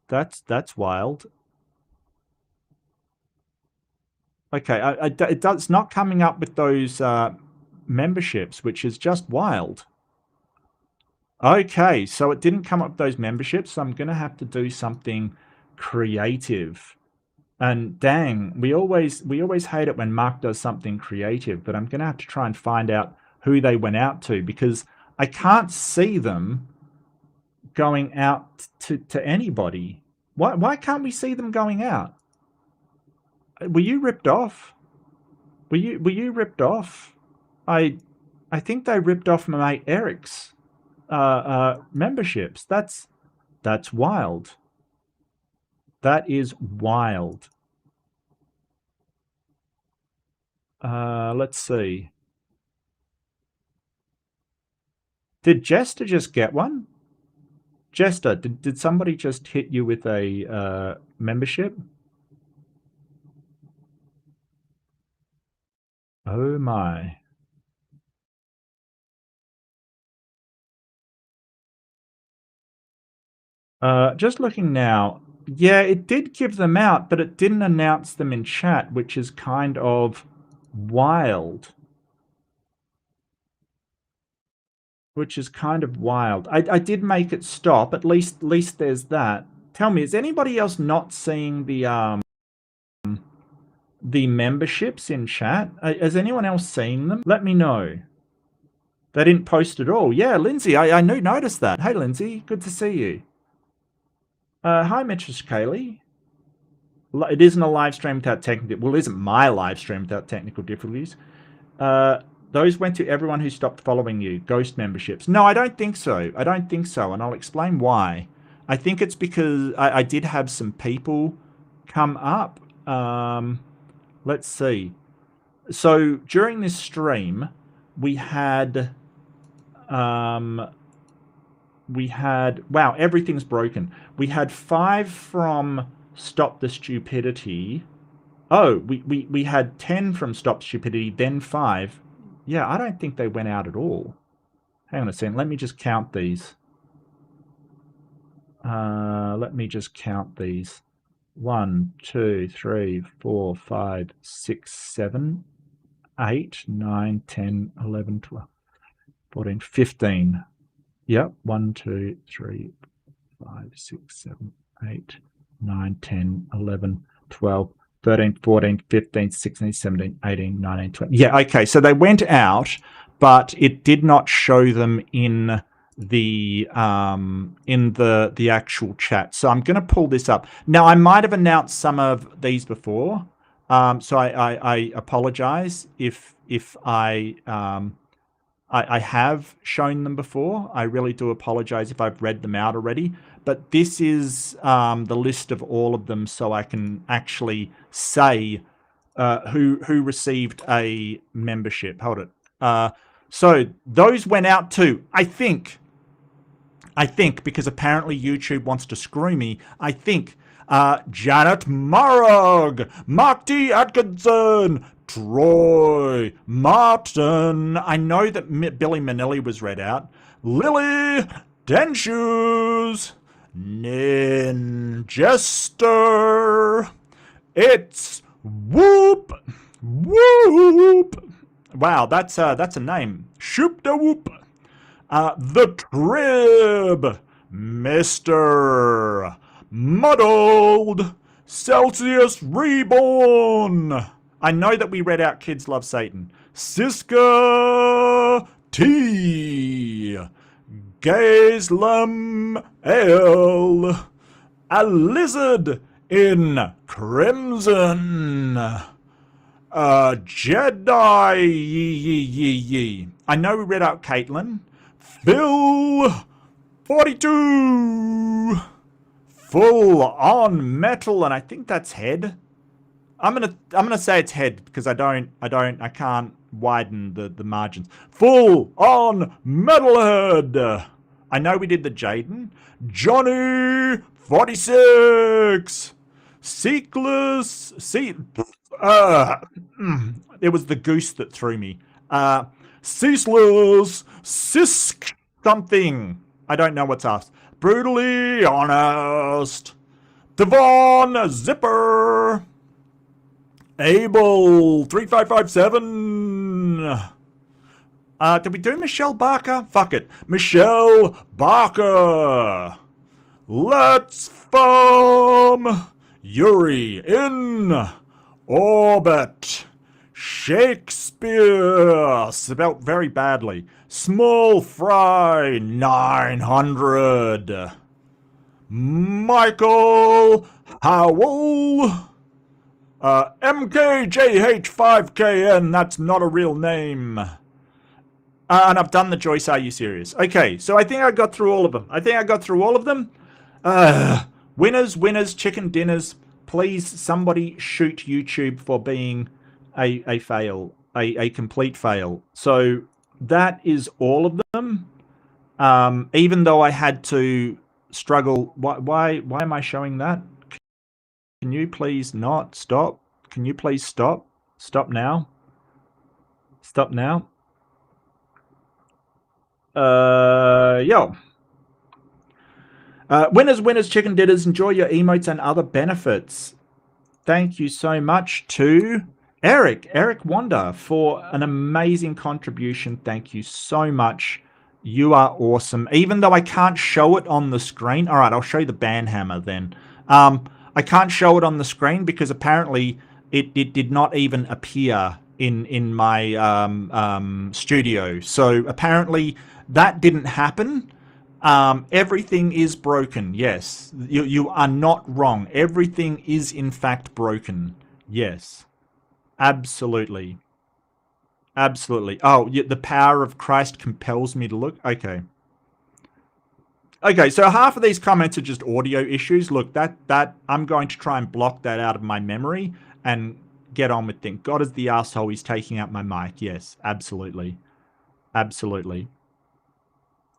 That's wild. Okay, it's not coming up with those memberships, which is just wild. Okay, so it didn't come up with those memberships, so I'm going to have to do something creative. And dang, we always hate it when Mark does something creative, but I'm going to have to try and find out who they went out to because I can't see them going out to anybody. Why can't we see them going out? Were you ripped off? Were you ripped off? I think they ripped off my mate Eric's memberships. That's wild. That is wild. Let's see. Did Jester just get one? Jester, did somebody just hit you with a membership? Oh my. Just looking now. Yeah, it did give them out, but it didn't announce them in chat, which is kind of wild. Which is kind of wild. I did make it stop. At least there's that. Tell me, is anybody else not seeing the memberships in chat? Has anyone else seen them? Let me know. They didn't post at all. Yeah, Lindsay, I noticed that. Hey, Lindsay, good to see you. Hi, Mistress Kaylee. It isn't a live stream without technical. Well, it isn't my live stream without technical difficulties. Those went to everyone who stopped following you. Ghost memberships. No, I don't think so. I don't think so, and I'll explain why. I think it's because I did have some people come up. Let's see. So during this stream, we had wow, everything's broken. We had 5 from Stop the Stupidity. Oh, we had 10 from Stop Stupidity, then 5. Yeah, I don't think they went out at all. Hang on a second. Let me just count these. Let me just count these. 1, 2, 3, 4, 5, 6, 7, 8, 9, 10, 11, 12, 14, 15. Yep. 1, 2, 3, 5, 6, 7, 8, 9, 10, 11, 12, 13, 14, 15, 16, 17, 18, 19, 20. Yeah, okay. So they went out, but it did not show them in the actual chat. So I'm going to pull this up. Now, I might have announced some of these before. So I apologize if I have shown them before. I really do apologize if I've read them out already. But this is the list of all of them, so I can actually say who received a membership. Hold it. So those went out to, I think, because apparently YouTube wants to screw me, I think Janet Morrog, Mark D. Atkinson, Troy Martin. I know that Billy Manilli was read out. Lily Denshoes, Ninjester. It's Whoop Whoop. Wow, that's a name. Shoop da Whoop. The Trib, Mr. Muddled, Celsius Reborn. I know that we read out Kids Love Satan. Siska T. Gazlam L. A Lizard in Crimson. Jedi. I know we read out Caitlin. Phil 42. Full on metal, and I think that's head. I'm gonna say it's head because I can't widen the margins. Full on metalhead. I know we did the Jaden. Johnny 46. Seekless. It was the goose that threw me. Ceaseless. Sisk something. I don't know what's asked. Brutally honest. Devon Zipper. Abel 3557. Did we do Michelle Barker? Fuck it. Michelle Barker. Let's farm. Yuri in orbit. Shakespeare, spelt very badly. Small Fry 900. Michael Howell. MKJH5KN, that's not a real name. And I've done the Joyce, Are You Serious? Okay, so I think I got through all of them. Winners, chicken dinners. Please, somebody shoot YouTube for being a fail, a complete fail. So that is all of them. Even though I had to struggle. Why am I showing that? Can you please not stop? Can you please stop? Stop now. Stop now. Yo. Winners, chicken dinners. Enjoy your emotes and other benefits. Thank you so much to Eric Wanda, for an amazing contribution. Thank you so much. You are awesome. Even though I can't show it on the screen. All right, I'll show you the banhammer then. I can't show it on the screen because apparently it did not even appear in my studio. So apparently that didn't happen. Everything is broken. Yes, you are not wrong. Everything is in fact broken. Yes, absolutely. Absolutely. Oh, yeah, the power of Christ compels me to look. Okay. Okay, so half of these comments are just audio issues. Look, that I'm going to try and block that out of my memory and get on with things. God is the asshole. He's taking out my mic. Yes, absolutely. Absolutely.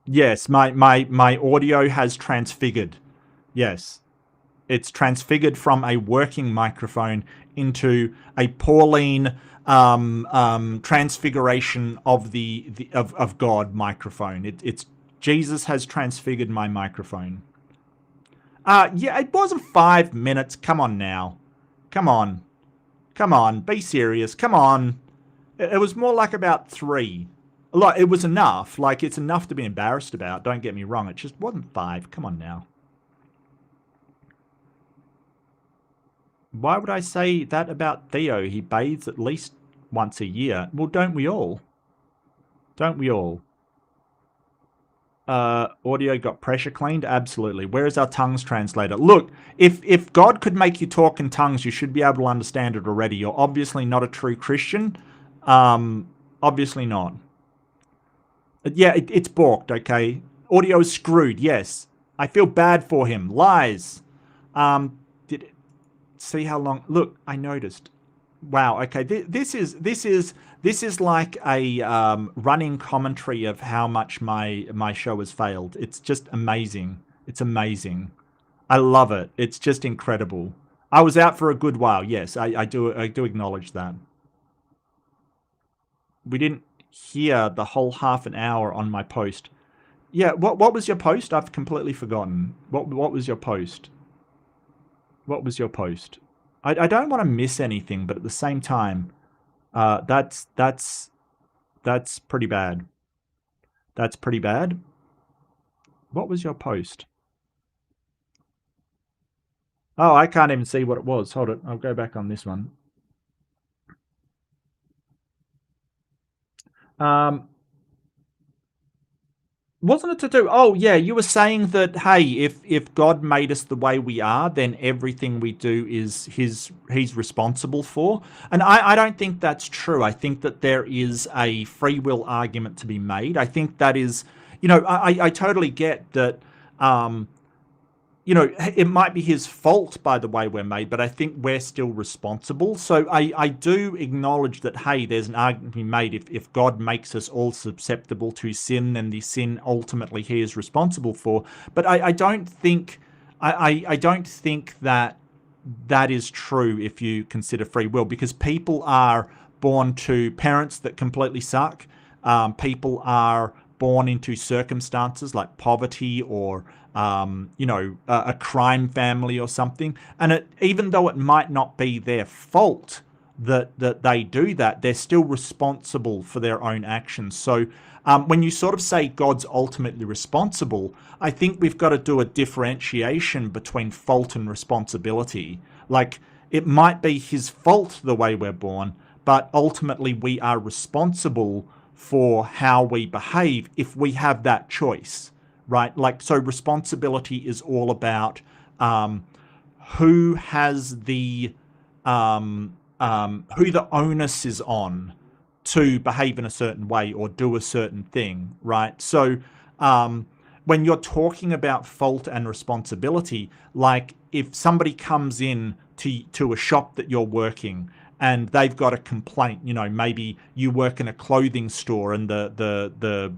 Yes, my audio has transfigured. Yes. It's transfigured from a working microphone into a Pauline transfiguration of of God microphone. It's Jesus has transfigured my microphone. Yeah, it wasn't 5 minutes. Come on now. Come on. Come on. Be serious. Come on. It was more like about 3. Like, it was enough. Like, it's enough to be embarrassed about. Don't get me wrong. It just wasn't 5. Come on now. Why would I say that about Theo? He bathes at least once a year. Well, don't we all? Don't we all? Audio got pressure cleaned? Absolutely. Where is our tongues translator? Look, if God could make you talk in tongues, you should be able to understand it already. You're obviously not a true Christian. Obviously not. Yeah, it's balked, okay? Audio is screwed, yes. I feel bad for him. Lies. Did it, see how long? Look, I noticed. Wow. Okay. This is like a running commentary of how much my show has failed. It's just amazing. It's amazing. I love it. It's just incredible. I was out for a good while. Yes, I do acknowledge that. We didn't hear the whole half an hour on my post. Yeah. What was your post? I've completely forgotten. What was your post? What was your post? I don't want to miss anything, but at the same time, that's pretty bad. That's pretty bad. What was your post? Oh, I can't even see what it was. Hold it. I'll go back on this one. Wasn't it to do? Oh, yeah, you were saying that. Hey, if God made us the way we are, then everything we do is he's responsible for. And I don't think that's true. I think that there is a free will argument to be made. I think that is, I totally get that. It might be his fault by the way we're made, but I think we're still responsible. So I do acknowledge that, hey, there's an argument to be made. If God makes us all susceptible to sin, then the sin ultimately he is responsible for. But I don't think I don't think that that is true if you consider free will, because people are born to parents that completely suck. People are born into circumstances like poverty or a crime family or something, and even though it might not be their fault that they do that, they're still responsible for their own actions. So when you sort of say God's ultimately responsible, I think we've got to do a differentiation between fault and responsibility. Like, it might be his fault the way we're born, but ultimately we are responsible for how we behave if we have that choice, right? Like, so responsibility is all about who has the who the onus is on to behave in a certain way or do a certain thing, right? So when you're talking about fault and responsibility, like if somebody comes in to a shop that you're working and they've got a complaint, maybe you work in a clothing store and the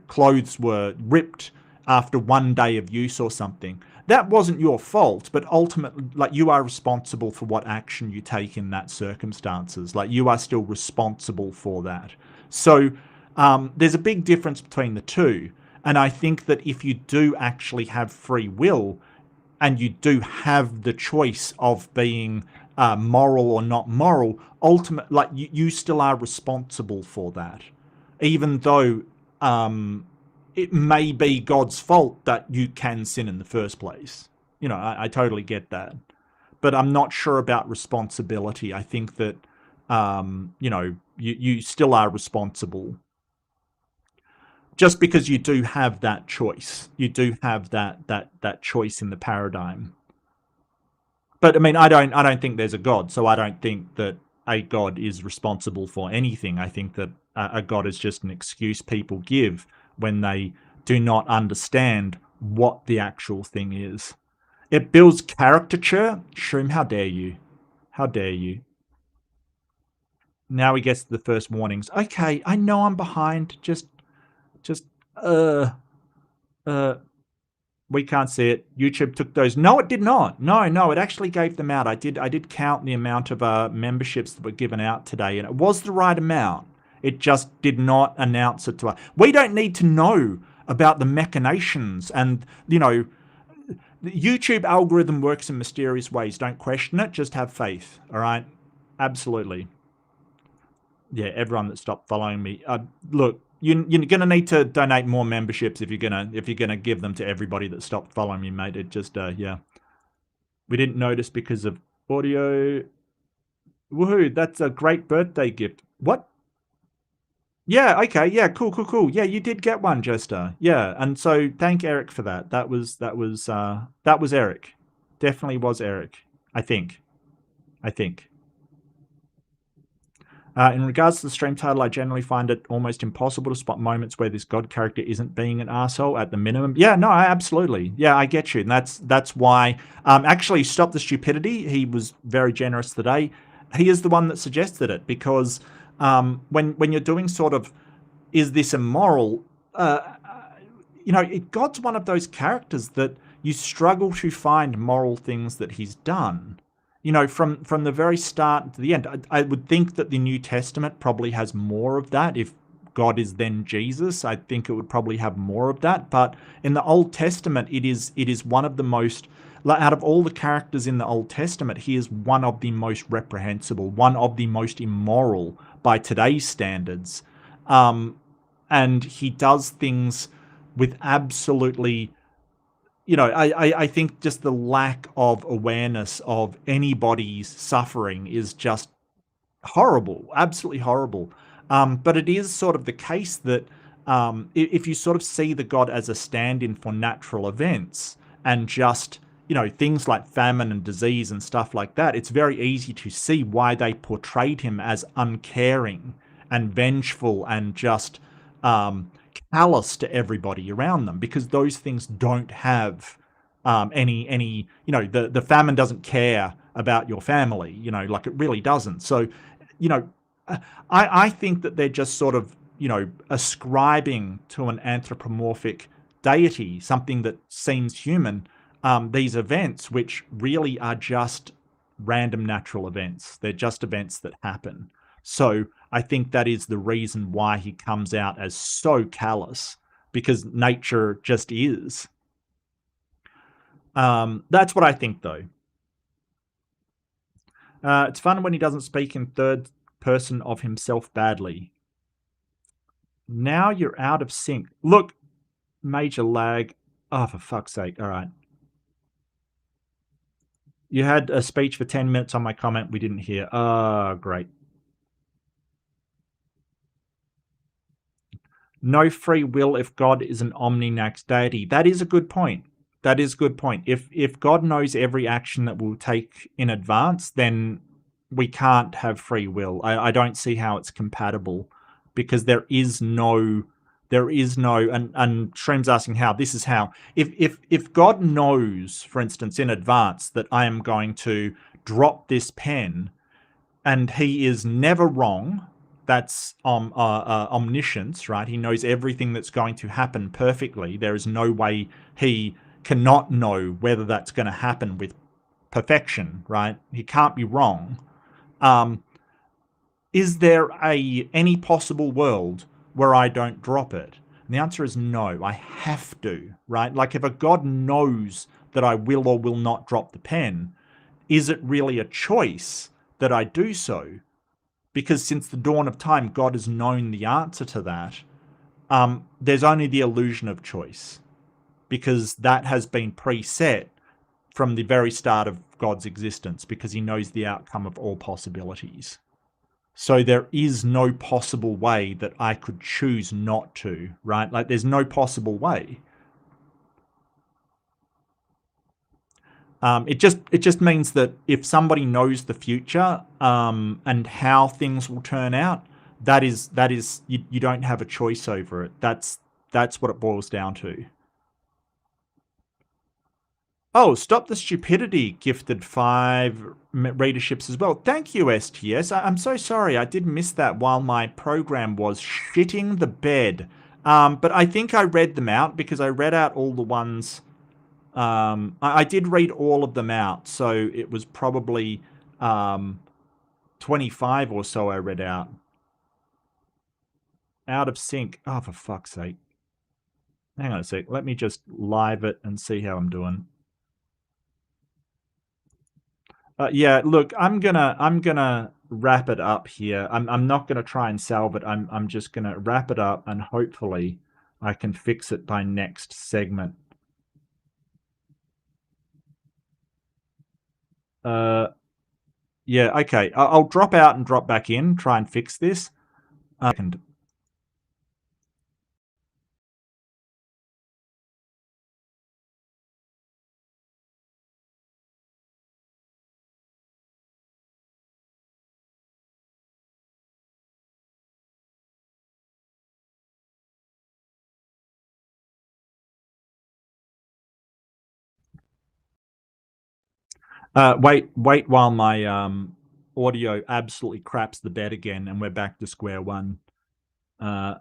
clothes were ripped after one day of use or something. That wasn't your fault, but ultimately, like, you are responsible for what action you take in that circumstances. Like, you are still responsible for that. So there's a big difference between the two. And I think that if you do actually have free will and you do have the choice of being moral or not moral, ultimately, like, you still are responsible for that, even though it may be God's fault that you can sin in the first place. I totally get that. But I'm not sure about responsibility. I think that, you still are responsible. Just because you do have that choice. You do have that choice in the paradigm. But I mean, I don't think there's a God, so I don't think that a God is responsible for anything. I think that a God is just an excuse people give when they do not understand what the actual thing is. It builds caricature. Shroom, how dare you? How dare you? Now he gets to the first warnings. Okay, I know I'm behind. Just, we can't see it. YouTube took those. No, it did not. No, it actually gave them out. I did count the amount of memberships that were given out today, and it was the right amount. It just did not announce it to us. We don't need to know about the machinations and, the YouTube algorithm works in mysterious ways. Don't question it. Just have faith. All right? Absolutely. Yeah, everyone that stopped following me. Look, you're gonna need to donate more memberships if you're gonna give them to everybody that stopped following me, mate. It just yeah. We didn't notice because of Audio. Woohoo, that's a great birthday gift. What? Yeah, okay, yeah, cool. Yeah, you did get one, Jester. Yeah, and so thank Eric for that. That was Eric. Definitely was Eric. I think. In regards to the stream title, I generally find it almost impossible to spot moments where this god character isn't being an asshole at the minimum. Yeah, no, absolutely. Yeah, I get you, and that's why. Actually, Stop the Stupidity. He was very generous today. He is the one that suggested it because when you're doing sort of, is this immoral? God's one of those characters that you struggle to find moral things that he's done. From the very start to the end. I would think that the New Testament probably has more of that. If God is then Jesus, I think it would probably have more of that. But in the Old Testament, it is one of the most, out of all the characters in the Old Testament, he is one of the most reprehensible, one of the most immoral by today's standards. And he does things with absolutely, I think just the lack of awareness of anybody's suffering is just horrible, absolutely horrible. But it is sort of the case that if you sort of see the god as a stand-in for natural events and just, things like famine and disease and stuff like that, it's very easy to see why they portrayed him as uncaring and vengeful and just callous to everybody around them, because those things don't have any the famine doesn't care about your family, like it really doesn't. So you know I think that they're just sort of ascribing to an anthropomorphic deity something that seems human, these events which really are just random natural events. They're just events that happen. So I think that is the reason why he comes out as so callous, because nature just is. That's what I think, though. It's fun when he doesn't speak in third person of himself badly. Now you're out of sync. Look, major lag. Oh, for fuck's sake. All right. You had a speech for 10 minutes on my comment we didn't hear. Oh, great. No free will if God is an omni-nax deity. That is a good point. That is a good point. If God knows every action that we'll take in advance, then we can't have free will. I don't see how it's compatible, because there is no, and Shreem's asking how. This is how. If God knows, for instance, in advance that I am going to drop this pen, and he is never wrong, that's omniscience, right? He knows everything that's going to happen perfectly. There is no way he cannot know whether that's going to happen with perfection, right? He can't be wrong. Is there any possible world where I don't drop it? And the answer is no. I have to, right? Like, if a god knows that I will or will not drop the pen, is it really a choice that I do so? Because since the dawn of time, God has known the answer to that. There's only the illusion of choice, because that has been preset from the very start of God's existence, because he knows the outcome of all possibilities. So there is no possible way that I could choose not to, right? Like, there's no possible way. It just means that if somebody knows the future and how things will turn out, that is you don't have a choice over it. That's what it boils down to. Oh, Stop the Stupidity gifted 5 readerships as well. Thank you, STS. I'm so sorry. I did miss that while my program was shitting the bed. But I think I read them out, because I read out all the ones. I did read all of them out, so it was probably 25 or so I read out. Out of sync. Oh, for fuck's sake. Hang on a sec. Let me just live it and see how I'm doing. Yeah, look, I'm gonna wrap it up here. I'm not gonna try and salve it. I'm just gonna wrap it up, and hopefully I can fix it by next segment. Yeah, okay. I'll drop out and drop back in, try and fix this. And wait while my audio absolutely craps the bed again, and we're back to square one. Uh,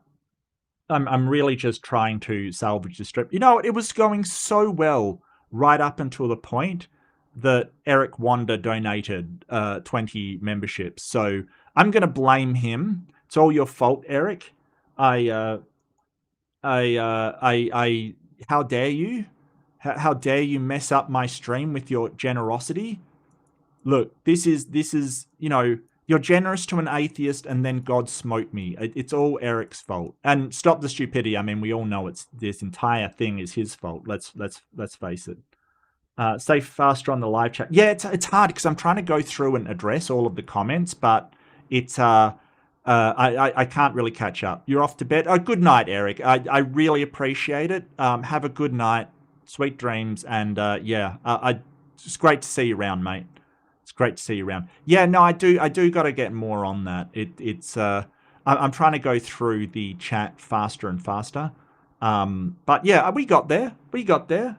I'm really just trying to salvage the strip. You know, it was going so well right up until the point that Eric Wanda donated 20 memberships. So I'm going to blame him. It's all your fault, Eric. I, uh, I, how dare you? How dare you mess up my stream with your generosity? Look, this is you're generous to an atheist and then God smote me. It's all Eric's fault. And stop the stupidity. I mean, we all know it's this entire thing is his fault. Let's face it. Stay faster on the live chat. Yeah, it's hard because I'm trying to go through and address all of the comments, but it's I can't really catch up. You're off to bed. Oh, good night, Eric. I really appreciate it. Have a good night, sweet dreams, and it's great to see you around, mate. It's great to see you around. Yeah, no, I do got to get more on that. I'm trying to go through the chat faster and faster. But yeah, we got there. We got there.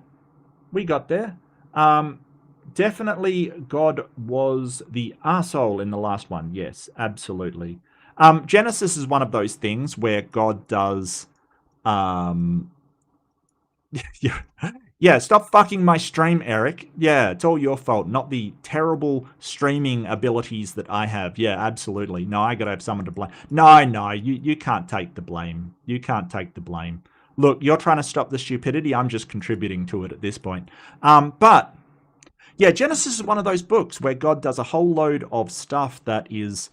We got there. Um, Definitely God was the arsehole in the last one. Yes, absolutely. Genesis is one of those things where God does um, yeah, yeah, stop fucking my stream, Eric. Yeah, it's all your fault, not the terrible streaming abilities that I have. Yeah, absolutely. No, I gotta have someone to blame. No, you can't take the blame. You can't take the blame. Look, you're trying to stop the stupidity. I'm just contributing to it at this point. But yeah, Genesis is one of those books where God does a whole load of stuff that is,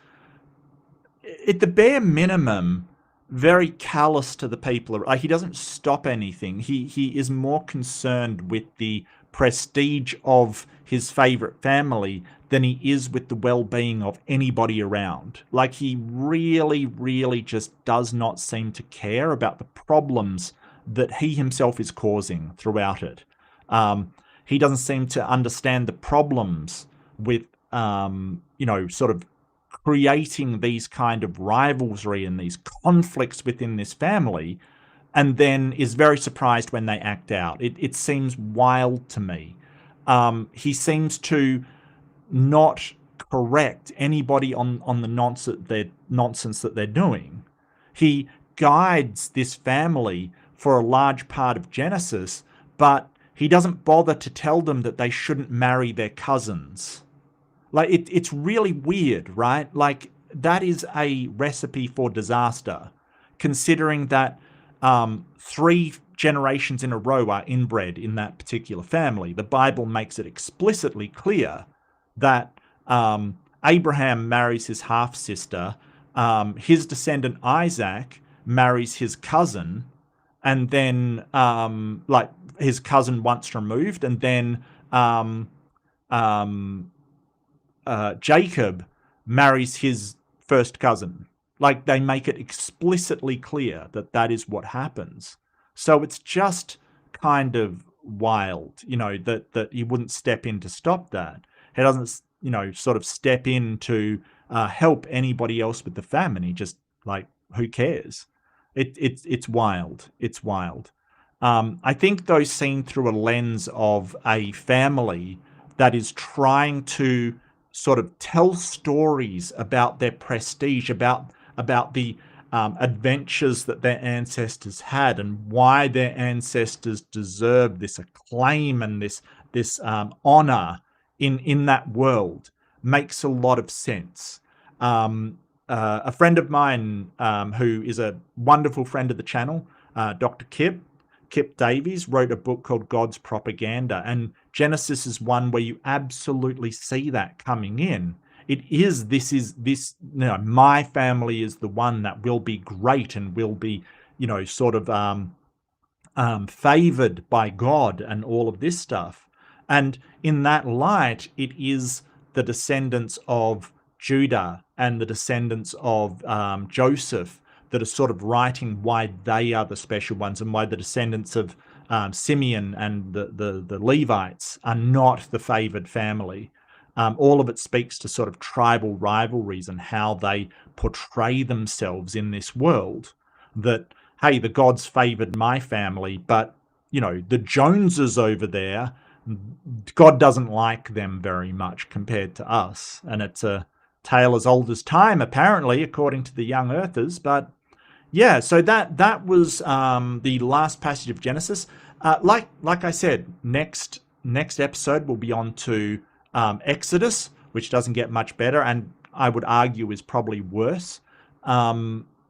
at the bare minimum, very callous to the people. Like, he doesn't stop anything. He is more concerned with the prestige of his favorite family than he is with the well-being of anybody around. Like, he really just does not seem to care about the problems that he himself is causing throughout it. He doesn't seem to understand the problems with sort of creating these kind of rivalry and these conflicts within this family, and then is very surprised when they act out. It seems wild to me. He seems to not correct anybody on the nonsense that they're doing. He guides this family for a large part of Genesis, but he doesn't bother to tell them that they shouldn't marry their cousins. Like, it's really weird, right? Like, that is a recipe for disaster, considering that three generations in a row are inbred in that particular family. The Bible makes it explicitly clear that Abraham marries his half sister, his descendant Isaac marries his cousin, and then like his cousin once removed, and then um, Jacob marries his first cousin. Like, they make it explicitly clear that that is what happens. So it's just kind of wild, that he wouldn't step in to stop that. He doesn't, sort of step in to help anybody else with the famine. He just, like, who cares? It's wild. It's wild. I think, though, seen through a lens of a family that is trying to sort of tell stories about their prestige, about the adventures that their ancestors had, and why their ancestors deserve this acclaim and this honor in that world, makes a lot of sense. A friend of mine, who is a wonderful friend of the channel, Dr. Kip Davies, wrote a book called God's Propaganda, and Genesis is one where you absolutely see that coming in. My family is the one that will be great and will be, sort of favored by God and all of this stuff. And in that light, it is the descendants of Judah and the descendants of Joseph that are sort of writing why they are the special ones, and why the descendants of Simeon and the Levites are not the favored family. All of it speaks to sort of tribal rivalries and how they portray themselves in this world. That, hey, the gods favored my family, but, you know, the Joneses over there, God doesn't like them very much compared to us. And it's a tale as old as time, apparently, according to the young earthers. But yeah, so that was the last passage of Genesis. Like I said, next episode we'll be on to Exodus, which doesn't get much better, and I would argue is probably worse.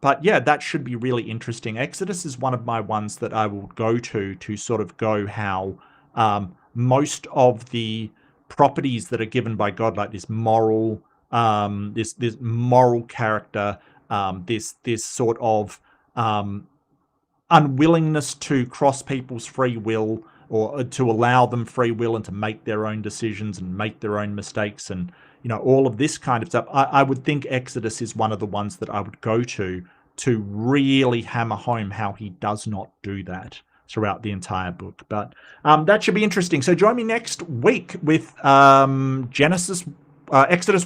But yeah, that should be really interesting. Exodus is one of my ones that I will go to sort of go how most of the properties that are given by God, like this moral, this moral character, this sort of unwillingness to cross people's free will, or to allow them free will and to make their own decisions and make their own mistakes, and, you know, all of this kind of stuff. I would think Exodus is one of the ones that I would go to really hammer home how he does not do that throughout the entire book. But that should be interesting. So join me next week with Exodus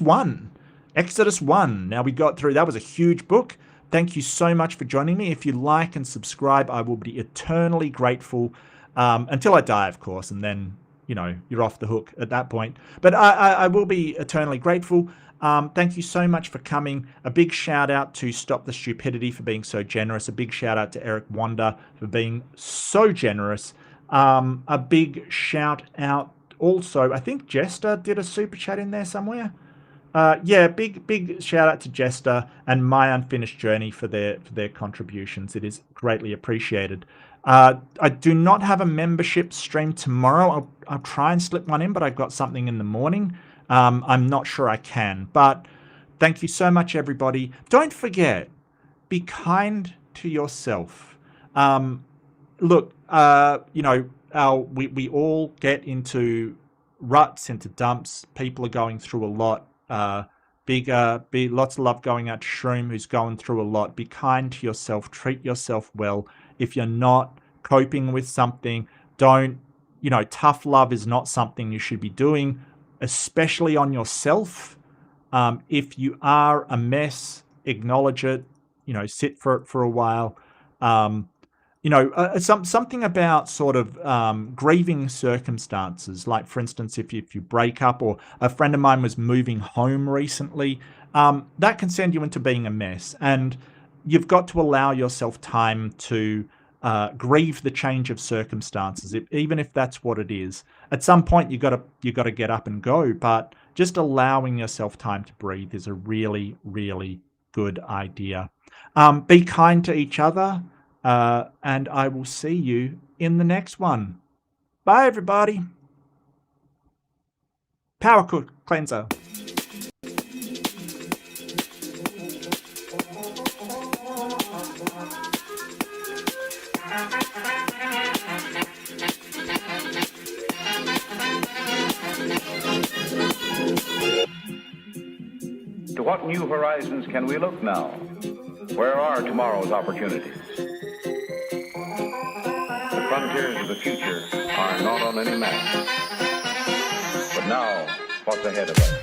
1. Exodus 1. Now, we got through, that was a huge book. Thank you so much for joining me. If you like and subscribe, I will be eternally grateful, until I die, of course, and then, you know, you're off the hook at that point. But I will be eternally grateful. Thank you so much for coming. A big shout out to Stop the Stupidity for being so generous. A big shout out to Eric Wanda for being so generous. A big shout out also, I think Jester did a super chat in there somewhere. Yeah, big shout out to Jester and My Unfinished Journey for their contributions. It is greatly appreciated. I do not have a membership stream tomorrow. I'll try and slip one in, but I've got something in the morning. I'm not sure I can, but thank you so much, everybody. Don't forget, be kind to yourself. Look, you know, we all get into ruts, into dumps. People are going through a lot. Lots of love going out to Shroom, who's going through a lot. Be kind to yourself. Treat yourself well. If you're not coping with something, don't, you know, tough love is not something you should be doing, especially on yourself. If you are a mess, acknowledge it, you know, sit for it for a while. You know, something about sort of grieving circumstances. Like, for instance, if you break up, or a friend of mine was moving home recently, that can send you into being a mess. And you've got to allow yourself time to grieve the change of circumstances, even if that's what it is. At some point, you got to get up and go. But just allowing yourself time to breathe is a really, really good idea. Be kind to each other. And I will see you in the next one. Bye, everybody. Power Cook Cleanser. To what new horizons can we look now? Where are tomorrow's opportunities? The frontiers of the future are not on any map. But now, what's ahead of us?